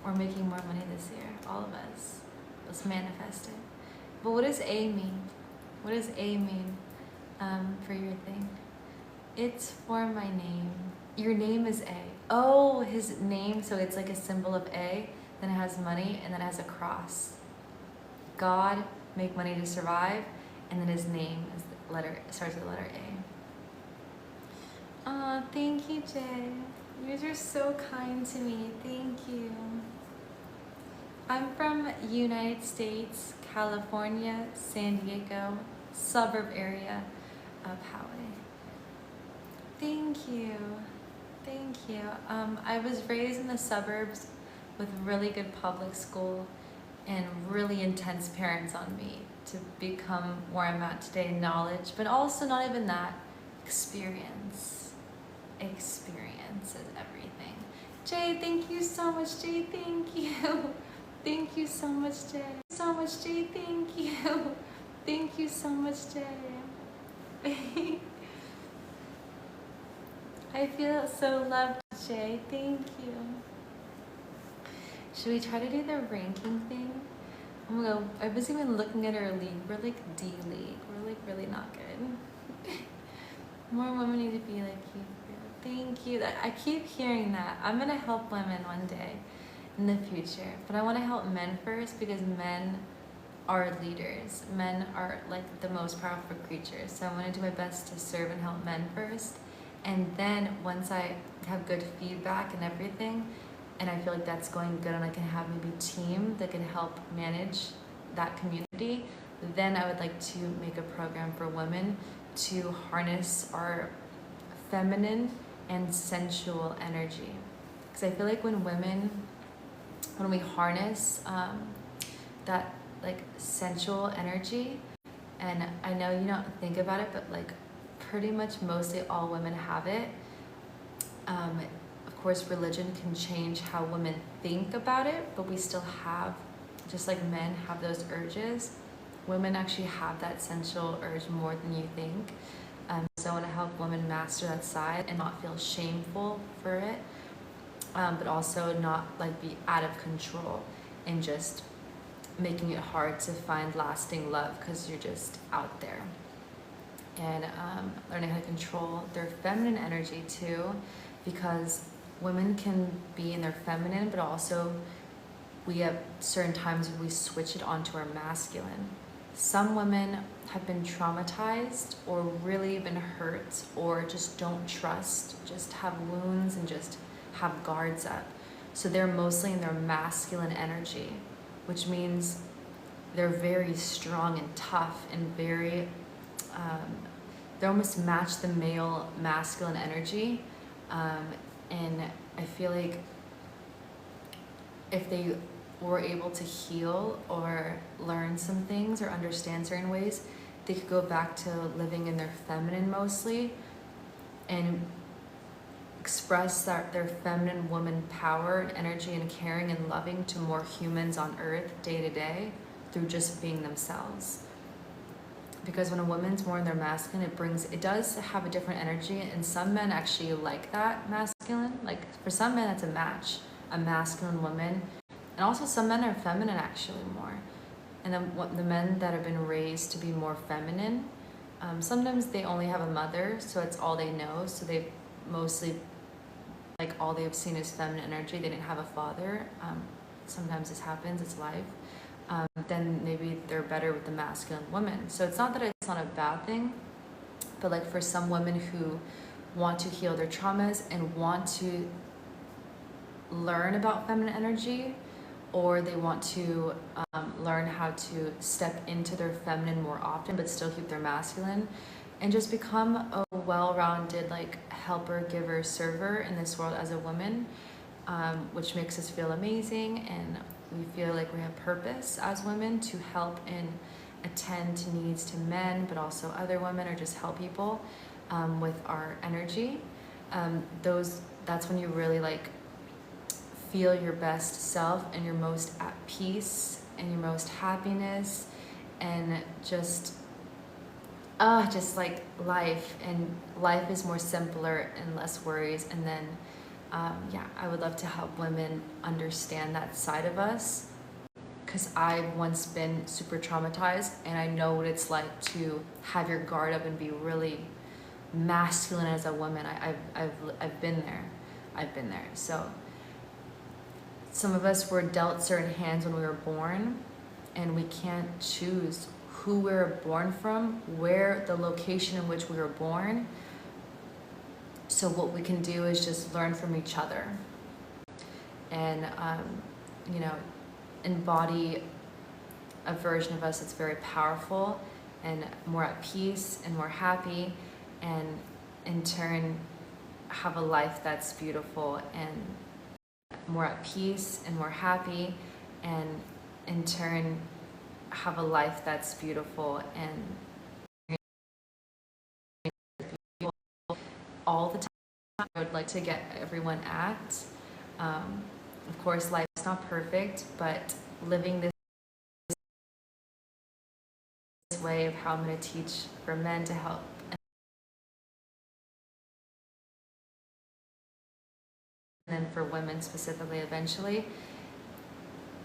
we're making more money this year, all of us. Let's manifest it. But what does A mean? What does A mean for your thing? It's for my name. Your name is A. Oh, his name, so it's like a symbol of A, then it has money, and then it has a cross. God, make money to survive, and then his name is the letter, starts with the letter A. Aw, thank you, Jay. You guys are so kind to me. Thank you. I'm from United States, California, San Diego, suburb area of Hawaii. Thank you. Thank you. I was raised in the suburbs with really good public school and really intense parents on me to become where I'm at today, knowledge, but also not even that, experience. Experience is everything. Jay, thank you so much, Jay, thank you. Thank you so much, Jay. So much, Jay, thank you. Thank you so much, Jay. I feel so loved, Jay, thank you. Should we try to do the ranking thing? Oh my god, I was even looking at our league. We're like D league. We're like really not good. More women need to be like you. Thank you. I keep hearing that. I'm gonna help women one day in the future, but I want to help men first because men are leaders. Men are like the most powerful creatures. So I want to do my best to serve and help men first, and then once I have good feedback and everything, and I feel like that's going good and I can have maybe a team that can help manage that community, then I would like to make a program for women to harness our feminine and sensual energy. Because I feel like when we harness that like sensual energy, and I know you don't think about it, but like pretty much mostly all women have it. Of course, religion can change how women think about it, but we still have, just like men have those urges, women actually have that sensual urge more than you think. So I want to help women master that side and not feel shameful for it, but also not like be out of control and just making it hard to find lasting love because you're just out there. And learning how to control their feminine energy too, because women can be in their feminine, but also we have certain times when we switch it onto our masculine. Some women have been traumatized or really been hurt or just don't trust, just have wounds and just have guards up. So they're mostly in their masculine energy, which means they're very strong and tough and very, they almost match the male masculine energy. And I feel like if they were able to heal or learn some things or understand certain ways, they could go back to living in their feminine mostly and express their feminine woman power and energy and caring and loving to more humans on earth day to day through just being themselves. Because when a woman's more in their masculine, it does have a different energy, and some men actually like that masculine. Like for some men, it's a match, a masculine woman, and also some men are feminine actually more. And then the men that have been raised to be more feminine, sometimes they only have a mother, so it's all they know. So they mostly, like all they've seen is feminine energy. They didn't have a father. Sometimes this happens, it's life. Then maybe they're better with the masculine woman. So it's not that it's not a bad thing, but like for some women who want to heal their traumas and want to learn about feminine energy, or they want to learn how to step into their feminine more often but still keep their masculine and just become a well-rounded like helper, giver, server in this world as a woman, which makes us feel amazing, and we feel like we have purpose as women to help and attend to needs to men, but also other women, or just help people with our energy. That's when you really like feel your best self and your most at peace and your most happiness, and just like life, and life is more simpler and less worries. And then I would love to help women understand that side of us, because I've once been super traumatized, and I know what it's like to have your guard up and be really masculine as a woman. I've been there. So some of us were dealt certain hands when we were born, and we can't choose who we were born from, where the location in which we were born. So what we can do is just learn from each other and, embody a version of us that's very powerful and more at peace and more happy, and in turn have a life that's beautiful and more at peace and more happy, and in turn have a life that's beautiful and all the time. I would like to get everyone at. Of course, life's not perfect, but living this way of how I'm going to teach for men to help, and then for women specifically eventually,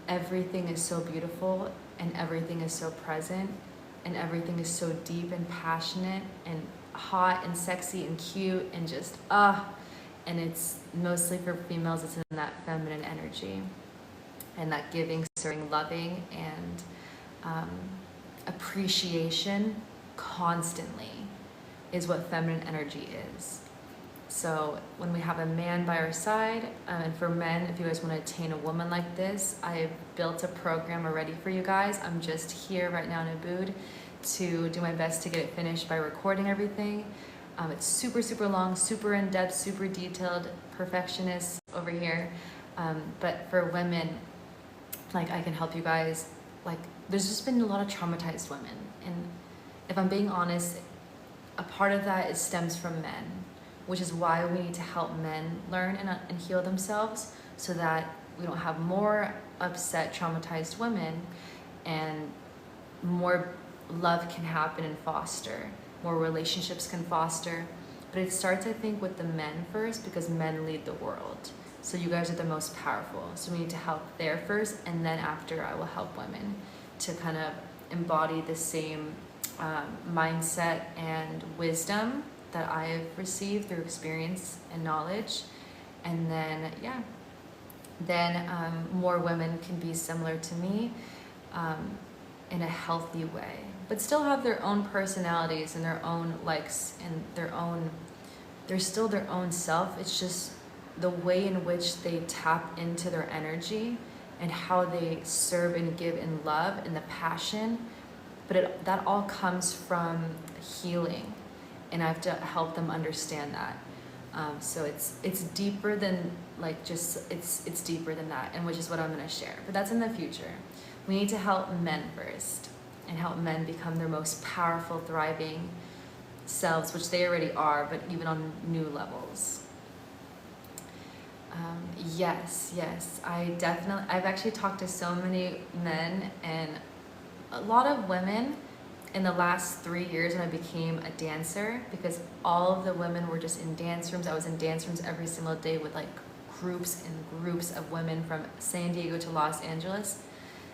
everything is so beautiful, and everything is so present, and everything is so deep and passionate and hot and sexy and cute and just and it's mostly for females. It's in that feminine energy and that giving, serving, loving, and appreciation constantly is what feminine energy is. So when we have a man by our side, and for men, if you guys want to attain a woman like this, I've built a program already for you guys. I'm just here right now in Ubud to do my best to get it finished by recording everything. It's super, super long, super in-depth, super detailed, perfectionist over here. But for women, like I can help you guys. Like there's just been a lot of traumatized women. And if I'm being honest, a part of that stems from men, which is why we need to help men learn and heal themselves, so that we don't have more upset, traumatized women, and more love can happen and foster, more relationships can foster. But it starts, I think, with the men first, because men lead the world. So you guys are the most powerful. So we need to help there first, and then after I will help women to kind of embody the same mindset and wisdom that I've received through experience and knowledge. And then, more women can be similar to me in a healthy way, but still have their own personalities and their own likes and they're still their own self. It's just the way in which they tap into their energy and how they serve and give in love and the passion. But that all comes from healing, and I have to help them understand that. So it's deeper than like just it's deeper than that, and which is what I'm gonna share. But that's in the future. We need to help men first, and help men become their most powerful, thriving selves, which they already are, but even on new levels. Yes, I've actually talked to so many men and a lot of women in the last 3 years when I became a dancer, because all of the women were just in dance rooms. I was in dance rooms every single day with like groups and groups of women from San Diego to Los Angeles.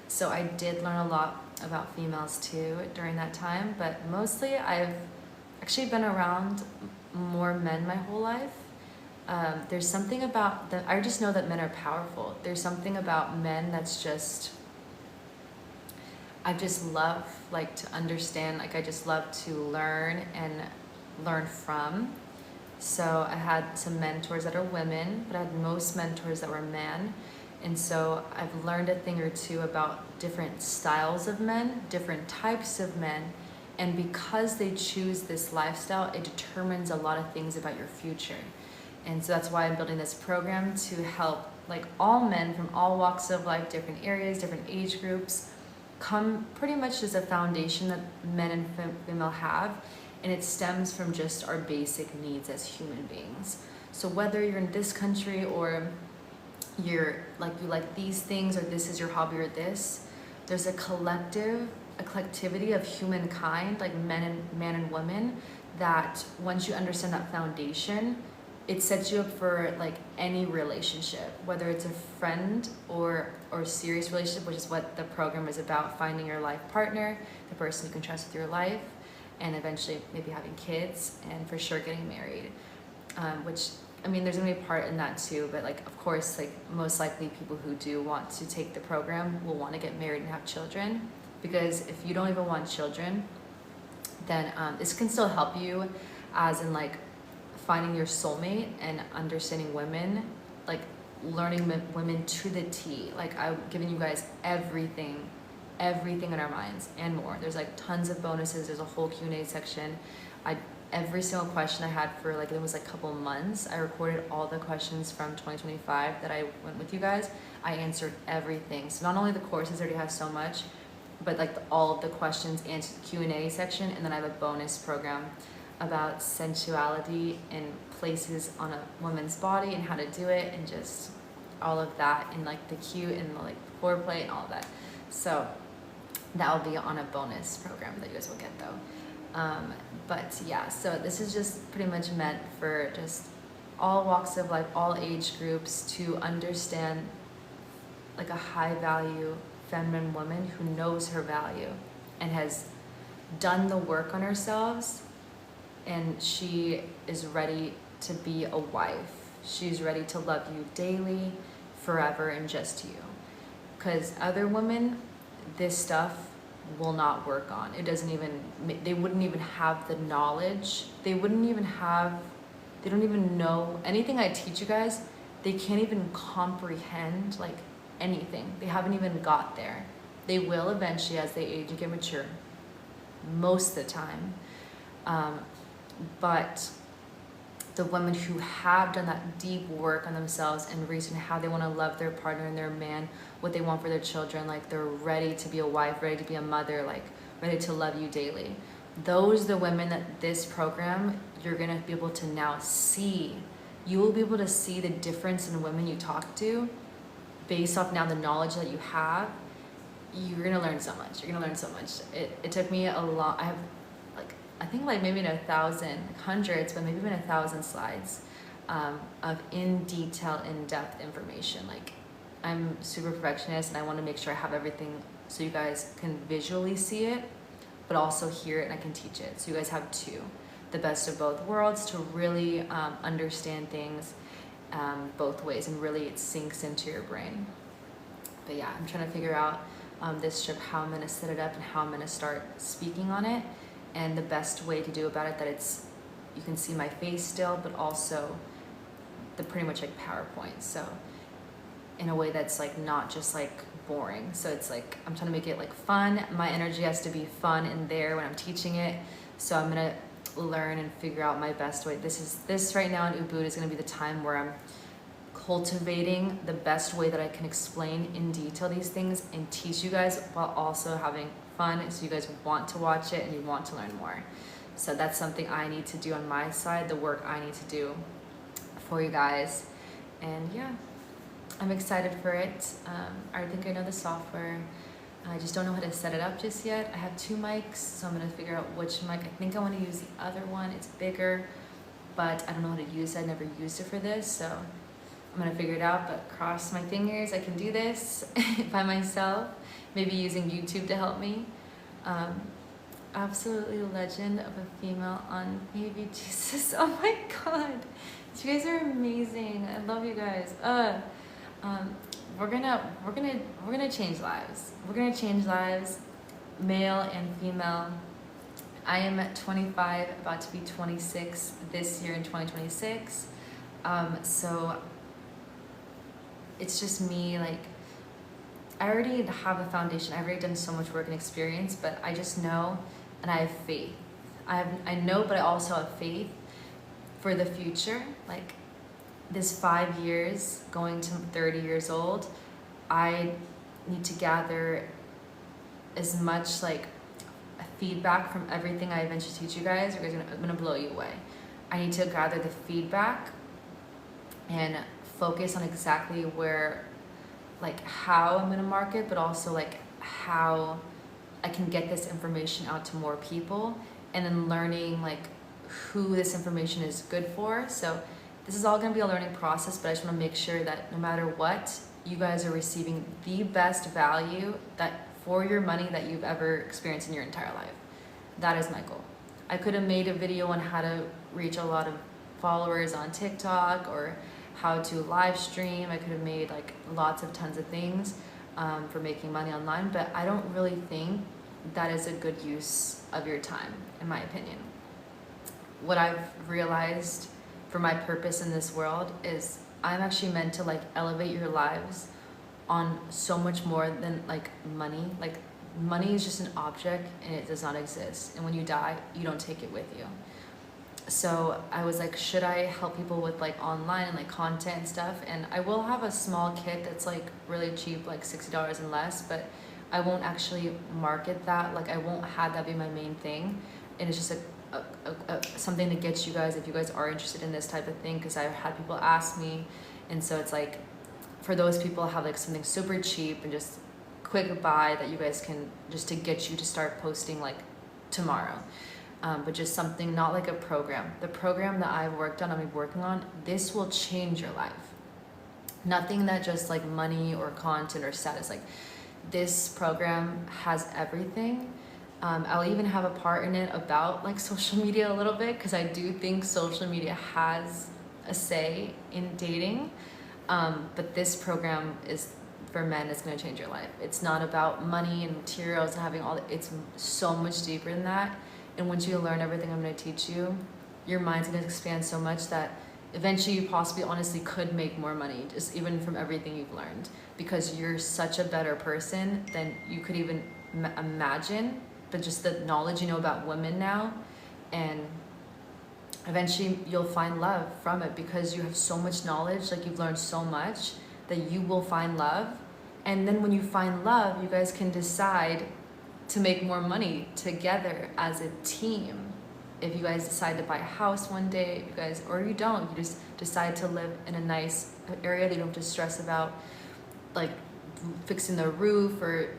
So I did learn a lot about females too during that time, but mostly I've actually been around more men my whole life. There's something about them. I just know that men are powerful. There's something about men that's just, I just love like to understand, like I just love to learn and learn from. So I had some mentors that are women, but I had most mentors that were men. And so I've learned a thing or two about different styles of men, different types of men. And because they choose this lifestyle, it determines a lot of things about your future. And so that's why I'm building this program to help like all men from all walks of life, different areas, different age groups, come pretty much as a foundation that men and female have. And it stems from just our basic needs as human beings. So whether you're in this country or you're like, you like these things, or this is your hobby or this, there's a collectivity of humankind, like man and women, that once you understand that foundation, it sets you up for like any relationship, whether it's a friend or serious relationship, which is what the program is about, finding your life partner, the person you can trust with your life, and eventually maybe having kids, and for sure getting married. Which, I mean, there's gonna be a part in that too, but like, of course, like most likely people who do want to take the program will want to get married and have children, because if you don't even want children, then this can still help you as in like finding your soulmate and understanding women, like learning women to the T. Like I'm giving you guys everything in our minds and more. There's like tons of bonuses. There's a whole Q&A section. Every single question I had for like, it was like a couple months, I recorded all the questions from 2025 that I went with you guys. I answered everything. So not only the courses already have so much, but like all of the questions answered the Q&A section. And then I have a bonus program about sensuality and places on a woman's body and how to do it, and just all of that, and like the cute and the like foreplay and all of that. So that will be on a bonus program that you guys will get though. But yeah, so this is just pretty much meant for just all walks of life, all age groups, to understand like a high value feminine woman who knows her value and has done the work on herself, and she is ready to be a wife. She's ready to love you daily, forever, and just you. Because other women, this stuff will not work on. It doesn't even, they wouldn't even have the knowledge. They don't even know anything I teach you guys. They can't even comprehend like anything. They haven't even got there. They will eventually as they age and get mature, most of the time. But the women who have done that deep work on themselves and reason how they want to love their partner and their man, what they want for their children, like they're ready to be a wife, ready to be a mother, like ready to love you daily. Those are the women that this program, you're going to be able to now see. You will be able to see the difference in women you talk to based off now the knowledge that you have. You're going to learn so much. You're going to learn so much. It took me a lot. I think like maybe 1,000, hundreds, but maybe even 1,000 slides of in detail, in-depth information. Like I'm super perfectionist and I want to make sure I have everything so you guys can visually see it, but also hear it, and I can teach it. So you guys have two, the best of both worlds, to really understand things both ways, and really it sinks into your brain. But yeah, I'm trying to figure out this trip, how I'm going to set it up and how I'm going to start speaking on it. And the best way to do about it, that it's, you can see my face still, but also the pretty much like PowerPoint. So in a way that's like not just like boring. So it's like, I'm trying to make it like fun. My energy has to be fun in there when I'm teaching it. So I'm gonna learn and figure out my best way. This right now in Ubud is going to be the time where I'm cultivating the best way that I can explain in detail these things and teach you guys while also having fun, so you guys want to watch it and you want to learn more. So that's something I need to do on my side, the work I need to do for you guys. And yeah, I'm excited for it. I think I know the software. I just don't know how to set it up just yet. I have 2 mics, so I'm gonna figure out which mic. I think I wanna use the other one. It's bigger, but I don't know how to use it. I never used it for this, so I'm gonna figure it out, but cross my fingers I can do this by myself, maybe using YouTube to help me. Absolutely legend of a female on Baby Jesus. Oh my God, you guys are amazing. I love you guys. We're gonna change lives. We're gonna change lives, male and female. I am at 25, about to be 26 this year in 2026. So it's just me, like, I already have a foundation. I've already done so much work and experience, but I just know, and I have faith. I know, but I also have faith for the future. Like, this 5 years, going to 30 years old, I need to gather as much like feedback from everything I eventually teach you guys. I'm gonna blow you away. I need to gather the feedback and focus on exactly where, like, how I'm gonna market, but also like how I can get this information out to more people, and then learning like who this information is good for. So this is all gonna be a learning process, but I just wanna make sure that no matter what, you guys are receiving the best value that for your money that you've ever experienced in your entire life. That is my goal. I could have made a video on how to reach a lot of followers on TikTok or how to live stream. I could have made like tons of things for making money online, but I don't really think that is a good use of your time, in my opinion. What I've realized for my purpose in this world is I'm actually meant to like elevate your lives on so much more than like money. Like, money is just an object and it does not exist. And when you die, you don't take it with you. So I was like, should I help people with like online and like content and stuff? And I will have a small kit that's like really cheap, like $60 and less, but I won't actually market that. Like, I won't have that be my main thing. And it's just something to get you guys, if you guys are interested in this type of thing, because I've had people ask me. And so it's like, for those people, I have like something super cheap and just quick buy that you guys can, just to get you to start posting like tomorrow. But just something, not like a program. The program that I've worked on, I'm working on, this will change your life. Nothing that just like money or content or status. Like, this program has everything. I'll even have a part in it about like social media a little bit, because I do think social media has a say in dating. But this program is for men. It's going to change your life. It's not about money and materials and having all that. It's so much deeper than that. And once you learn everything I'm going to teach you, your mind's going to expand so much that eventually you possibly honestly could make more money, just even from everything you've learned, because you're such a better person than you could even imagine. But just the knowledge you know about women now, and eventually you'll find love from it, because you have so much knowledge, like you've learned so much that you will find love. And then when you find love, you guys can decide to make more money together as a team. If you guys decide to buy a house one day, if you guys, or you don't, you just decide to live in a nice area that you don't have to stress about like fixing the roof or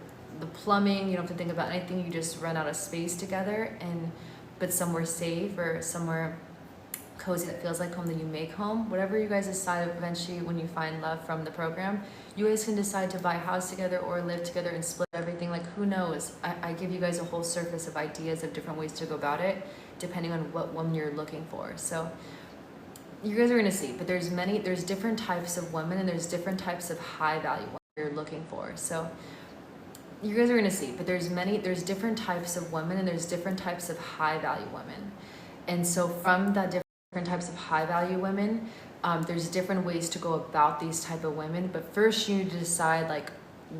the plumbing. You don't have to think about anything. You just rent out a space together, and but somewhere safe or somewhere cozy that feels like home, that you make home. Whatever you guys decide eventually when you find love from the program, you guys can decide to buy a house together or live together and split everything. Like, who knows? I give you guys a whole surface of ideas of different ways to go about it, depending on what woman you're looking for. So you guys are gonna see, but there's different types of women, and there's different types of high value women you're looking for. So you guys are gonna see, but there's different types of women, and there's different types of high value women. And so from that different types of high value women, there's different ways to go about these type of women. But first you need to decide like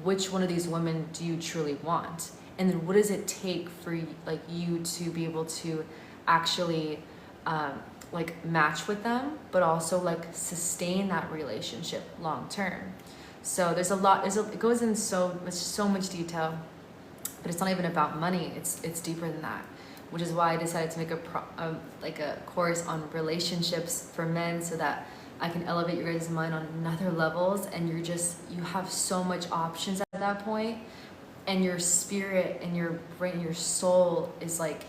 which one of these women do you truly want, and then what does it take for like you to be able to actually like match with them, but also like sustain that relationship long term. So there's a lot, it goes in so much detail, but it's not even about money. It's deeper than that, which is why I decided to make a course on relationships for men, so that I can elevate your guys' mind on another levels, and you have so much options at that point, and your spirit and your brain, your soul is like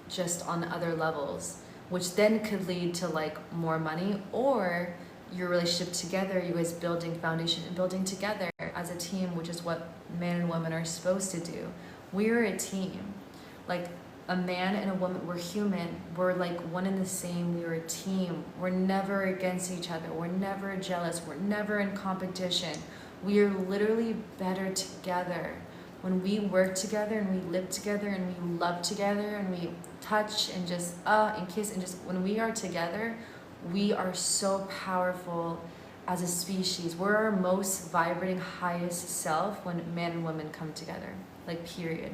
just on other levels, which then could lead to like more money, or your relationship together, you guys building foundation and building together as a team, which is what man and woman are supposed to do. We're a team. Like a man and a woman, we're human. We're like one and the same. We're a team. We're never against each other. We're never jealous. We're never in competition. We are literally better together. When we work together and we live together and we love together and we touch and just and kiss, and just when we are together, we are so powerful as a species. We're our most vibrating, highest self when man and woman come together, like period.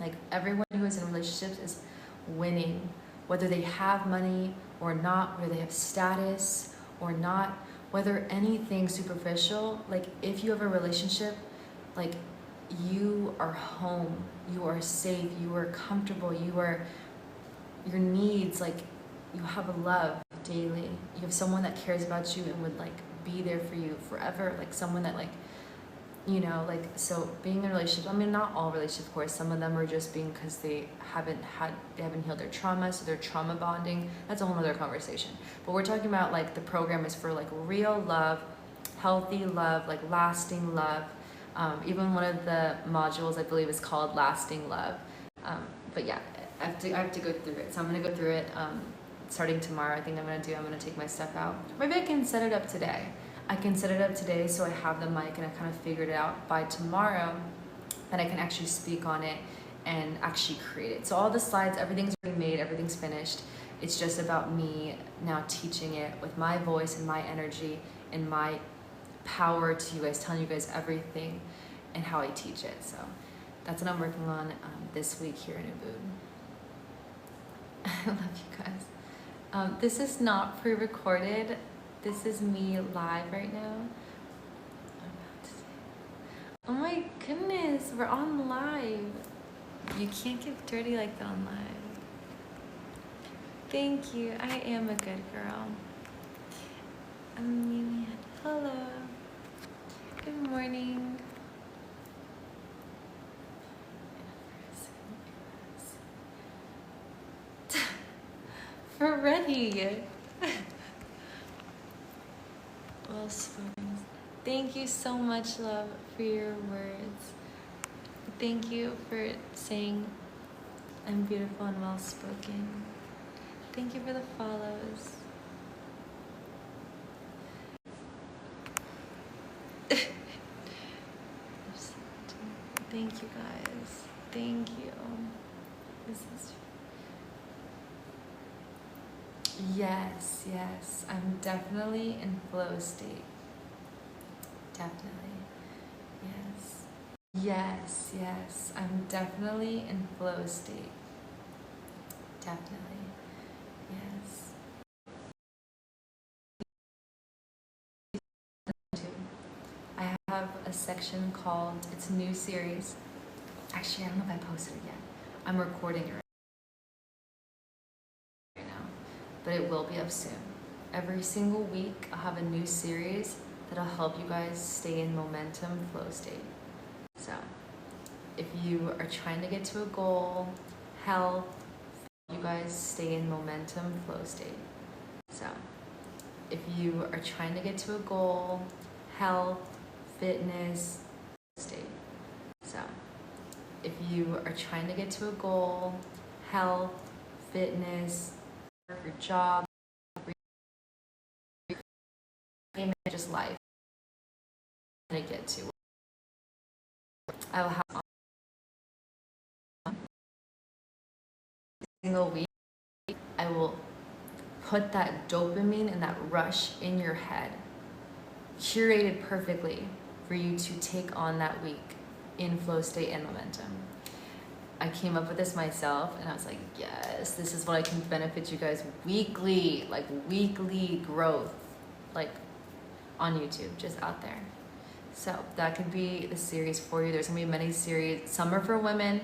Like everyone who is in relationships is winning, whether they have money or not, whether they have status or not, whether anything superficial. Like if you have a relationship, like you are home, you are safe, you are comfortable, your needs, like you have a love daily, you have someone that cares about you and would like be there for you forever, like someone that like, you know, like, so being in a relationship, I mean, not all relationships, of course, some of them are just being because they haven't healed their trauma, so they're trauma bonding. That's a whole other conversation. But we're talking about like the program is for like real love, healthy love, like lasting love. Even one of the modules I believe is called Lasting Love. But yeah, I have to go through it. So I'm gonna go through it starting tomorrow. I think I'm gonna take my stuff out. Maybe I can set it up today. I can set it up today so I have the mic and I kind of figured it out by tomorrow, that I can actually speak on it and actually create it. So all the slides, everything's already made, everything's finished. It's just about me now teaching it with my voice and my energy and my power to you guys, telling you guys everything and how I teach it. So that's what I'm working on this week here in Ubud. I love you guys. This is not pre-recorded. This is me live right now. Oh my goodness, we're on live. You can't get dirty like that on live. Thank you. I am a good girl. Amelia. Hello. Good morning. We're ready. Well spoken. Thank you so much, love, for your words. Thank you for saying I'm beautiful and well spoken. Thank you for the follows. Thank you guys. Thank you. This is yes. I'm definitely in flow state. Definitely. Yes. I'm definitely in flow state. Definitely. Yes. I have a section called, it's a new series. Actually, I don't know if I posted it yet. I'm recording it right now, but it will be up soon. Every single week, I'll have a new series that'll help you guys stay in momentum flow state. So, if you are trying to get to a goal, health, you guys stay in momentum flow state. So, if you are trying to get to a goal, health, fitness, state. So, if you are trying to get to a goal, health, fitness, your job, just life, to get to, I will have single week, I will put that dopamine and that rush in your head, curated perfectly for you to take on that week in flow state and momentum. I came up with this myself, and I was like, yes, this is what I can benefit you guys weekly, like weekly growth, like on YouTube, just out there. So that could be the series for you. There's gonna be many series. Some are for women,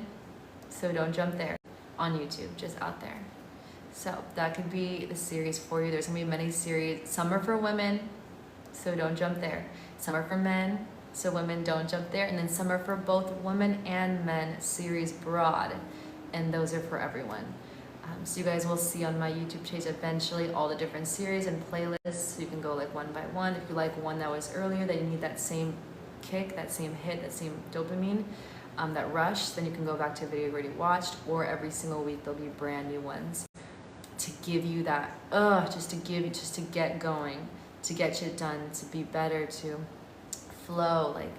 so don't jump there. On YouTube, just out there. So that could be the series for you. There's gonna be many series. Some are for women, so don't jump there. Some are for men, so women don't jump there. And then some are for both women and men, series broad, and those are for everyone. So you guys will see on my YouTube page eventually all the different series and playlists. So you can go like one by one. If you like one that was earlier, that you need that same kick, that same hit, that same dopamine, that rush, then you can go back to a video you already watched, or every single week there'll be brand new ones to give you that, just to get going, to get shit done, to be better, to flow, like,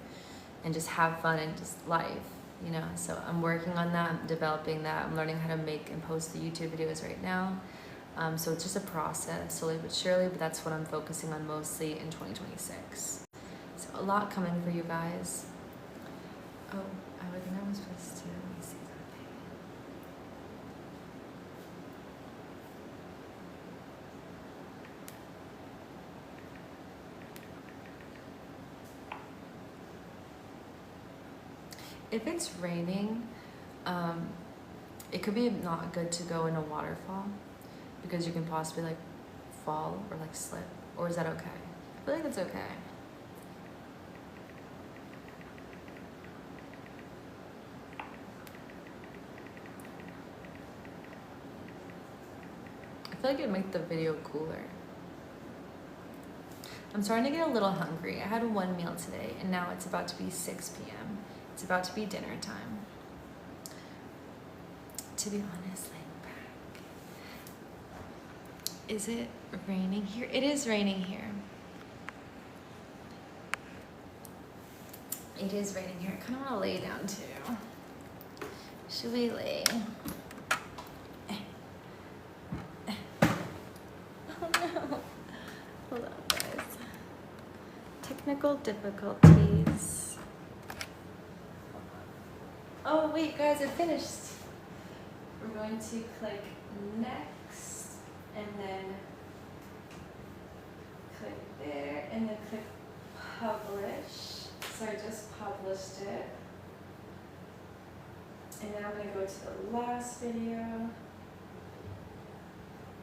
and just have fun and just life. You know, so I'm working on that, I'm developing that, I'm learning how to make and post the YouTube videos right now. So it's just a process, slowly but surely, but that's what I'm focusing on mostly in 2026. So a lot coming for you guys. Oh, I think I was supposed to, let me see something. If it's raining, it could be not good to go in a waterfall because you can possibly like fall or like slip. Or is that okay? I feel like that's okay. I feel like it'd make the video cooler. I'm starting to get a little hungry. I had one meal today and now it's about to be 6 p.m. It's about to be dinner time. To be honest, laying back. Is it raining here? It is raining here. It is raining here. I kind of want to lay down too. Should we lay? Oh no. Hold on, guys. Technical difficulties. Oh wait, guys, I finished. We're going to click next, and then click there, and then click publish. So I just published it. And now I'm gonna go to the last video,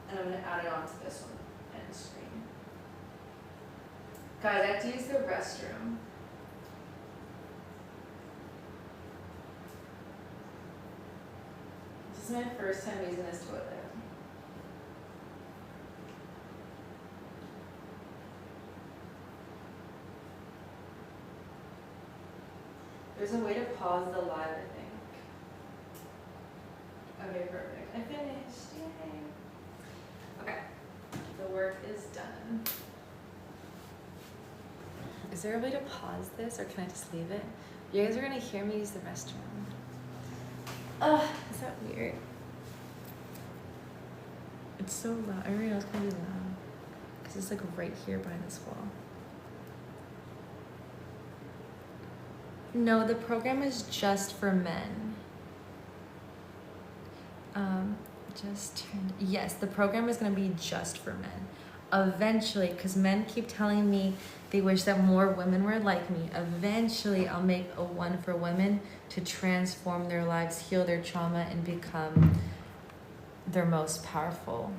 and I'm gonna add it onto this one, end screen. Guys, I have to use the restroom. This is my first time using this toilet. There's a way to pause the live, I think. Okay, perfect. I finished. Yay. Okay, the work is done. Is there a way to pause this, or can I just leave it? You guys are gonna hear me use the restroom. Ugh, is that weird? It's so loud. I already know it's gonna be loud. Because it's like right here behind this wall. No, the program is just for men. Yes, the program is gonna be just for men. Eventually, because men keep telling me they wish that more women were like me. Eventually, I'll make a one for women to transform their lives, heal their trauma, and become their most powerful,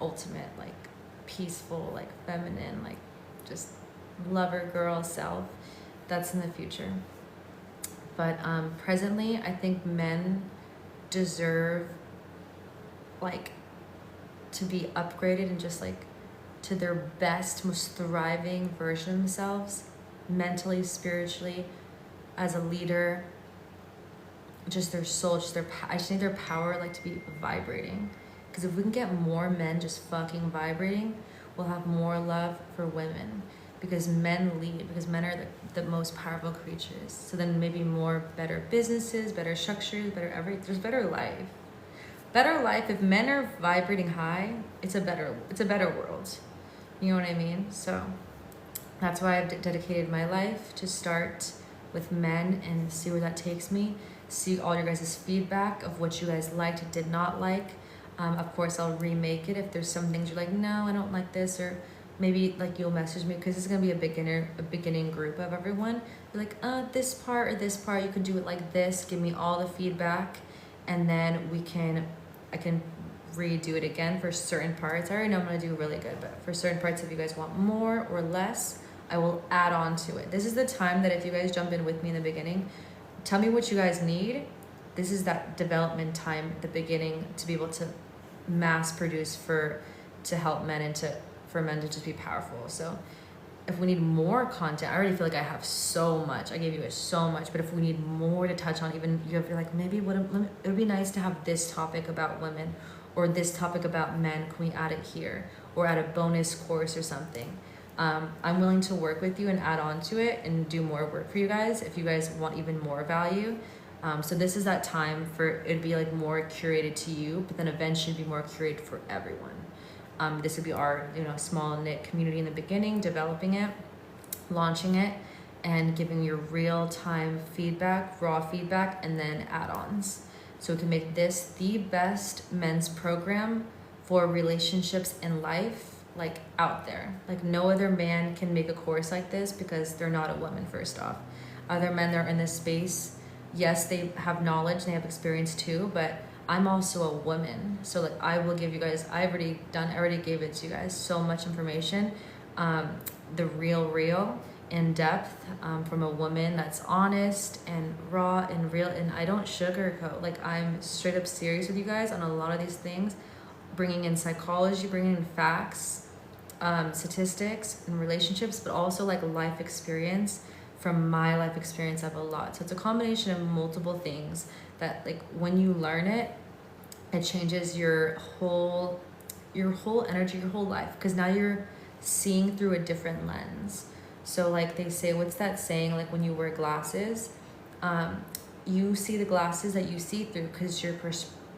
ultimate, like peaceful, like feminine, like just lover girl self. That's in the future. But presently, I think men deserve like to be upgraded and just like to their best, most thriving version of themselves, mentally, spiritually, as a leader, just their soul, just their, I just need their power like to be vibrating. Because if we can get more men just fucking vibrating, we'll have more love for women. Because men lead, because men are the most powerful creatures. So then maybe more better businesses, better structures, better everything. There's better life. Better life, if men are vibrating high, it's a better world. You know what I mean? So that's why I've dedicated my life to start with men and see where that takes me. see all your guys' feedback of what you guys liked, did not like. Of course, I'll remake it if there's some things you're like, no, I don't like this, or maybe like you'll message me, because it's gonna be a beginning group of everyone. You're like, this part or this part, you could do it like this. Give me all the feedback, and then I can redo it again for certain parts. I already know I'm gonna do really good, but for certain parts, if you guys want more or less, I will add on to it. This is the time that if you guys jump in with me in the beginning, tell me what you guys need. This is that development time at the beginning to be able to mass produce to help men and for men to just be powerful. So if we need more content, I already feel like I have so much. I gave you guys so much, but if we need more to touch on, even you're like, maybe it would be nice to have this topic about women, or this topic about men, can we add it here, or add a bonus course or something. I'm willing to work with you and add on to it and do more work for you guys if you guys want even more value. So this is that time for it to be like more curated to you, but then eventually be more curated for everyone. This would be our small knit community in the beginning, developing it, launching it, and giving you real-time feedback, raw feedback, and then add-ons. So we can make this the best men's program for relationships and life, like out there. Like no other man can make a course like this because they're not a woman, first off. Other men that are in this space, yes, they have knowledge, they have experience too, but I'm also a woman. So like I will give you guys, I already gave it to you guys, so much information. The real in depth from a woman that's honest and raw and real, and I don't sugarcoat. Like I'm straight up serious with you guys on a lot of these things, bringing in psychology, bringing in facts, statistics and relationships, but also like life experience. From my life experience, I have a lot. So it's a combination of multiple things that like when you learn it, it changes your whole energy, your whole life, because now you're seeing through a different lens. So like they say, what's that saying, like when you wear glasses, you see the glasses that you see through because your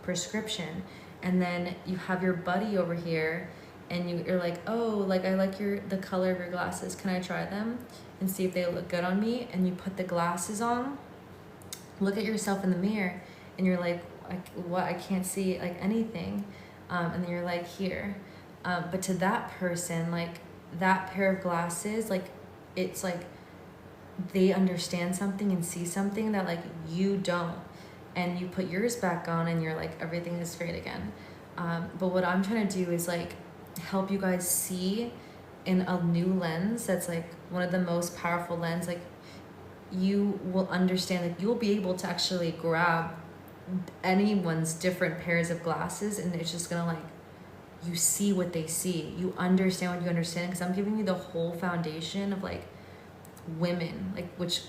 prescription, and then you have your buddy over here and you're like, oh, like I like the color of your glasses, can I try them and see if they look good on me? And you put the glasses on, look at yourself in the mirror, and you're like, what, I can't see like anything, and then you're like, here, but to that person, like that pair of glasses, like it's like they understand something and see something that like you don't, and you put yours back on and you're like, everything is great again. But what I'm trying to do is like help you guys see in a new lens that's like one of the most powerful lens. Like you will understand, like you'll be able to actually grab anyone's different pairs of glasses, and it's just gonna like, you see what they see, you understand what you understand, because I'm giving you the whole foundation of like women, like which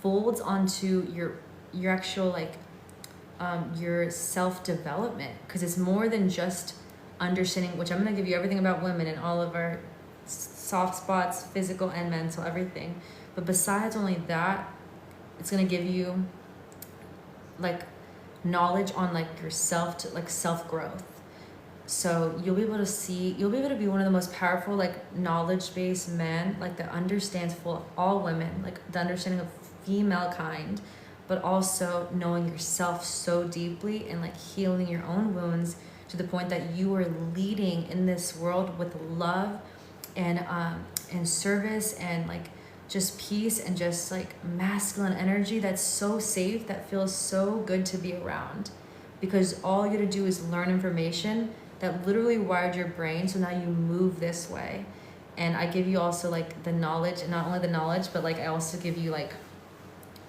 folds onto your actual like your self-development, because it's more than just understanding, which I'm going to give you everything about women and all of our soft spots, physical and mental, everything. But besides only that, it's going to give you like knowledge on like yourself, to like self-growth. So you'll be able to be one of the most powerful, like knowledge-based men, like that understands full of all women, like the understanding of female kind, but also knowing yourself so deeply and like healing your own wounds to the point that you are leading in this world with love and service and like just peace and just like masculine energy that's so safe, that feels so good to be around, because all you gotta do is learn information that literally wired your brain, so now you move this way. And I give you also like the knowledge, and not only the knowledge, but like I also give you like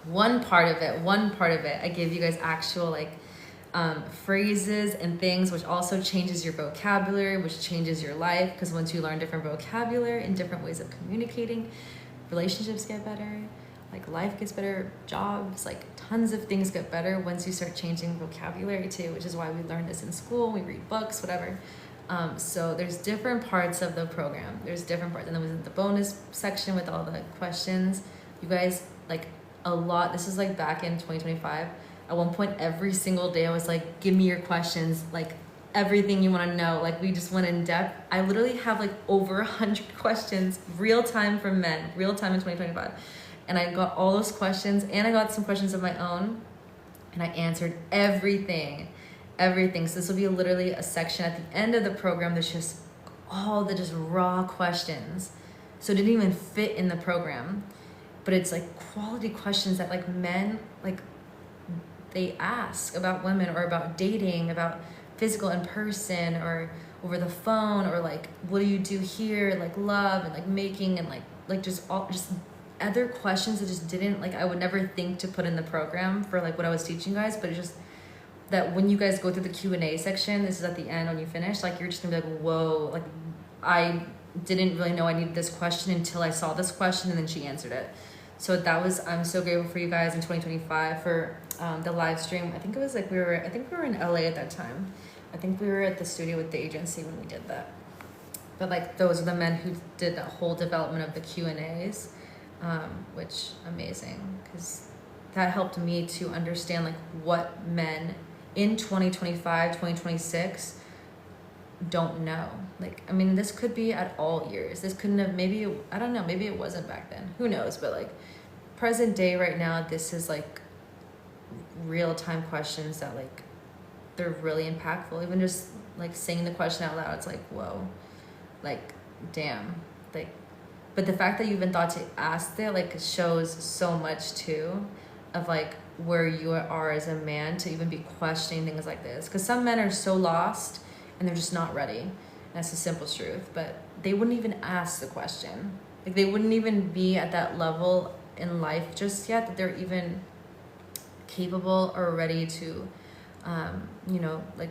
one part of it. I give you guys actual like phrases and things, which also changes your vocabulary, which changes your life, because once you learn different vocabulary and different ways of communicating, relationships get better, like life gets better, jobs, like tons of things get better once you start changing vocabulary too, which is why we learn this in school, we read books, whatever. So there's different parts of the program. There's different parts. And then with the bonus section with all the questions, you guys, like a lot, this is like back in 2025. At one point, every single day I was like, give me your questions, like everything you want to know. Like we just went in depth. I literally have like over 100 questions, real time from men, real time in 2025. And I got all those questions, and I got some questions of my own. and I answered everything. So this will be literally a section at the end of the program that's just all the just raw questions. So it didn't even fit in the program, but it's like quality questions that like men, like they ask about women or about dating, about physical in person or over the phone, or like, what do you do here? Like love and like making and like just all, just other questions that just didn't, like I would never think to put in the program for like what I was teaching you guys, but it's just that when you guys go through the Q&A section, this is at the end when you finish, like you're just gonna be like, whoa, like I didn't really know I needed this question until I saw this question and then she answered it. So that was, I'm so grateful for you guys in 2025 for the live stream. I think it was like we were in LA at that time. I think we were at the studio with the agency when we did that. But like those are the men who did the whole development of the Q&As, which amazing, because that helped me to understand like what men in 2025, 2026 don't know. Like, I mean, this could be at all years. This couldn't have, maybe, I don't know, maybe it wasn't back then. Who knows? But like present day right now, this is like real time questions that like, they're really impactful. Even just like saying the question out loud, it's like, whoa, like, damn. Like, but the fact that you've been thought to ask it, like shows so much too of like where you are as a man to even be questioning things like this. Because some men are so lost and they're just not ready. That's the simple truth. But they wouldn't even ask the question. Like they wouldn't even be at that level in life just yet that they're even capable or ready to, you know, like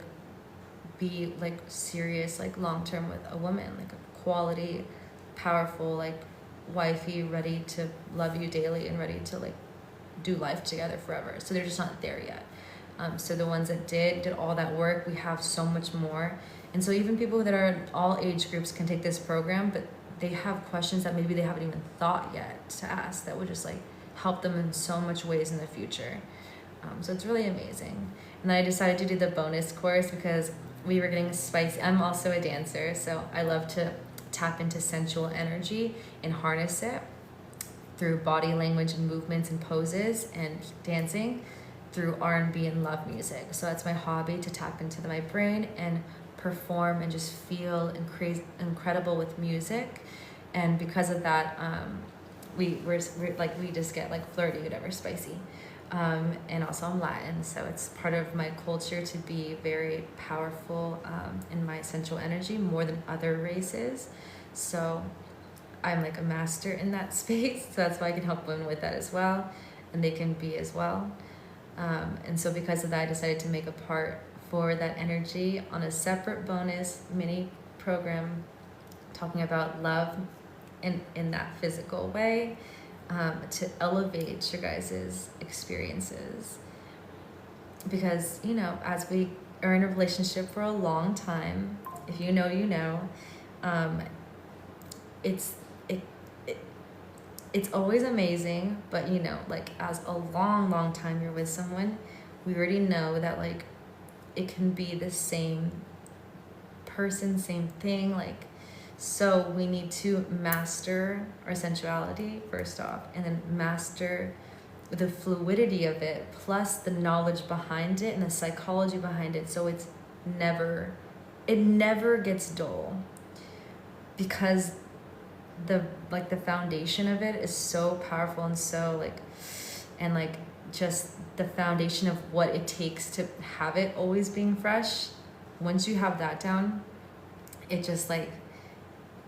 be like serious, like long-term with a woman, like a quality, powerful, like wifey, ready to love you daily and ready to like do life together forever. So they're just not there yet. So the ones that did all that work, we have so much more. And so even people that are in all age groups can take this program, but they have questions that maybe they haven't even thought yet to ask that would just like help them in so much ways in the future. So it's really amazing. And then I decided to do the bonus course because we were getting spicy. I'm also a dancer, so I love to tap into sensual energy and harness it through body language and movements and poses and dancing through R&B and love music. So that's my hobby, to tap into my brain and perform and just feel incredible with music. And because of that, we're like, we just get like flirty, whatever, spicy. And also I'm Latin, so it's part of my culture to be very powerful in my sensual energy more than other races. So I'm like a master in that space, so that's why I can help women with that as well, and they can be as well. And so because of that, I decided to make a part for that energy on a separate bonus mini program talking about love in that physical way, to elevate your guys' experiences. Because, you know, as we are in a relationship for a long time, if you know, you know, it's always amazing, but you know, like as a long time you're with someone, we already know that like it can be the same person, same thing, like, so we need to master our sensuality first off, and then master the fluidity of it, plus the knowledge behind it and the psychology behind it, so it never gets dull, because the foundation of it is so powerful and so like just the foundation of what it takes to have it always being fresh. Once you have that down, it just like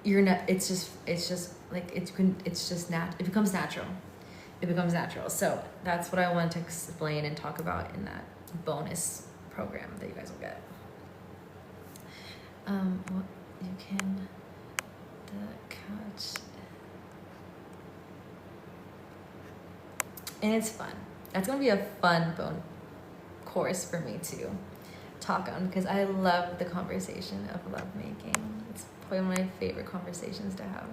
you're not, it becomes natural. So that's what I wanted to explain and talk about in that bonus program that you guys will get. Well, you can the couch, and it's fun. That's gonna be a fun course for me to talk on, because I love the conversation of lovemaking. It's probably one of my favorite conversations to have.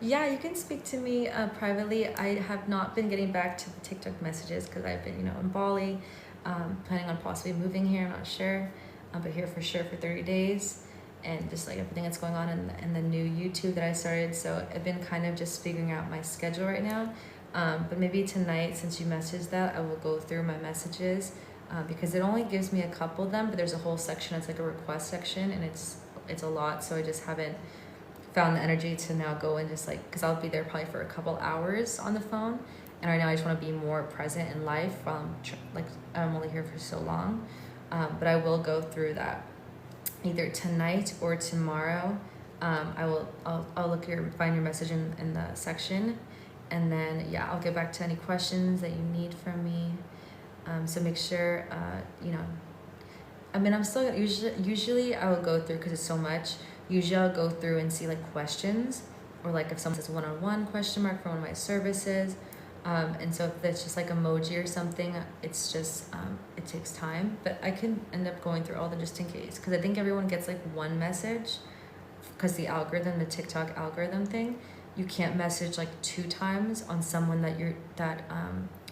Yeah, you can speak to me privately. I have not been getting back to the TikTok messages because I've been, in Bali, planning on possibly moving here. I'm not sure, but here for sure for 30 days. And just like everything that's going on in the new YouTube that I started. So I've been kind of just figuring out my schedule right now. But maybe tonight, since you messaged that, I will go through my messages, because it only gives me a couple of them, but there's a whole section. It's like a request section, and it's a lot. So I just haven't found the energy to now go and just like, because I'll be there probably for a couple hours on the phone. And right now I just want to be more present in life while I'm only here for so long. But I will go through that either tonight or tomorrow. I'll look find your message in the section, and then yeah, I'll get back to any questions that you need from me. So make sure, I mean, I'm still usually I will go through, because it's so much. Usually I'll go through and see like questions, or like if someone says one-on-one question mark for one of my services. And so if it's just like emoji or something, it's just, it takes time, but I can end up going through all them just in case. Cause I think everyone gets like one message, cause the algorithm, the TikTok algorithm thing, you can't message like 2 times on someone that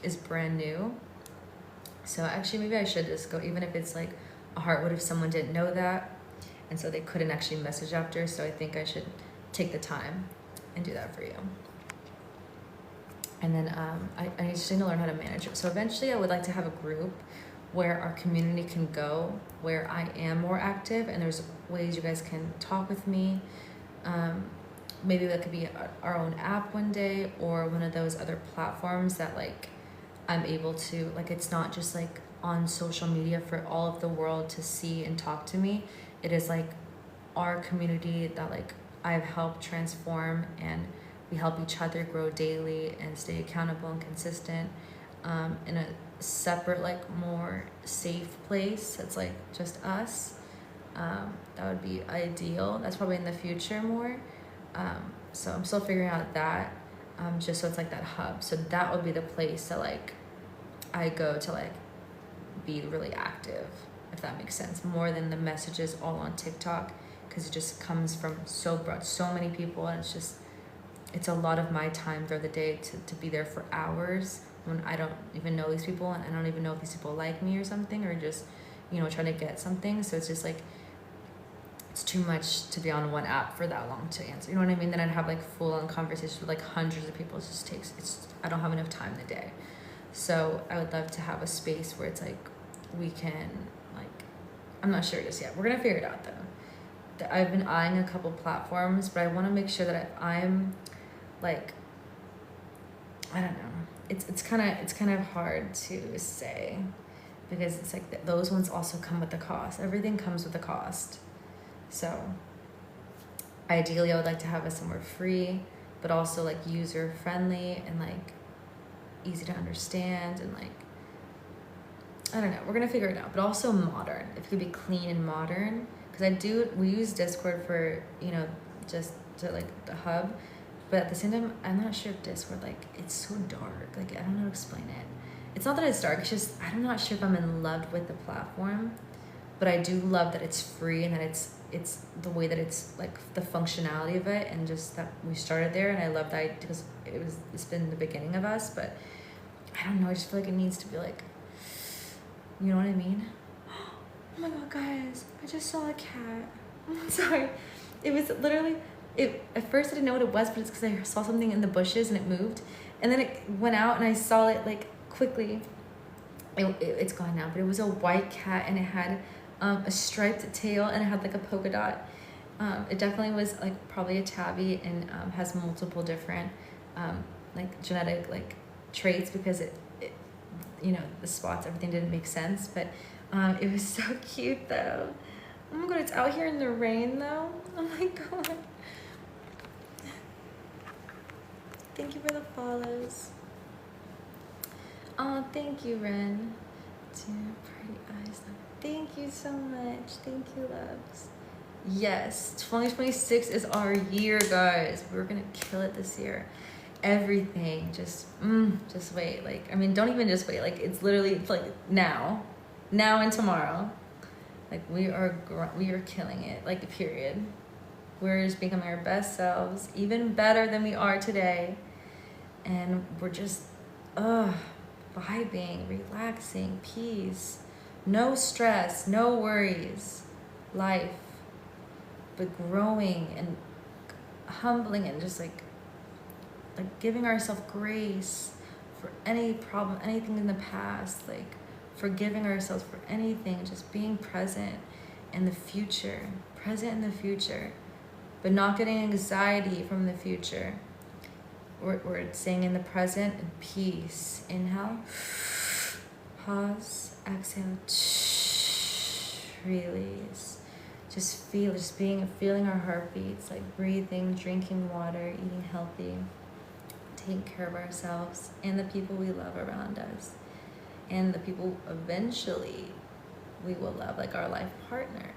is brand new. So actually maybe I should just go, even if it's like a heart, what if someone didn't know that? And so they couldn't actually message after. So I think I should take the time and do that for you. And then I just need to learn how to manage it. So eventually I would like to have a group where our community can go, where I am more active, and there's ways you guys can talk with me. Maybe that could be our own app one day, or one of those other platforms that like I'm able to, like, it's not just like on social media for all of the world to see and talk to me. It is like our community that like I've helped transform, and we help each other grow daily and stay accountable and consistent, in a separate, like more safe place that's like just us. That would be ideal. That's probably in the future more. So I'm still figuring out that, just so it's like that hub. So that would be the place that like I go to like be really active, if that makes sense, more than the messages all on TikTok, because it just comes from so broad, so many people, and it's a lot of my time throughout the day to be there for hours when I don't even know these people, and I don't even know if these people like me or something, or just, trying to get something. So it's just like, it's too much to be on one app for that long to answer. You know what I mean? Then I'd have like full-on conversations with like hundreds of people. I don't have enough time in the day. So I would love to have a space where it's like, we can like, I'm not sure just yet. We're going to figure it out though. I've been eyeing a couple platforms, but I want to make sure that I'm like, I don't know. It's kind of hard to say, because it's like those ones also come with the cost. Everything comes with a cost. So ideally I would like to have it somewhere free, but also like user friendly and like easy to understand, and like, I don't know, we're gonna figure it out, but also modern. If it could be clean and modern, because we use Discord for, just to like the hub, but at the same time, I'm not sure if Discord, like, it's so dark. Like, I don't know how to explain it. It's not that it's dark, it's just, I'm not sure if I'm in love with the platform, but I do love that it's free, and that it's the way that it's like the functionality of it, and just that we started there. And I love that because it's been the beginning of us, but I don't know, I just feel like it needs to be like, you know what I mean? Oh my god, guys, I just saw a cat. I'm sorry. It was literally, at first I didn't know what it was, but it's because I saw something in the bushes and it moved, and then it went out and I saw it like quickly. It's gone now, but it was a white cat, and it had a striped tail, and it had like a polka dot. It definitely was like probably a tabby, and has multiple different like genetic like traits, because it the spots, everything didn't make sense, but it was so cute though. Oh my god, it's out here in the rain though. Oh my god. Thank you for the follows. Oh, thank you, Ren. Dear pretty eyes. Thank you so much. Thank you, loves. Yes, 2026 is our year, guys. We're gonna kill it this year. Everything, just wait. Like, I mean, don't even just wait. Like, it's literally like now and tomorrow. Like, we are killing it. Like, period. We're just becoming our best selves, even better than we are today, and we're just vibing, relaxing, peace, no stress, no worries, life, but growing and humbling, and just like like giving ourselves grace for any problem, anything in the past, like forgiving ourselves for anything, just being present in the future, but not getting anxiety from the future. We're staying in the present and peace. Inhale, pause, exhale, release. Just feeling our heartbeats, like breathing, drinking water, eating healthy, taking care of ourselves and the people we love around us, and the people eventually we will love, like our life partner.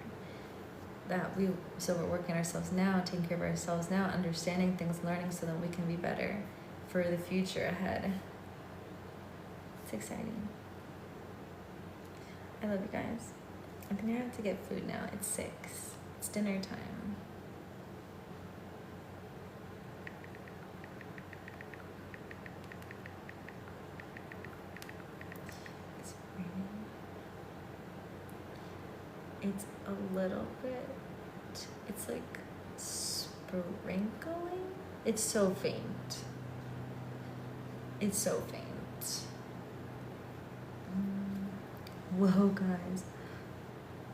So we're working on ourselves now, taking care of ourselves now, understanding things, learning so that we can be better for the future ahead. It's exciting. I love you guys. I think I have to get food now. It's 6. It's dinner time. It's raining. It's a little bit, it's like sprinkling. It's so faint. It's so faint. Whoa, guys.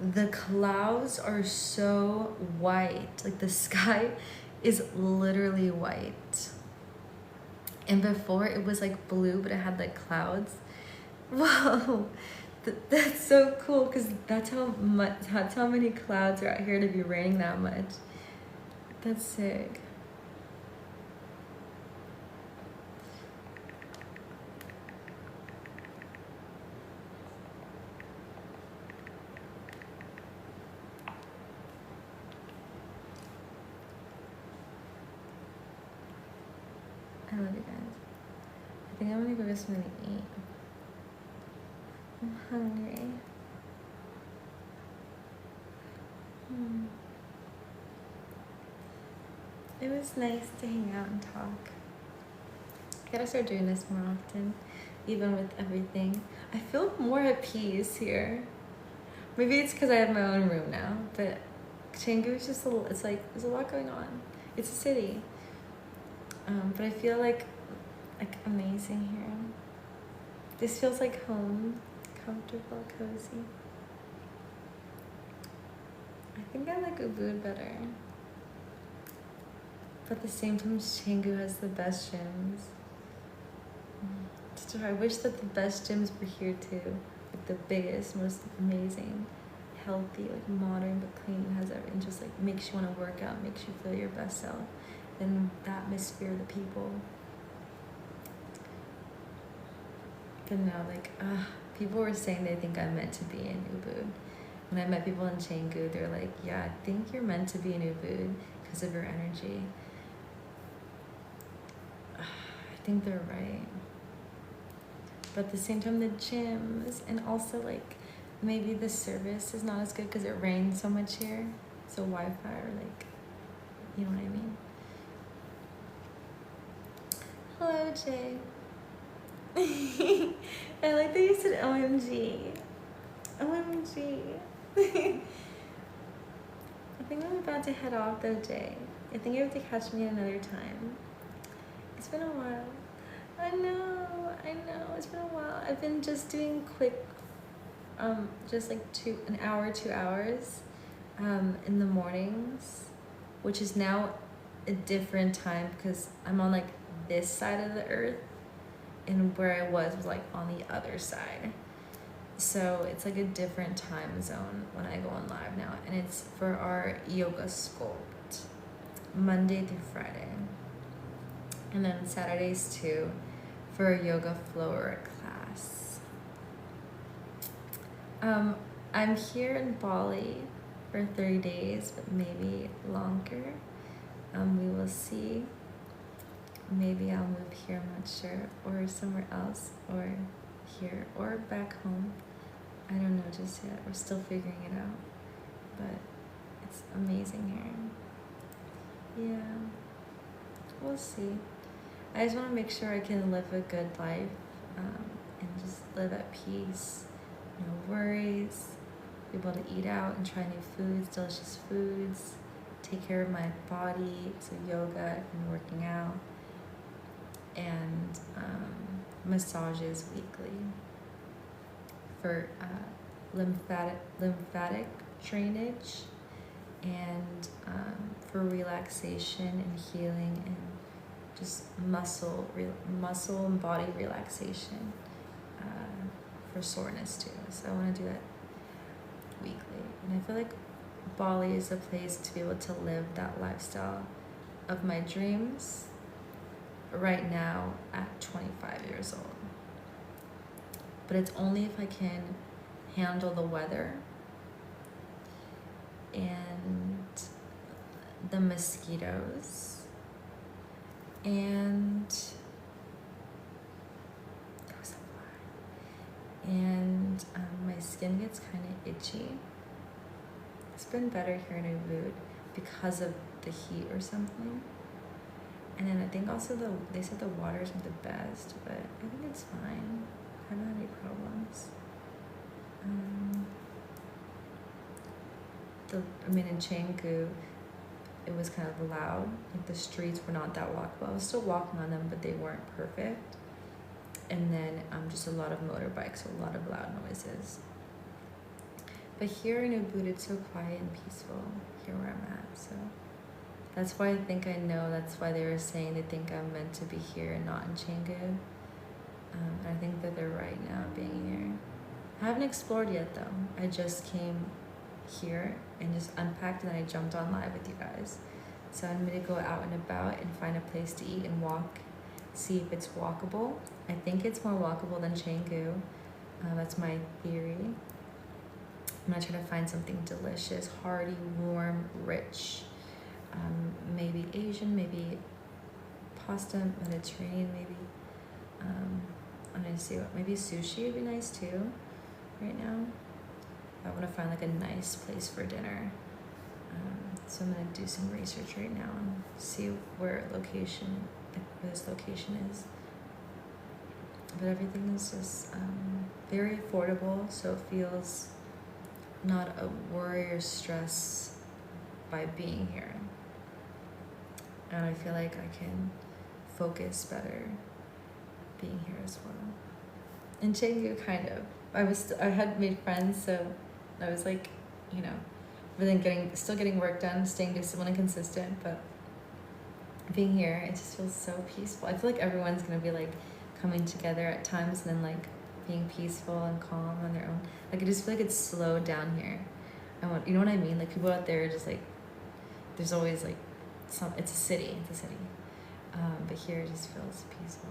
The clouds are so white. Like the sky is literally white. And before it was like blue, but it had like clouds. Whoa. That's so cool, because that's how many clouds are out here to be raining that much. That's sick. I love you guys. I think I'm gonna go get something to eat. I'm hungry. It was nice to hang out and talk. I gotta start doing this more often, even with everything. I feel more at peace here. Maybe it's because I have my own room now, but Canggu is just it's like, there's a lot going on. It's a city. But I feel like amazing here. This feels like home, comfortable, cozy. I think I like Ubud better. But at the same time, Canggu has the best gyms. So I wish that the best gyms were here too. Like the biggest, most amazing, healthy, like modern but clean, has everything. Just like makes you want to work out, makes you feel your best self. And the atmosphere, the people. But now, like, people were saying they think I'm meant to be in Ubud. When I met people in Canggu, they're like, yeah, I think you're meant to be in Ubud because of your energy. I think they're right. But at the same time, the gyms, and also like maybe the service is not as good because it rains so much here. So Wi-Fi, or like, you know what I mean? Hello, Jay. I like that you said OMG. OMG. I think I'm about to head off though, Jay. I think you have to catch me another time. It's been a while. I know. It's been a while. I've been just doing quick, just like 2 hours, in the mornings, which is now a different time because I'm on like this side of the earth, and where I was like on the other side. So it's like a different time zone when I go on live now, and it's for our yoga sculpt, Monday through Friday. And then Saturdays too, for a yoga floor class. I'm here in Bali for 30 days, but maybe longer. We will see. Maybe I'll move here, I'm not sure, or somewhere else, or here, or back home. I don't know just yet. We're still figuring it out, but it's amazing here. Yeah, we'll see. I just want to make sure I can live a good life, and just live at peace, no worries, be able to eat out and try new foods, delicious foods, take care of my body, so yoga and working out, and massages weekly for lymphatic drainage, and for relaxation and healing, and just muscle and body relaxation, for soreness too. So I want to do that weekly. And I feel like Bali is a place to be able to live that lifestyle of my dreams right now at 25 years old. But it's only if I can handle the weather and the mosquitoes and my skin gets kind of itchy. It's been better here in Ubud because of the heat or something. And then I think also they said the water isn't the best, but I think it's fine. I haven't had any problems. In Canggu, it was kind of loud. Like the streets were not that walkable. I was still walking on them, but they weren't perfect. And then just a lot of motorbikes, a lot of loud noises. But here in Ubud, it's so quiet and peaceful here where I'm at. So that's why I think I know. That's why they were saying they think I'm meant to be here and not in Canggu. I think that they're right now being here. I haven't explored yet though. I just came here and just unpacked, and then I jumped on live with you guys. So I'm gonna go out and about and find a place to eat and walk, see if it's walkable. I think it's more walkable than Canggu. That's my theory. I'm gonna try to find something delicious, hearty, warm, rich. Maybe Asian, maybe pasta, Mediterranean, maybe. I'm gonna see what, maybe sushi would be nice too, right now. I want to find like a nice place for dinner. So I'm gonna do some research right now and see where this location is. But everything is just very affordable, so it feels not a worry or stress by being here. And I feel like I can focus better being here as well. In Canggu, kind of. I had made friends, so I was like, but then still getting work done, staying disciplined and consistent, but being here, it just feels so peaceful. I feel like everyone's gonna be like coming together at times and then like being peaceful and calm on their own. Like I just feel like it's slowed down here. You know what I mean? Like people out there are just like, there's always like it's a city. But here it just feels peaceful.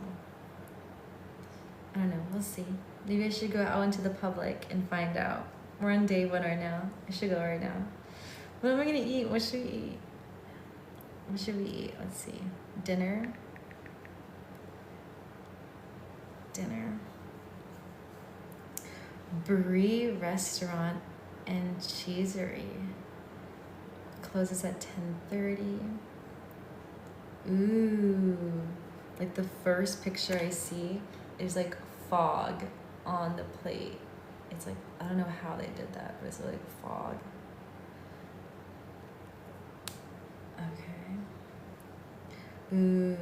I don't know, we'll see. Maybe I should go out into the public and find out. We're on day 1 right now. I should go right now. What am I gonna eat? What should we eat? Let's see. Dinner. Brie Restaurant and Cheesery closes at 10:30. Ooh, like the first picture I see is like fog on the plate. It's like, I don't know how they did that, but it's like fog. Okay. Ooh,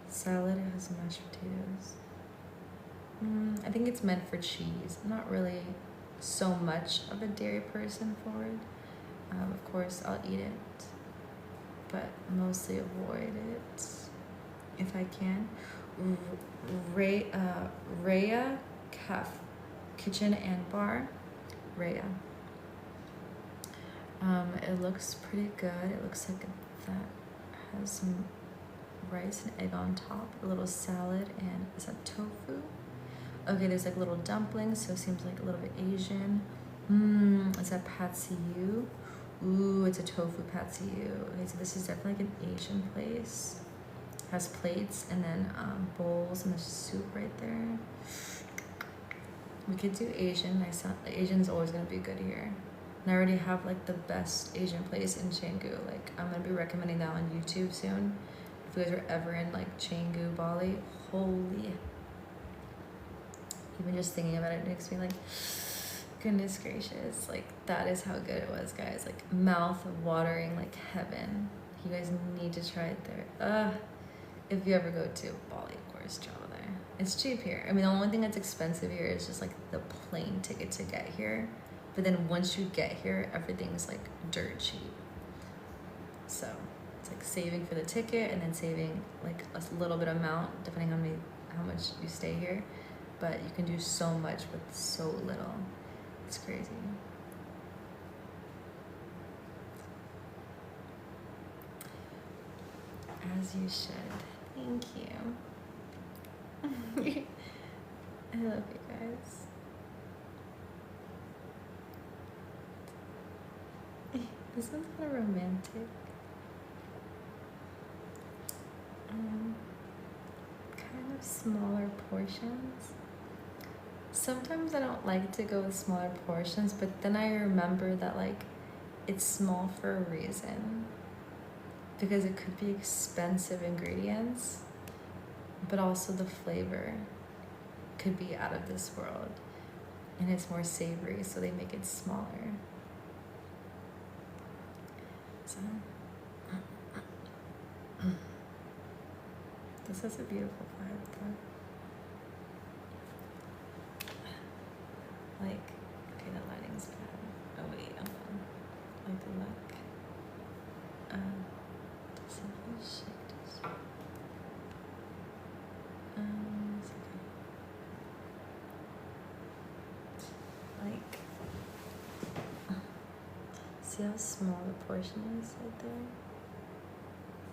salad has mashed potatoes. I think it's meant for cheese. I'm not really so much of a dairy person for it. Of course, I'll eat it, but mostly avoid it if I can. Rhea Kitchen and Bar. Rhea. It looks pretty good. It looks like that has some rice and egg on top, a little salad, and is that tofu? Okay, there's like little dumplings, so it seems like a little bit Asian. Is that pad see ew? Ooh, it's a tofu pad see ew. Okay, so this is definitely like an Asian place. Has plates and then bowls and the soup right there. We could do Asian. Asian's always gonna be good here. And I already have like the best Asian place in Canggu. Like I'm gonna be recommending that on YouTube soon. If you guys are ever in like Canggu, Bali, holy. Even just thinking about it makes me like, goodness gracious. Like that is how good it was, guys. Like mouth watering, like heaven. You guys need to try it there. if you ever go to Bali, of course, travel there. It's cheap here. I mean, the only thing that's expensive here is just like the plane ticket to get here. But then once you get here, everything's like dirt cheap. So it's like saving for the ticket and then saving like a little bit amount depending on how much you stay here. But you can do so much with so little. It's crazy. As you should. Thank you. I love you guys. This one's kind of romantic. Kind of smaller portions. Sometimes I don't like to go with smaller portions, but then I remember that like it's small for a reason. Because it could be expensive ingredients, but also the flavor could be out of this world. And it's more savory, so they make it smaller. So, this has a beautiful vibe though. Like, okay, the lighting's bad. Oh wait, hold on. Like the look. Simply shake this. It's okay. Like, see how small the portion is right there?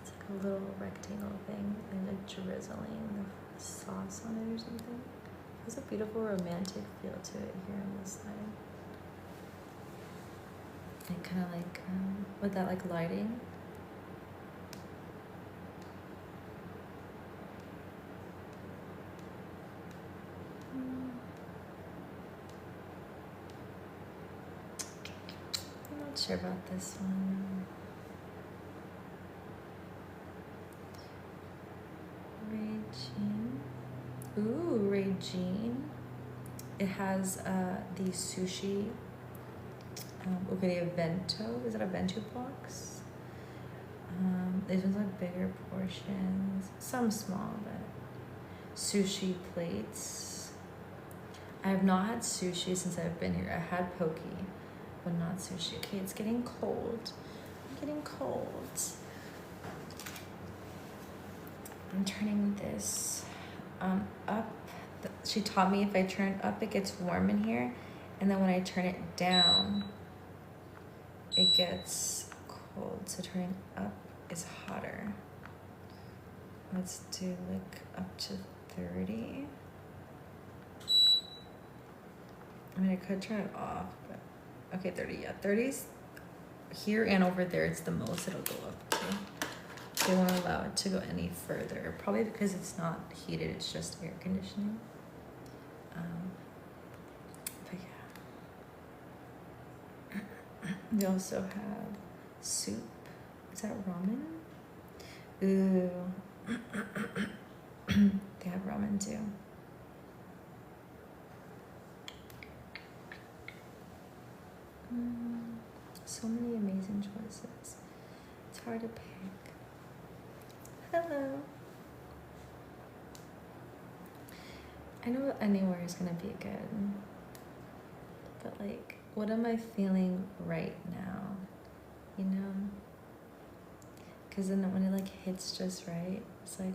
It's like a little rectangle thing and like drizzling the sauce on it or something. There's a beautiful romantic feel to it here on this side. And kind of like, with that like lighting. I'm not sure about this one. Regine. Ooh, Regine. It has the sushi. Okay, the bento. Is it a bento box? These ones are bigger portions. Some small, but sushi plates. I have not had sushi since I've been here. I had poke, but not sushi. Okay, it's getting cold. I'm getting cold. I'm turning this up. She taught me if I turn it up, it gets warm in here. And then when I turn it down, it gets cold. So turning up is hotter. Let's do like up to 30. I mean, I could turn it off, but okay, 30, yeah. 30's here and over there, it's the most it'll go up to. They won't allow it to go any further, probably because it's not heated, it's just air conditioning. But yeah. We also have soup. Is that ramen? Ooh. They have ramen too. So many amazing choices. It's hard to pick. Hello. I know anywhere is gonna be good, but like, what am I feeling right now? You know? Because then when it like hits just right, it's like,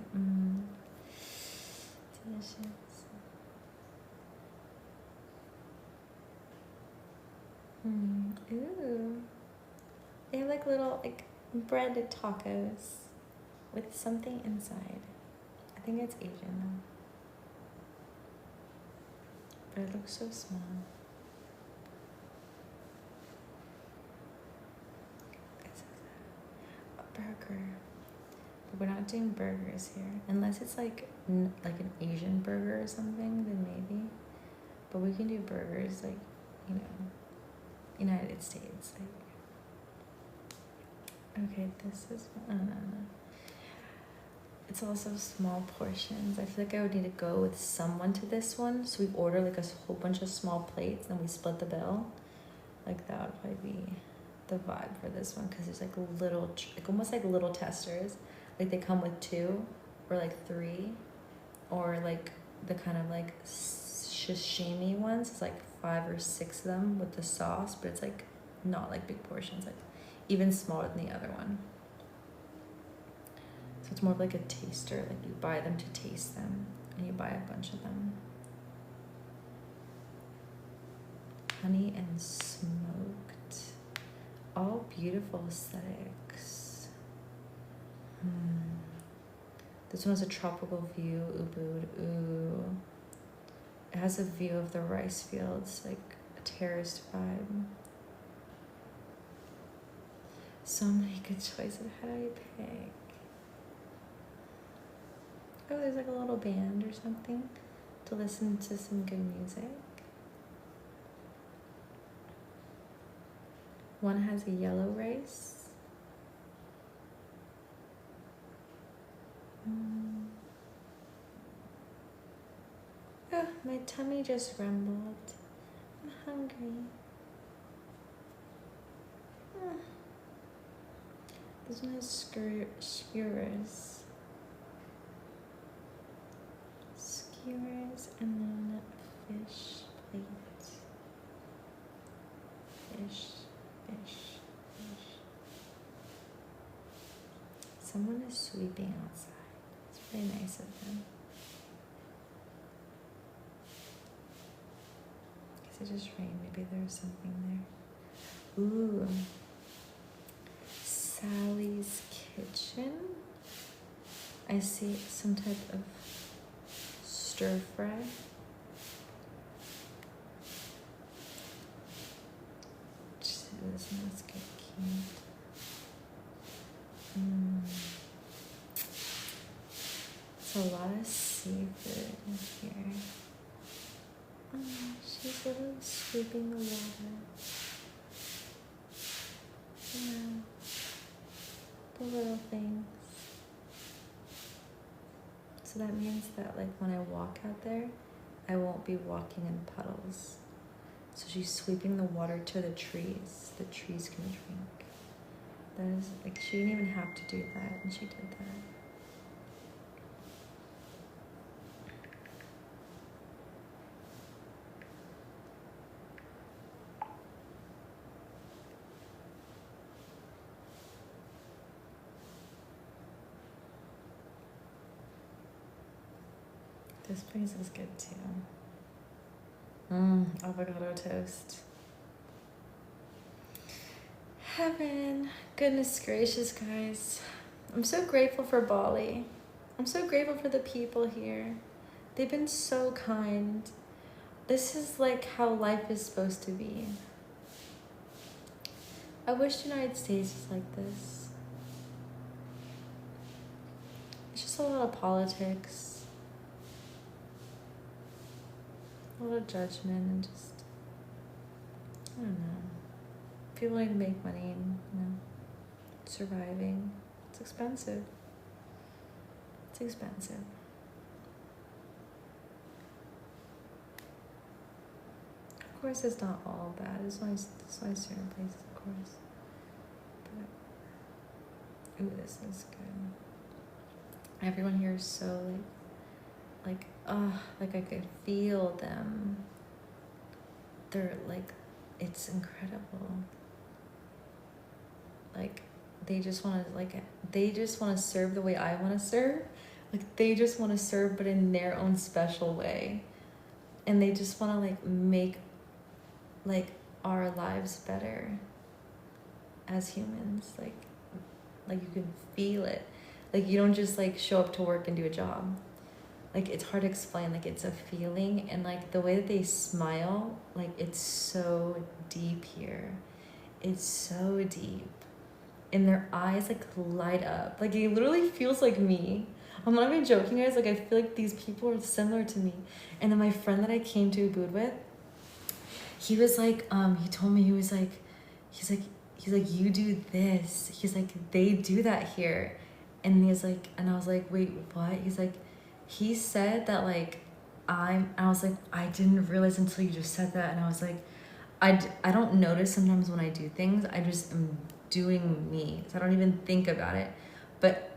delicious. Ooh. They have like little like breaded tacos with something inside. I think it's Asian, but it looks so small. It's a burger, but we're not doing burgers here unless it's like an Asian burger or something. Then maybe, but we can do burgers like, you know, United States. Like, okay, this is it's also small portions. I feel like I would need to go with someone to this one, so we order like a whole bunch of small plates and we split the bill. Like that would probably be the vibe for this one, because there's like little, like almost like little testers. Like they come with 2 or like 3, or like the kind of like sashimi ones. It's like 5 or 6 of them with the sauce, but it's like not like big portions, like even smaller than the other one. So it's more of like a taster, like you buy them to taste them, and you buy a bunch of them. Honey and smoked, all beautiful aesthetics. This one has a tropical view, Ubud. Ooh. It has a view of the rice fields, like a terraced vibe. So many good choices. How do you pick? Oh, there's like a little band or something to listen to some good music. One has a yellow rice. Oh, my tummy just rumbled. I'm hungry. This one has skewers. Skewers and then a fish plate. Fish. Someone is sweeping outside. It's really nice of them. Guess it just rained. Maybe there's something there. Ooh. Sally's Kitchen. I see some type of stir fry. This smells good. It's a lot of seafood in here. Oh, she's really sweeping the water. Yeah, the little things. So that means that like when I walk out there, I won't be walking in puddles. So she's sweeping the water to the trees. The trees can drink. That is like, she didn't even have to do that, and she did that. This place is good too. Avocado toast. Heaven. Goodness gracious, guys. I'm so grateful for Bali. I'm so grateful for the people here. They've been so kind. This is like how life is supposed to be. I wish the United States was like this. It's just a lot of politics. A lot of judgment and just, I don't know. People need to make money and, surviving. It's expensive. It's expensive. Of course, it's not all bad. There's only certain places, of course. But, ooh, this is good. Everyone here is so, like I could feel them. They're, like, it's incredible. Like, they just want to serve the way I want to serve. Like, they just want to serve, but in their own special way. And they just want to, like, make, like, our lives better as humans. Like you can feel it. Like, you don't just, like, show up to work and do a job. Like, it's hard to explain. Like, it's a feeling. And, like, the way that they smile, like, it's so deep here. It's so deep. And their eyes, like, light up. Like, it literally feels like me. I'm not even joking, guys. Like, I feel like these people are similar to me. And then my friend that I came to Ubud with, he was like, he told me, he's like, you do this. He's like, they do that here. And he's like, and I was like, wait, what? He's like, he said that, like, I was like, I didn't realize until you just said that. And I was like, I don't notice sometimes when I do things. I just am doing me. So I don't even think about it. But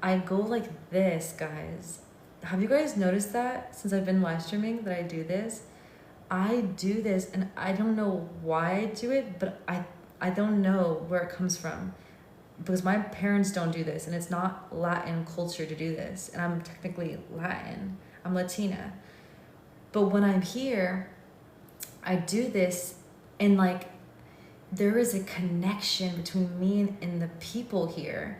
I go like this, guys. Have you guys noticed that since I've been live streaming that I do this? I do this and I don't know why I do it, but I don't know where it comes from. Because my parents don't do this, and it's not Latin culture to do this. And I'm technically Latin. I'm Latina. But when I'm here, I do this, and like there is a connection between me and the people here.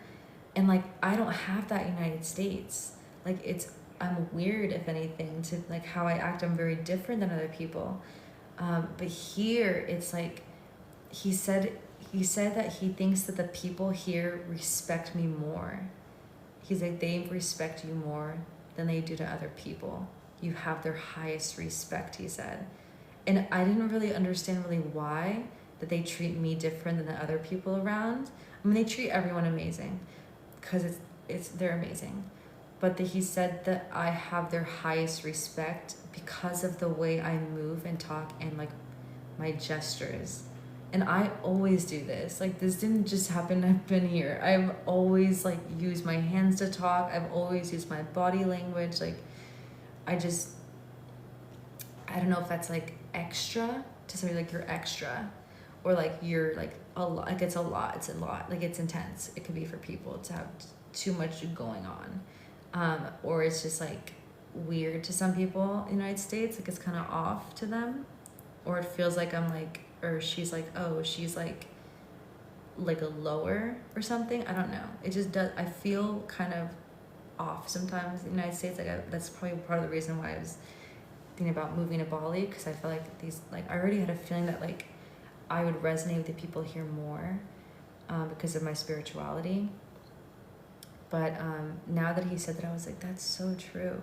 And like I don't have that in the United States. Like I'm weird, if anything, to like how I act. I'm very different than other people. But here it's like he said that he thinks that the people here respect me more. He's like, they respect you more than they do to other people. You have their highest respect, he said. And I didn't really understand really why that they treat me different than the other people around. I mean, they treat everyone amazing because they're amazing. But he said that I have their highest respect because of the way I move and talk and like my gestures. And I always do this. Like this didn't just happen. I've been here. I've always like used my hands to talk. I've always used my body language. Like I don't know if that's like extra to somebody, like you're extra, or like you're like a lot. Like it's a lot. It's a lot. Like it's intense. It could be for people to have too much going on, or it's just like weird to some people in the United States. Like it's kind of off to them, or it feels like I'm like. Or she's like, oh, she's like a lower or something. I don't know. It just does. I feel kind of off sometimes in the United States. Like that's probably part of the reason why I was thinking about moving to Bali, because I feel like I already had a feeling that like I would resonate with the people here more because of my spirituality. But now that he said that, I was like, that's so true.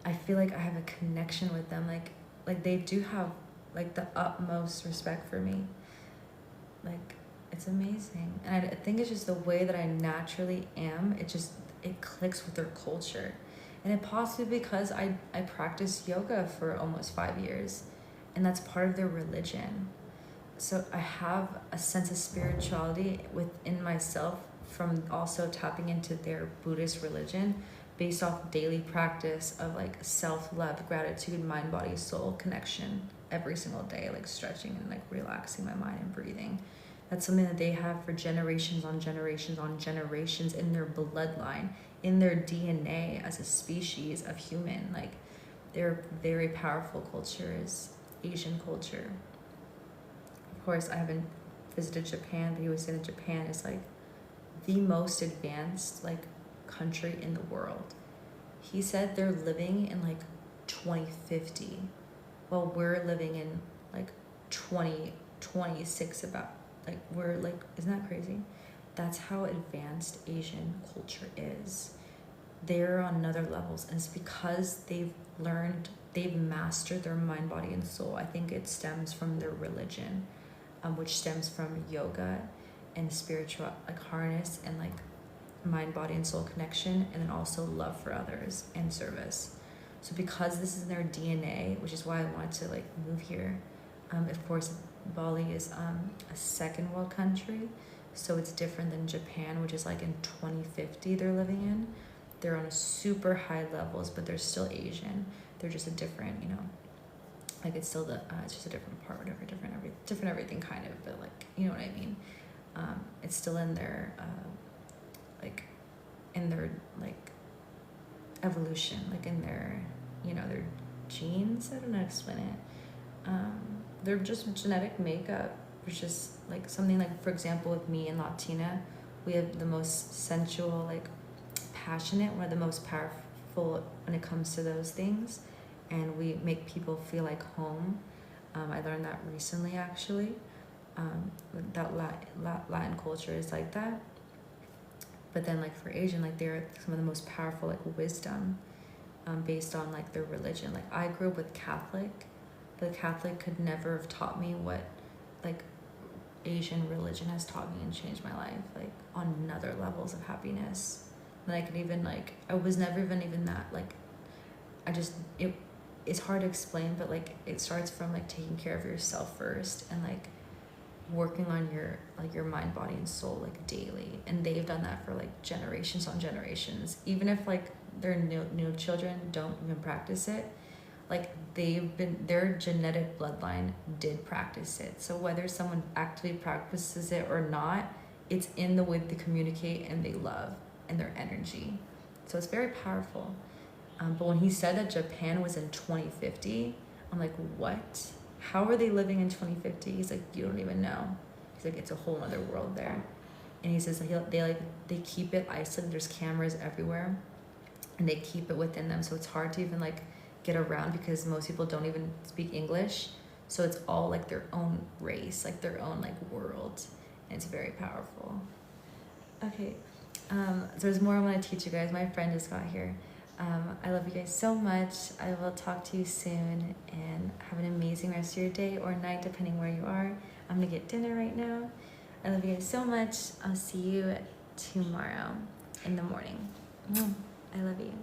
I feel like I have a connection with them. Like they do have like the utmost respect for me. Like it's amazing. And I think it's just the way that I naturally am. It clicks with their culture. And it possibly because I practiced yoga for almost 5 years, and that's part of their religion. So I have a sense of spirituality within myself from also tapping into their Buddhist religion, based off daily practice of like self-love, gratitude, mind, body, soul connection every single day, like stretching and like relaxing my mind and breathing. That's something that they have for generations on generations on generations in their bloodline, in their DNA as a species of human. Like their very powerful culture is Asian culture. Of course, I haven't visited Japan, but he was saying that Japan is like the most advanced like country in the world. He said they're living in like 2050, while we're living in like 2026. About like we're like, isn't that crazy? That's how advanced Asian culture is. They're on other levels, and it's because they've mastered their mind, body, and soul. I think it stems from their religion, which stems from yoga and spiritual like harness and like mind, body, and soul connection, and then also love for others and service. So because this is in their DNA, which is why I wanted to like move here. Of course, Bali is a second world country, so it's different than Japan, which is like in 2050 they're living in. They're on a super high levels, but they're still Asian. They're just a different, like it's still it's just a different part, whatever, different everything kind of, but like, you know what I mean? It's still in their like evolution, like in their their genes. I don't know how to explain it. They're just genetic makeup, which is like something like, for example, with me and Latina, we have the most sensual, like passionate, one of the most powerful when it comes to those things, and we make people feel like home. I learned that recently, actually. That Latin culture is like that. But then like for Asian, like they're some of the most powerful like wisdom based on like their religion. Like I grew up with Catholic, but Catholic could never have taught me what like Asian religion has taught me and changed my life, like on other levels of happiness. And I could even like, I was never even that like, it's hard to explain, but like it starts from like taking care of yourself first, and like working on your mind, body, and soul like daily. And they've done that for like generations on generations. Even if like their new children don't even practice it, like their genetic bloodline did practice it. So whether someone actively practices it or not, it's in the way they communicate and they love and their energy. So it's very powerful. But when he said that Japan was in 2050, I'm like, what? How are they living in 2050? He's like, you don't even know. He's like, it's a whole other world there. And he says they keep it isolated. There's cameras everywhere, and they keep it within them. So it's hard to even like get around because most people don't even speak English. So it's all like their own race, like their own like world. And it's very powerful. Okay, so there's more I want to teach you guys. My friend just got here. I love you guys so much. I will talk to you soon, and have an amazing rest of your day or night, depending where you are. I'm gonna get dinner right now. I love you guys so much. I'll see you tomorrow in the morning. I love you.